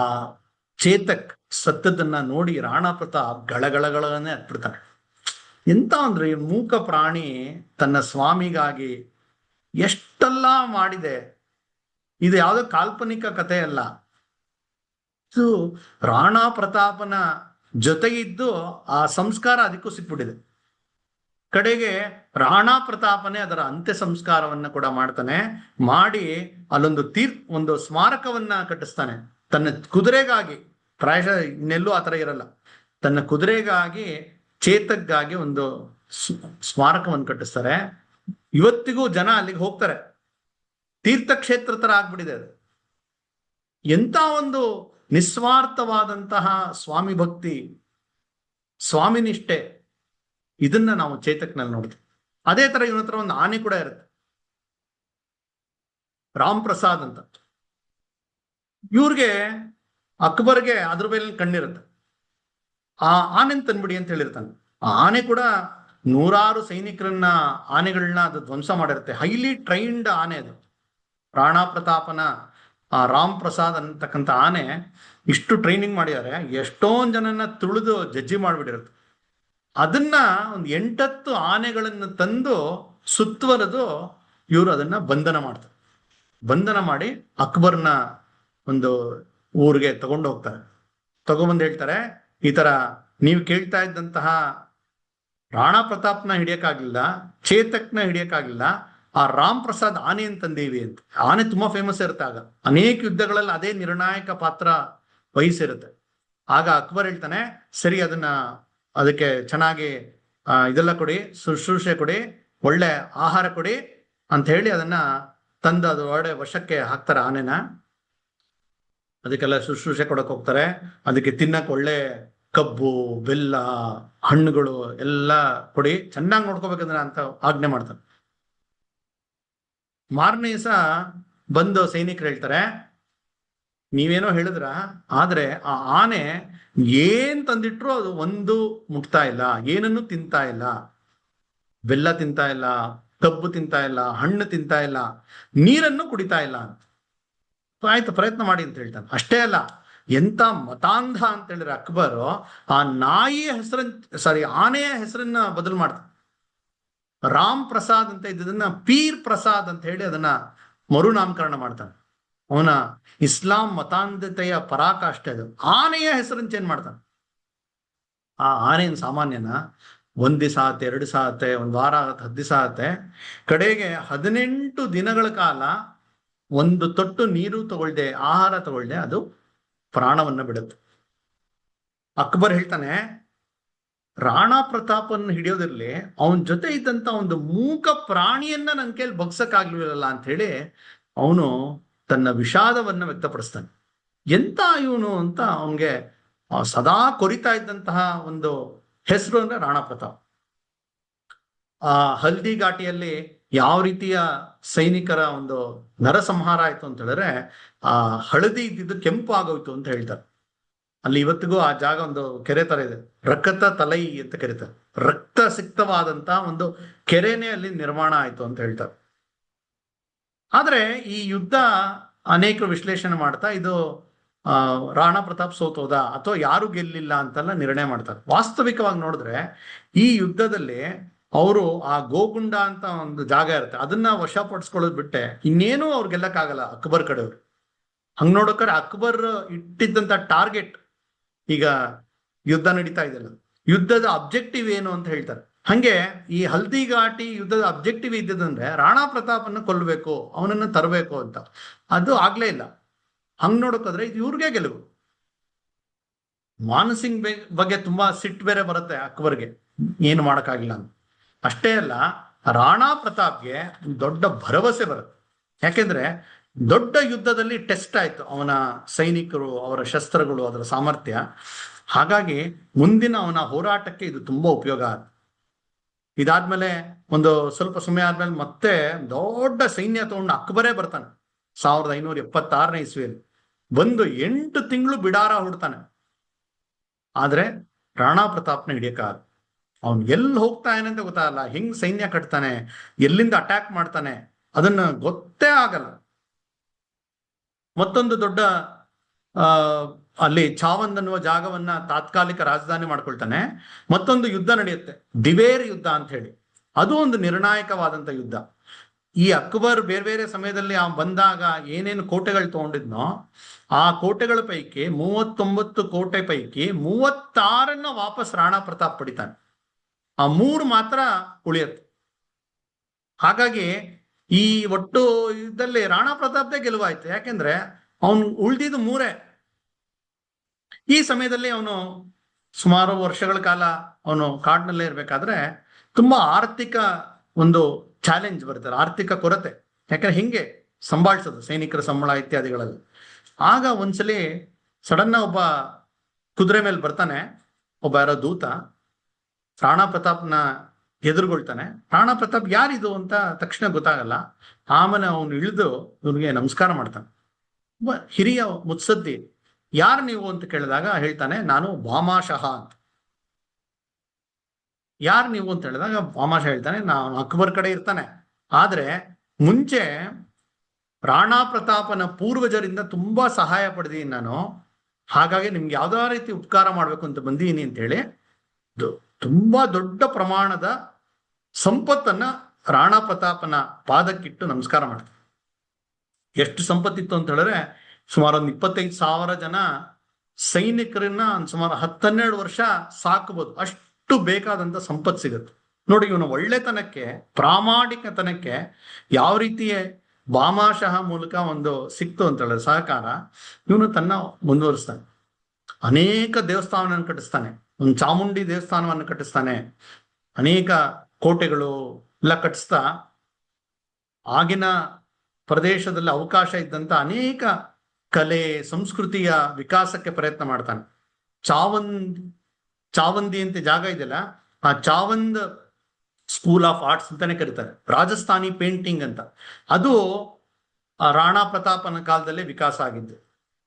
ಚೇತಕ್ ಸತ್ತದನ್ನ ನೋಡಿ ರಾಣಾ ಪ್ರತಾಪ್ ಗಳಗಳಗಳನ್ನೇ ಹತ್ಬಿಡ್ತಾನೆ. ಎಂತ ಅಂದ್ರೆ ಮೂಕ ಪ್ರಾಣಿ ತನ್ನ ಸ್ವಾಮಿಗಾಗಿ ಎಷ್ಟೆಲ್ಲ ಮಾಡಿದೆ, ಇದು ಯಾವುದೋ ಕಾಲ್ಪನಿಕ ಕಥೆ ಅಲ್ಲ, ಇದು ರಾಣಾ ಪ್ರತಾಪನ ಜೊತೆಗಿದ್ದು ಆ ಸಂಸ್ಕಾರ ಅದಕ್ಕೂ ಸಿಕ್ಬಿಟ್ಟಿದೆ. ಕಡೆಗೆ ರಾಣಾ ಪ್ರತಾಪನೇ ಅದರ ಅಂತ್ಯ ಸಂಸ್ಕಾರವನ್ನ ಕೂಡ ಮಾಡ್ತಾನೆ. ಮಾಡಿ ಅಲ್ಲೊಂದು ಒಂದು ಸ್ಮಾರಕವನ್ನ ಕಟ್ಟಿಸ್ತಾನೆ ತನ್ನ ಕುದುರೆಗಾಗಿ. ಪ್ರಾಯಶಃ ಇನ್ನೆಲ್ಲೂ ಆತರ ಇರಲ್ಲ, ತನ್ನ ಕುದುರೆಗಾಗಿ ಚೇತಕ್ಗಾಗಿ ಒಂದು ಸ್ಮಾರಕವನ್ನು ಕಟ್ಟಿಸ್ತಾರೆ. ಇವತ್ತಿಗೂ ಜನ ಅಲ್ಲಿಗೆ ಹೋಗ್ತಾರೆ, ತೀರ್ಥಕ್ಷೇತ್ರ ತರ ಆಗ್ಬಿಟ್ಟಿದೆ ಅದು. ಎಂತ ಒಂದು ನಿಸ್ವಾರ್ಥವಾದಂತಹ ಸ್ವಾಮಿ ಭಕ್ತಿ, ಸ್ವಾಮಿ ನಿಷ್ಠೆ, ಇದನ್ನ ನಾವು ಚೇತಕ್ನಲ್ಲಿ ನೋಡ್ತೀವಿ. ಅದೇ ತರ ಇವನ ಹತ್ರ ಒಂದು ಆನೆ ಕೂಡ ಇರುತ್ತೆ, ರಾಮ್ ಪ್ರಸಾದ್ ಅಂತ. ಇವ್ರಿಗೆ ಅಕ್ಬರ್ಗೆ ಅದ್ರ ಮೇಲೆ ಕಣ್ಣಿರುತ್ತೆ. ಆ ಆನೆನ್ ತಂದ್ಬಿಡಿ ಅಂತ ಹೇಳಿರ್ತಾನೆ. ಆ ಆನೆ ಕೂಡ ನೂರಾರು ಸೈನಿಕರನ್ನ, ಆನೆಗಳನ್ನ ಅದು ಧ್ವಂಸ ಮಾಡಿರುತ್ತೆ. ಹೈಲಿ ಟ್ರೈನ್ಡ್ ಆನೆ ಅದು. ರಾಣಾ ಪ್ರತಾಪನ ಆ ರಾಮ್ ಪ್ರಸಾದ್ ಅಂತಕ್ಕಂಥ ಆನೆ ಇಷ್ಟು ಟ್ರೈನಿಂಗ್ ಮಾಡಿದ್ದಾರೆ, ಎಷ್ಟೊಂದ್ ಜನನ್ನ ತುಳಿದು ಜಜ್ಜಿ ಮಾಡ್ಬಿಟ್ಟಿರುತ್ತೆ. ಅದನ್ನ ಒಂದು 8-10 ಆನೆಗಳನ್ನು ತಂದು ಸುತ್ತುವರೆದು ಇವರು ಅದನ್ನ ಬಂಧನ ಮಾಡ್ತಾರೆ. ಬಂಧನ ಮಾಡಿ ಅಕ್ಬರ್ನ ಒಂದು ಊರಿಗೆ ತಗೊಂಡು ಹೋಗ್ತಾರೆ. ತಗೊಂಬಂದು ಹೇಳ್ತಾರೆ, ಈ ತರ ನೀವು ಕೇಳ್ತಾ ಇದ್ದಂತಹ ರಾಣಾ ಪ್ರತಾಪ್ನ ಹಿಡಿಯಕ್ಕಾಗ್ಲಿಲ್ಲ, ಚೇತಕ್ನ ಹಿಡಿಯಕ್ಕಾಗ್ಲಿಲ್ಲ, ಆ ರಾಮ್ ಪ್ರಸಾದ್ ಆನೆ ಅಂತಂದೇವಿ ಅಂತ. ಆನೆ ತುಂಬಾ ಫೇಮಸ್ ಇರುತ್ತೆ ಆಗ, ಅನೇಕ ಯುದ್ಧಗಳಲ್ಲಿ ಅದೇ ನಿರ್ಣಾಯಕ ಪಾತ್ರ ವಹಿಸಿರುತ್ತೆ. ಆಗ ಅಕ್ಬರ್ ಹೇಳ್ತಾನೆ, ಸರಿ ಅದಕ್ಕೆ ಚೆನ್ನಾಗಿ ಇದೆಲ್ಲ ಕೊಡಿ, ಶುಶ್ರೂಷೆ ಕೊಡಿ, ಒಳ್ಳೆ ಆಹಾರ ಕೊಡಿ ಅಂತ ಹೇಳಿ ಅದನ್ನ ತಂದು ಅದು ಒಳ್ಳೆ ವಶಕ್ಕೆ ಹಾಕ್ತಾರೆ ಆನೆನ. ಅದಕ್ಕೆಲ್ಲ ಶುಶ್ರೂಷೆ ಕೊಡಕ್ ಹೋಗ್ತಾರೆ. ಅದಕ್ಕೆ ತಿನ್ನಕ್ ಒಳ್ಳೆ ಕಬ್ಬು, ಬೆಲ್ಲ, ಹಣ್ಣುಗಳು ಎಲ್ಲ ಕೊಡಿ, ಚೆನ್ನಾಗಿ ನೋಡ್ಕೋಬೇಕಂದ್ರೆ ಅಂತ ಆಜ್ಞೆ ಮಾಡ್ತಾರೆ. ಮಾರನೇ ದಿವಸ ಬಂದು ಸೈನಿಕರು ಹೇಳ್ತಾರೆ, ನೀವೇನೋ ಹೇಳಿದ್ರ, ಆದ್ರೆ ಆ ಆನೆ ಏನ್ ತಂದಿಟ್ರು ಅದು ಒಂದು ಮುಟ್ತಾ ಇಲ್ಲ, ಏನನ್ನು ತಿಂತಾ ಇಲ್ಲ, ಬೆಲ್ಲ ತಿಂತಾ ಇಲ್ಲ, ಕಬ್ಬು ತಿಂತಾ ಇಲ್ಲ, ಹಣ್ಣು ತಿಂತಾ ಇಲ್ಲ, ನೀರನ್ನು ಕುಡಿತಾ ಇಲ್ಲ ಅಂತ. ಆಯ್ತು, ಪ್ರಯತ್ನ ಮಾಡಿ ಅಂತ ಹೇಳ್ತಾನೆ. ಅಷ್ಟೇ ಅಲ್ಲ, ಎಂತ ಮತಾಂಧ ಅಂತ ಹೇಳಿದ್ರೆ ಅಕ್ಬರ್ ಆ ನಾಯಿಯ ಆನೆಯ ಹೆಸರನ್ನ ಬದಲು ಮಾಡ್ತಾನೆ. ರಾಮ್ ಪ್ರಸಾದ್ ಅಂತ ಇದ್ದದನ್ನ ಪೀರ್ ಪ್ರಸಾದ್ ಅಂತ ಹೇಳಿ ಅದನ್ನ ಮರುನಾಮಕರಣ ಮಾಡ್ತಾನೆ. ಅವನ ಇಸ್ಲಾಂ ಮತಾಂಧತೆಯ ಪರಾಕಾಷ್ಠೆ ಅದು. ಆನೆಯ ಹೆಸರನ್ನು ಚೇಂಜ್ ಮಾಡ್ತಾನೆ. ಆ ಆನೆಯನ್ನು ಸಾಮಾನ್ಯನ 1 ದಿವಸ ಆಗುತ್ತೆ, 2 ದಿವಸ ಆಗುತ್ತೆ, 1 ವಾರ ಆಗುತ್ತೆ, 10 ದಿವಸ ಆಗುತ್ತೆ, ಕಡೆಗೆ 18 ದಿನಗಳ ಕಾಲ ಒಂದು ತೊಟ್ಟು ನೀರು ತಗೊಳ್ದೆ, ಆಹಾರ ತಗೊಳ್ದೆ ಅದು ಪ್ರಾಣವನ್ನ ಬಿಡುತ್ತೆ. ಅಕ್ಬರ್ ಹೇಳ್ತಾನೆ, ರಾಣಾ ಪ್ರತಾಪನ್ನು ಹಿಡಿಯೋದಿರ್ಲಿ, ಅವನ ಜೊತೆ ಇದ್ದಂತ ಒಂದು ಮೂಕ ಪ್ರಾಣಿಯನ್ನ ನನ್ನ ಕೈಯಲ್ಲಿ ಬಗ್ಸಕ್ಕಾಗ್ಲಿಲ್ಲ ಅಂತ ಹೇಳಿ ಅವನು ತನ್ನ ವಿಷಾದವನ್ನ ವ್ಯಕ್ತಪಡಿಸ್ತಾನೆ. ಎಂತ ಇವನು ಅಂತ ಅವನ್ಗೆ ಸದಾ ಕೊರಿತಾ ಇದ್ದಂತಹ ಒಂದು ಹೆಸರು ಅಂದ್ರೆ ರಾಣಾ ಪ್ರತಾಪ್. ಆ ಹಲ್ದಿ ಘಾಟಿಯಲ್ಲಿ ಯಾವ ರೀತಿಯ ಸೈನಿಕರ ಒಂದು ನರಸಂಹಾರ ಆಯ್ತು ಅಂತ ಹೇಳಿದ್ರೆ, ಆ ಹಳದಿ ಇದ್ದಿದ್ದು ಕೆಂಪು ಆಗೋಯ್ತು ಅಂತ ಹೇಳ್ತಾರೆ. ಅಲ್ಲಿ ಇವತ್ತಿಗೂ ಆ ಜಾಗ ಒಂದು ಕೆರೆ ತರ ಇದೆ, ರಕ್ತ ತಲೈ ಅಂತ ಕರೀತಾರೆ. ರಕ್ತ ಸಿಕ್ತವಾದಂತ ಒಂದು ಕೆರೆನೇ ಅಲ್ಲಿ ನಿರ್ಮಾಣ ಆಯ್ತು ಅಂತ ಹೇಳ್ತಾರೆ. ಆದ್ರೆ ಈ ಯುದ್ಧ ಅನೇಕರು ವಿಶ್ಲೇಷಣೆ ಮಾಡ್ತಾ ಇದು ರಾಣಾ ಪ್ರತಾಪ್ ಸೋತೋದ ಅಥವಾ ಯಾರು ಗೆಲ್ಲಿಲ್ಲ ಅಂತೆಲ್ಲ ನಿರ್ಣಯ ಮಾಡ್ತಾರೆ. ವಾಸ್ತವಿಕವಾಗಿ ನೋಡಿದ್ರೆ ಈ ಯುದ್ಧದಲ್ಲಿ ಅವರು ಆ ಗೋಗುಂಡ ಅಂತ ಒಂದು ಜಾಗ ಇರುತ್ತೆ, ಅದನ್ನ ವಶಪಡಿಸ್ಕೊಳ್ಳೋದು ಬಿಟ್ಟೆ ಇನ್ನೇನು ಅವ್ರು ಗೆಲ್ಲಕ್ಕಾಗಲ್ಲ ಅಕ್ಬರ್ ಕಡೆಯವ್ರು. ಹಂಗ್ ನೋಡೋಕ್ರೆ ಅಕ್ಬರ್ ಇಟ್ಟಿದ್ದಂತ ಟಾರ್ಗೆಟ್, ಈಗ ಯುದ್ಧ ನಡೀತಾ ಇದೆಯಲ್ಲ, ಯುದ್ಧದ ಅಬ್ಜೆಕ್ಟಿವ್ ಏನು ಅಂತ ಹೇಳ್ತಾರೆ. ಹಂಗೆ ಈ ಹಲ್ದಿ ಘಾಟಿ ಯುದ್ಧದ ಅಬ್ಜೆಕ್ಟಿವ್ ಇದ್ದದಂದ್ರೆ ರಾಣಾ ಪ್ರತಾಪನ್ನ ಕೊಲ್ಲಬೇಕು, ಅವನನ್ನ ತರಬೇಕು ಅಂತ. ಅದು ಆಗ್ಲೇ ಇಲ್ಲ. ಹಂಗ್ ನೋಡೋಕಾದ್ರೆ ಇದು ಇವ್ರಿಗೆ ಗೆಲುವು. ಮಾನಸಿಂಗ್ ಬಗ್ಗೆ ತುಂಬಾ ಸಿಟ್ಟು ಬೇರೆ ಬರುತ್ತೆ ಅಕ್ಬರ್ಗೆ, ಏನು ಮಾಡಕ್ಕಾಗಿಲ್ಲ ಅಂತ. ಅಷ್ಟೇ ಅಲ್ಲ, ರಾಣಾ ಪ್ರತಾಪ್ಗೆ ದೊಡ್ಡ ಭರವಸೆ ಬರುತ್ತೆ. ಯಾಕೆಂದ್ರೆ ದೊಡ್ಡ ಯುದ್ಧದಲ್ಲಿ ಟೆಸ್ಟ್ ಆಯ್ತು ಅವನ ಸೈನಿಕರು, ಅವರ ಶಸ್ತ್ರಗಳು, ಅದರ ಸಾಮರ್ಥ್ಯ. ಹಾಗಾಗಿ ಮುಂದಿನ ಅವನ ಹೋರಾಟಕ್ಕೆ ಇದು ತುಂಬಾ ಉಪಯೋಗ ಆಗುತ್ತೆ. ಇದಾದ್ಮೇಲೆ ಒಂದು ಸ್ವಲ್ಪ ಸಮಯ ಆದ್ಮೇಲೆ ಮತ್ತೆ ದೊಡ್ಡ ಸೈನ್ಯ ತಗೊಂಡು ಅಕ್ಬರೇ ಬರ್ತಾನೆ 1576ನೇ ಇಸ್ವಿಯಲ್ಲಿ. ಬಂದು 8 ತಿಂಗಳು ಬಿಡಾರ ಹುಡ್ತಾನೆ. ಆದ್ರೆ ರಾಣಾ ಪ್ರತಾಪ್ನ ಹಿಡಿಯಕ್ಕಾಗ, ಅವನ್ ಎಲ್ಲಿ ಹೋಗ್ತಾನೆ ಅಂತ ಗೊತ್ತಾಗಲ್ಲ, ಹೆಂಗ್ ಸೈನ್ಯ ಕಟ್ತಾನೆ, ಎಲ್ಲಿಂದ ಅಟ್ಯಾಕ್ ಮಾಡ್ತಾನೆ ಅದನ್ನ ಗೊತ್ತೇ ಆಗಲ್ಲ. ಮತ್ತೊಂದು ದೊಡ್ಡ ಅಲ್ಲಿ ಚಾವಂದ್ ಅನ್ನುವ ಜಾಗವನ್ನ ತಾತ್ಕಾಲಿಕ ರಾಜಧಾನಿ ಮಾಡ್ಕೊಳ್ತಾನೆ. ಮತ್ತೊಂದು ಯುದ್ಧ ನಡೆಯುತ್ತೆ, ದಿವೇರ್ ಯುದ್ಧ ಅಂತ ಹೇಳಿ. ಅದು ಒಂದು ನಿರ್ಣಾಯಕವಾದಂತ ಯುದ್ಧ. ಈ ಅಕ್ಬರ್ ಬೇರೆ ಬೇರೆ ಸಮಯದಲ್ಲಿ ಬಂದಾಗ ಏನೇನು ಕೋಟೆಗಳು ತಗೊಂಡಿದ್ನೋ ಆ ಕೋಟೆಗಳ ಪೈಕಿ 39 ಕೋಟೆ ಪೈಕಿ 36 ವಾಪಸ್ ರಾಣಾ ಪ್ರತಾಪ್ ಪಡಿತಾನೆ. ಆ 3 ಮಾತ್ರ ಉಳಿಯತ್ತೆ. ಹಾಗಾಗಿ ಈ ಒಟ್ಟು ಯುದ್ಧದಲ್ಲಿ ರಾಣಾ ಪ್ರತಾಪ್ದೇ ಗೆಲುವಾಯ್ತು. ಯಾಕೆಂದ್ರೆ ಅವನು ಉಳ್ದಿದ್ದು 3. ಈ ಸಮಯದಲ್ಲಿ ಅವನು ಸುಮಾರು ವರ್ಷಗಳ ಕಾಲ ಅವನು ಕಾಡಿನಲ್ಲೇ ಇರ್ಬೇಕಾದ್ರೆ ತುಂಬಾ ಆರ್ಥಿಕ ಒಂದು ಚಾಲೆಂಜ್ ಬರ್ತಾರೆ, ಆರ್ಥಿಕ ಕೊರತೆ. ಯಾಕಂದ್ರೆ ಹಿಂಗೆ ಸಂಭಾಳಿಸೋದು ಸೈನಿಕರ ಸಂಬಳ ಇತ್ಯಾದಿಗಳಲ್ಲಿ. ಆಗ ಒಂದ್ಸಲಿ ಸಡನ್ ಒಬ್ಬ ಕುದುರೆ ಮೇಲೆ ಬರ್ತಾನೆ, ಒಬ್ಬ ಯಾರೋ ದೂತ ರಾಣಾ ಪ್ರತಾಪ್ನ ಎದುರುಗೊಳ್ತಾನೆ. ರಾಣಾ ಪ್ರತಾಪ್ ಯಾರಿದು ಅಂತ ತಕ್ಷಣ ಗೊತ್ತಾಗಲ್ಲ. ಆಮೇಲೆ ಅವನು ಇಳಿದು ಇವನಿಗೆ ನಮಸ್ಕಾರ ಮಾಡ್ತಾನೆ. ಒಬ್ಬ ಹಿರಿಯ ಮುತ್ಸದ್ದಿ, ಯಾರು ನೀವು ಅಂತ ಕೇಳಿದಾಗ ಹೇಳ್ತಾನೆ, ನಾನು ಭಾಮಾಶಹ ಅಂತ. ಯಾರು ನೀವು ಅಂತ ಹೇಳಿದಾಗ ಭಾಮಾಶಹ ಹೇಳ್ತಾನೆ, ನಾನು ಅಕ್ಬರ್ ಕಡೆ ಇರ್ತಾನೆ, ಆದ್ರೆ ಮುಂಚೆ ರಾಣಾ ಪ್ರತಾಪನ ಪೂರ್ವಜರಿಂದ ತುಂಬಾ ಸಹಾಯ ಪಡೆದೀನಿ ನಾನು, ಹಾಗಾಗಿ ನಿಮ್ಗೆ ಯಾವ್ದೋ ರೀತಿ ಉಪಕಾರ ಮಾಡ್ಬೇಕು ಅಂತ ಬಂದೀನಿ ಅಂತ ಹೇಳಿ ತುಂಬಾ ದೊಡ್ಡ ಪ್ರಮಾಣದ ಸಂಪತ್ತನ್ನ ರಾಣಾ ಪ್ರತಾಪನ ಪಾದಕ್ಕಿಟ್ಟು ನಮಸ್ಕಾರ ಮಾಡ್ತಾರೆ. ಎಷ್ಟು ಸಂಪತ್ತಿತ್ತು ಅಂತ ಹೇಳಿದ್ರೆ ಸುಮಾರು ಒಂದು 25,000 ಜನ ಸೈನಿಕರನ್ನ ಸುಮಾರು 10-12 ವರ್ಷ ಸಾಕಬಹುದು, ಅಷ್ಟು ಬೇಕಾದಂತ ಸಂಪತ್ತು ಸಿಗುತ್ತೆ. ನೋಡಿ, ಇವನು ಒಳ್ಳೆತನಕ್ಕೆ, ಪ್ರಾಮಾಣಿಕತನಕ್ಕೆ ಯಾವ ರೀತಿಯ ಭಾಮಾಶಃ ಮೂಲಕ ಒಂದು ಸಿಕ್ತು ಅಂತ ಹೇಳಿದ್ರೆ ಸಹಕಾರ, ಇವನು ತನ್ನ ಮುಂದುವರಿಸ್ತಾನೆ. ಅನೇಕ ದೇವಸ್ಥಾನವನ್ನು ಕಟ್ಟಿಸ್ತಾನೆ, ಒಂದು ಚಾಮುಂಡಿ ದೇವಸ್ಥಾನವನ್ನು ಕಟ್ಟಿಸ್ತಾನೆ, ಅನೇಕ ಕೋಟೆಗಳು ಎಲ್ಲ ಕಟ್ಟಿಸ್ತಾ ಆಗಿನ ಪ್ರದೇಶದಲ್ಲಿ ಅವಕಾಶ ಇದ್ದಂತ ಅನೇಕ ಕಲೆ ಸಂಸ್ಕೃತಿಯ ವಿಕಾಸಕ್ಕೆ ಪ್ರಯತ್ನ ಮಾಡ್ತಾನೆ. ಚಾವಂದಿ ಅಂತ ಜಾಗ ಇದೆಯಲ್ಲ, ಆ ಚಾವಂದ್ ಸ್ಕೂಲ್ ಆಫ್ ಆರ್ಟ್ಸ್ ಅಂತಾನೆ ಕರೀತಾರೆ, ರಾಜಸ್ಥಾನಿ ಪೇಂಟಿಂಗ್ ಅಂತ. ಅದು ರಾಣಾ ಪ್ರತಾಪನ ಕಾಲದಲ್ಲೇ ವಿಕಾಸ ಆಗಿದ್ದು.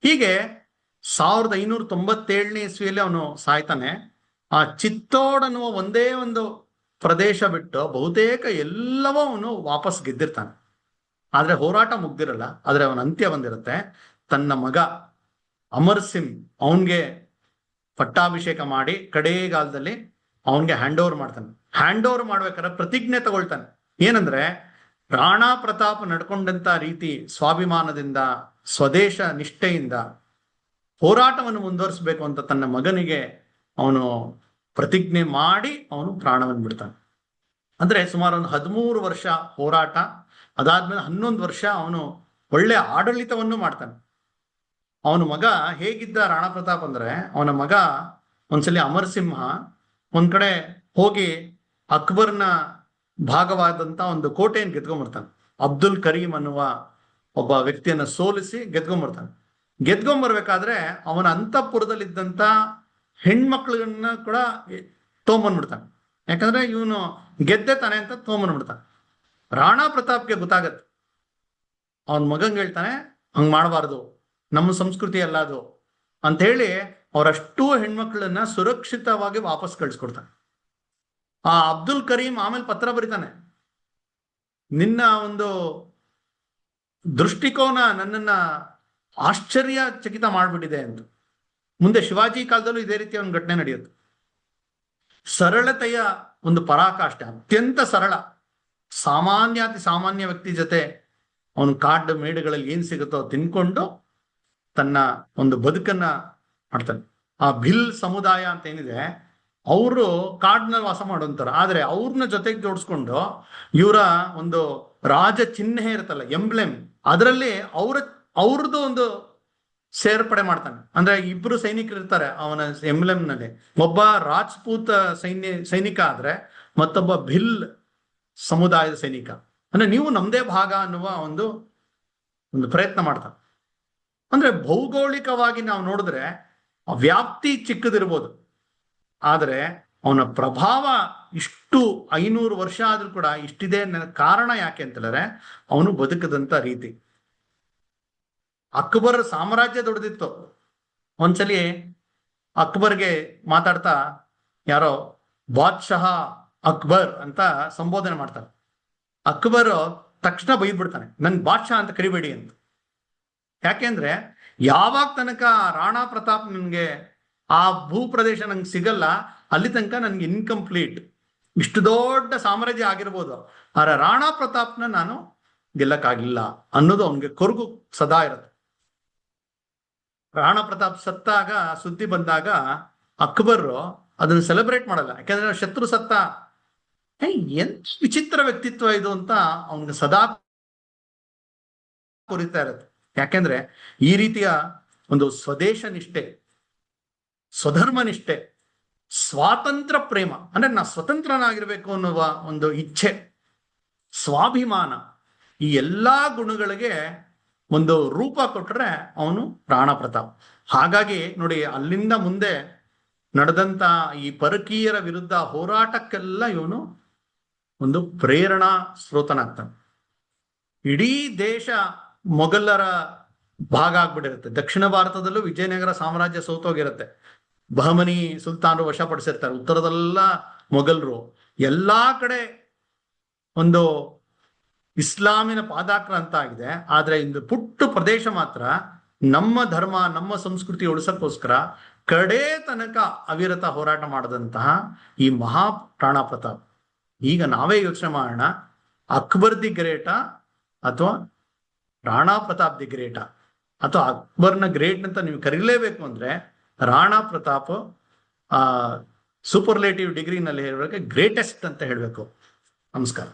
ಹೀಗೆ 1597ನೇ ಇಸ್ವಿಯಲ್ಲಿ ಅವನು ಸಾಯ್ತಾನೆ. ಆ ಚಿತ್ತೋಡ್ ಅನ್ನುವ ಒಂದೇ ಒಂದು ಪ್ರದೇಶ ಬಿಟ್ಟು ಬಹುತೇಕ ಎಲ್ಲವೂ ಅವನು ವಾಪಸ್ ಗೆದ್ದಿರ್ತಾನೆ. ಆದ್ರೆ ಹೋರಾಟ ಮುಗ್ದಿರಲ್ಲ. ಆದ್ರೆ ಅವನ ಅಂತ್ಯ ಬಂದಿರುತ್ತೆ. ತನ್ನ ಮಗ ಅಮರ್ ಸಿಂಗ್ ಅವನ್ಗೆ ಪಟ್ಟಾಭಿಷೇಕ ಮಾಡಿ ಕಡೆಗಾಲದಲ್ಲಿ ಅವನ್ಗೆ ಹ್ಯಾಂಡ್ ಓವರ್ ಮಾಡ್ತಾನೆ. ಹ್ಯಾಂಡ್ ಓವರ್ ಮಾಡ್ಬೇಕಾದ್ರೆ ಪ್ರತಿಜ್ಞೆ ತಗೊಳ್ತಾನೆ. ಏನಂದ್ರೆ, ರಾಣಾ ಪ್ರತಾಪ್ ನಡ್ಕೊಂಡಂತ ರೀತಿ ಸ್ವಾಭಿಮಾನದಿಂದ, ಸ್ವದೇಶ ನಿಷ್ಠೆಯಿಂದ ಹೋರಾಟವನ್ನು ಮುಂದುವರಿಸಬೇಕು ಅಂತ ತನ್ನ ಮಗನಿಗೆ ಅವನು ಪ್ರತಿಜ್ಞೆ ಮಾಡಿ ಅವನು ಪ್ರಾಣವನ್ನು ಬಿಡ್ತಾನೆ. ಅಂದ್ರೆ ಸುಮಾರು ಒಂದು 13 ವರ್ಷ ಹೋರಾಟ, ಅದಾದ್ಮೇಲೆ 11 ವರ್ಷ ಅವನು ಒಳ್ಳೆ ಆಡಳಿತವನ್ನು ಮಾಡ್ತಾನೆ. ಅವನ ಮಗ ಹೇಗಿದ್ದ ರಾಣಾ ಪ್ರತಾಪ್ ಅಂದ್ರೆ, ಅವನ ಮಗ ಒಂದ್ಸಲಿ ಅಮರ್ ಸಿಂಹ ಒಂದ್ ಕಡೆ ಹೋಗಿ ಅಕ್ಬರ್ನ ಭಾಗವಾದಂತ ಒಂದು ಕೋಟೆಯನ್ನು ಗೆದ್ಕೊಂಡ್ಬರ್ತಾನೆ. ಅಬ್ದುಲ್ ಕರೀಂ ಅನ್ನುವ ಒಬ್ಬ ವ್ಯಕ್ತಿಯನ್ನ ಸೋಲಿಸಿ ಗೆದ್ಕೊಂಡ್ಬರ್ತಾನೆ. ಗೆದ್ಕೊಂಡ್ಬರ್ಬೇಕಾದ್ರೆ ಅವನ ಅಂತಃಪುರದಲ್ಲಿದ್ದಂತ ಹೆಣ್ಮಕ್ಳನ್ನ ಕೂಡ ತೊಗೊಂಬಂದ್ಬಿಡ್ತಾನೆ. ಯಾಕಂದ್ರೆ ಇವನು ಗೆದ್ದೆ ತಾನೆ ಅಂತ ತೊಗೊಂಬಂದ್ಬಿಡ್ತಾನೆ. ರಾಣಾ ಪ್ರತಾಪ್ಗೆ ಗೊತ್ತಾಗತ್ತೆ. ಅವನ ಮಗಂಗೆ ಹೇಳ್ತಾನೆ, ಹಂಗ್ ಮಾಡಬಾರ್ದು, ನಮ್ಮ ಸಂಸ್ಕೃತಿ ಅಲ್ಲ ಅದು ಅಂತ ಹೇಳಿ ಅವರಷ್ಟೂ ಹೆಣ್ಮಕ್ಳನ್ನ ಸುರಕ್ಷಿತವಾಗಿ ವಾಪಸ್ ಕಳಿಸ್ಕೊಡ್ತಾನೆ. ಆ ಅಬ್ದುಲ್ ಕರೀಂ ಆಮೇಲೆ ಪತ್ರ ಬರೀತಾನೆ, ನಿನ್ನ ಒಂದು ದೃಷ್ಟಿಕೋನ ನನ್ನನ್ನ ಆಶ್ಚರ್ಯಚಕಿತ ಮಾಡ್ಬಿಟ್ಟಿದೆ ಅಂತ. ಮುಂದೆ ಶಿವಾಜಿ ಕಾಲದಲ್ಲೂ ಇದೇ ರೀತಿಯ ಒಂದು ಘಟನೆ ನಡೆಯುತ್ತೆ. ಸರಳತೆಯ ಒಂದು ಪರಾಕಾಷ್ಠೆ, ಅತ್ಯಂತ ಸರಳ, ಸಾಮಾನ್ಯಾತಿ ಸಾಮಾನ್ಯ ವ್ಯಕ್ತಿ ಜೊತೆ ಅವನು ಕಾಡು ಮೇಡುಗಳಲ್ಲಿ ಏನ್ ಸಿಗುತ್ತೋ ತಿನ್ಕೊಂಡು ತನ್ನ ಒಂದು ಬದುಕನ್ನ ಮಾಡ್ತಾನೆ. ಆ ಭಿಲ್ ಸಮುದಾಯ ಅಂತ ಏನಿದೆ, ಅವರು ಕಾಡಿನಲ್ಲಿ ವಾಸ ಮಾಡುವಂತಾರ. ಆದ್ರೆ ಅವ್ರನ್ನ ಜೊತೆಗೆ ಜೋಡಿಸ್ಕೊಂಡು ಇವರ ಒಂದು ರಾಜ ಚಿಹ್ನೆ ಇರುತ್ತಲ್ಲ, ಎಂಬ್ಲೆಮ್, ಅದರಲ್ಲಿ ಅವ್ರದ್ದು ಒಂದು ಸೇರ್ಪಡೆ ಮಾಡ್ತಾನೆ. ಅಂದ್ರೆ ಇಬ್ರು ಸೈನಿಕರು ಇರ್ತಾರೆ ಅವನ ಎಂಬ್ಲೆಮ್ ನಲ್ಲಿ. ಒಬ್ಬ ರಾಜ್ಪೂತ್ ಸೈನಿಕ ಆದ್ರೆ ಮತ್ತೊಬ್ಬ ಭಿಲ್ ಸಮುದಾಯದ ಸೈನಿಕ. ಅಂದ್ರೆ ನೀವು ನಮ್ದೇ ಭಾಗ ಅನ್ನುವ ಒಂದು ಪ್ರಯತ್ನ ಮಾಡ್ತಾನೆ. ಅಂದ್ರೆ ಭೌಗೋಳಿಕವಾಗಿ ನಾವು ನೋಡಿದ್ರೆ ವ್ಯಾಪ್ತಿ ಚಿಕ್ಕದಿರ್ಬೋದು, ಆದ್ರೆ ಅವನ ಪ್ರಭಾವ ಇಷ್ಟು 500 ವರ್ಷ ಆದ್ರೂ ಕೂಡ ಇಷ್ಟಿದೆ. ಕಾರಣ ಯಾಕೆ ಅಂತ ಹೇಳಿದ್ರೆ ಅವನು ಬದುಕದಂತ ರೀತಿ. ಅಕ್ಬರ್ ಸಾಮ್ರಾಜ್ಯ ದೊಡ್ಡದಿತ್ತು. ಒಂದ್ಸಲಿ ಅಕ್ಬರ್ಗೆ ಮಾತಾಡ್ತಾ ಯಾರೋ ಬಾದ್ಶಾಹ ಅಕ್ಬರ್ ಅಂತ ಸಂಬೋಧನೆ ಮಾಡ್ತಾರೆ. ಅಕ್ಬರ್ ತಕ್ಷಣ ಬೈದ್ಬಿಡ್ತಾನೆ, ನನ್ ಬಾದ್ಶಾ ಅಂತ ಕರಿಬೇಡಿ ಅಂತ. ಯಾಕೆಂದ್ರೆ ಯಾವಾಗ ತನಕ ರಾಣಾ ಪ್ರತಾಪ್ ನನ್ಗೆ ಆ ಭೂ ಪ್ರದೇಶ ನಂಗೆ ಸಿಗಲ್ಲ, ಅಲ್ಲಿ ತನಕ ನನ್ಗೆ ಇನ್ಕಂಪ್ಲೀಟ್. ಇಷ್ಟು ದೊಡ್ಡ ಸಾಮ್ರಾಜ್ಯ ಆಗಿರ್ಬೋದು, ಆದ್ರೆ ರಾಣಾ ಪ್ರತಾಪ್ನ ನಾನು ಗೆಲ್ಲಕ್ಕಾಗಿಲ್ಲ ಅನ್ನೋದು ಅವನಿಗೆ ಕೊರಗು ಸದಾ ಇರುತ್ತೆ. ರಾಣಾ ಪ್ರತಾಪ್ ಸತ್ತಾಗ ಸುದ್ದಿ ಬಂದಾಗ ಅಕ್ಬರ್ ಅದನ್ನ ಸೆಲೆಬ್ರೇಟ್ ಮಾಡಲ್ಲ. ಯಾಕಂದ್ರೆ ಶತ್ರು ಸತ್ತ, ಎಂತ ವಿಚಿತ್ರ ವ್ಯಕ್ತಿತ್ವ ಇದು ಅಂತ ಅವನಿಗೆ ಸದಾ ಕುರಿತಾ ಇರುತ್ತೆ. ಯಾಕೆಂದ್ರೆ ಈ ರೀತಿಯ ಒಂದು ಸ್ವದೇಶ ನಿಷ್ಠೆ, ಸ್ವಧರ್ಮ ನಿಷ್ಠೆ, ಸ್ವಾತಂತ್ರ್ಯ ಪ್ರೇಮ, ಅಂದ್ರೆ ನಾ ಸ್ವತಂತ್ರನಾಗಿರ್ಬೇಕು ಅನ್ನುವ ಒಂದು ಇಚ್ಛೆ, ಸ್ವಾಭಿಮಾನ, ಈ ಎಲ್ಲಾ ಗುಣಗಳಿಗೆ ಒಂದು ರೂಪ ಕೊಟ್ರೆ ಅವನು ರಾಣಾ ಪ್ರತಾಪ್. ಹಾಗಾಗಿ ನೋಡಿ, ಅಲ್ಲಿಂದ ಮುಂದೆ ನಡೆದಂತ ಈ ಪರಕೀಯರ ವಿರುದ್ಧ ಹೋರಾಟಕ್ಕೆಲ್ಲ ಇವನು ಒಂದು ಪ್ರೇರಣಾ ಸ್ರೋತನಾಗ್ತಾನೆ. ಇಡೀ ದೇಶ ಮೊಘಲರ ಭಾಗ ಆಗ್ಬಿಟ್ಟಿರುತ್ತೆ. ದಕ್ಷಿಣ ಭಾರತದಲ್ಲೂ ವಿಜಯನಗರ ಸಾಮ್ರಾಜ್ಯ ಸೋತೋಗಿರುತ್ತೆ. ಬಹಮನಿ ಸುಲ್ತಾನರು ವಶಪಡಿಸಿರ್ತಾರೆ. ಉತ್ತರದೆಲ್ಲ ಮೊಘಲರು. ಎಲ್ಲಾ ಕಡೆ ಒಂದು ಇಸ್ಲಾಮಿನ ಪಾದಾಕ್ರಾಂತ ಆಗಿದೆ. ಆದ್ರೆ ಇಂದು ಪುಟ್ಟ ಪ್ರದೇಶ ಮಾತ್ರ ನಮ್ಮ ಧರ್ಮ, ನಮ್ಮ ಸಂಸ್ಕೃತಿ ಉಳಿಸಕ್ಕೋಸ್ಕರ ಕಡೆ ತನಕ ಅವಿರತ ಹೋರಾಟ ಮಾಡದಂತಹ ಈ ಮಹಾ ರಾಣಾ ಪ್ರತಾಪ್. ಈಗ ನಾವೇ ಯೋಚನೆ ಮಾಡೋಣ, ಅಕ್ಬರ್ ದಿ ಗ್ರೇಟ ಅಥವಾ ರಾಣಾ ಪ್ರತಾಪ್ ದಿ ಗ್ರೇಟ, ಅಥವಾ ಅಕ್ಬರ್ನ ಗ್ರೇಟ್ ಅಂತ ನೀವು ಕರೀಲೇಬೇಕು ಅಂದ್ರೆ ರಾಣಾ ಪ್ರತಾಪ್ ಸೂಪರ್ಲೇಟಿವ್ ಡಿಗ್ರಿನಲ್ಲಿ ಹೇಳುವಾಗ ಗ್ರೇಟೆಸ್ಟ್ ಅಂತ ಹೇಳಬೇಕು. ನಮಸ್ಕಾರ.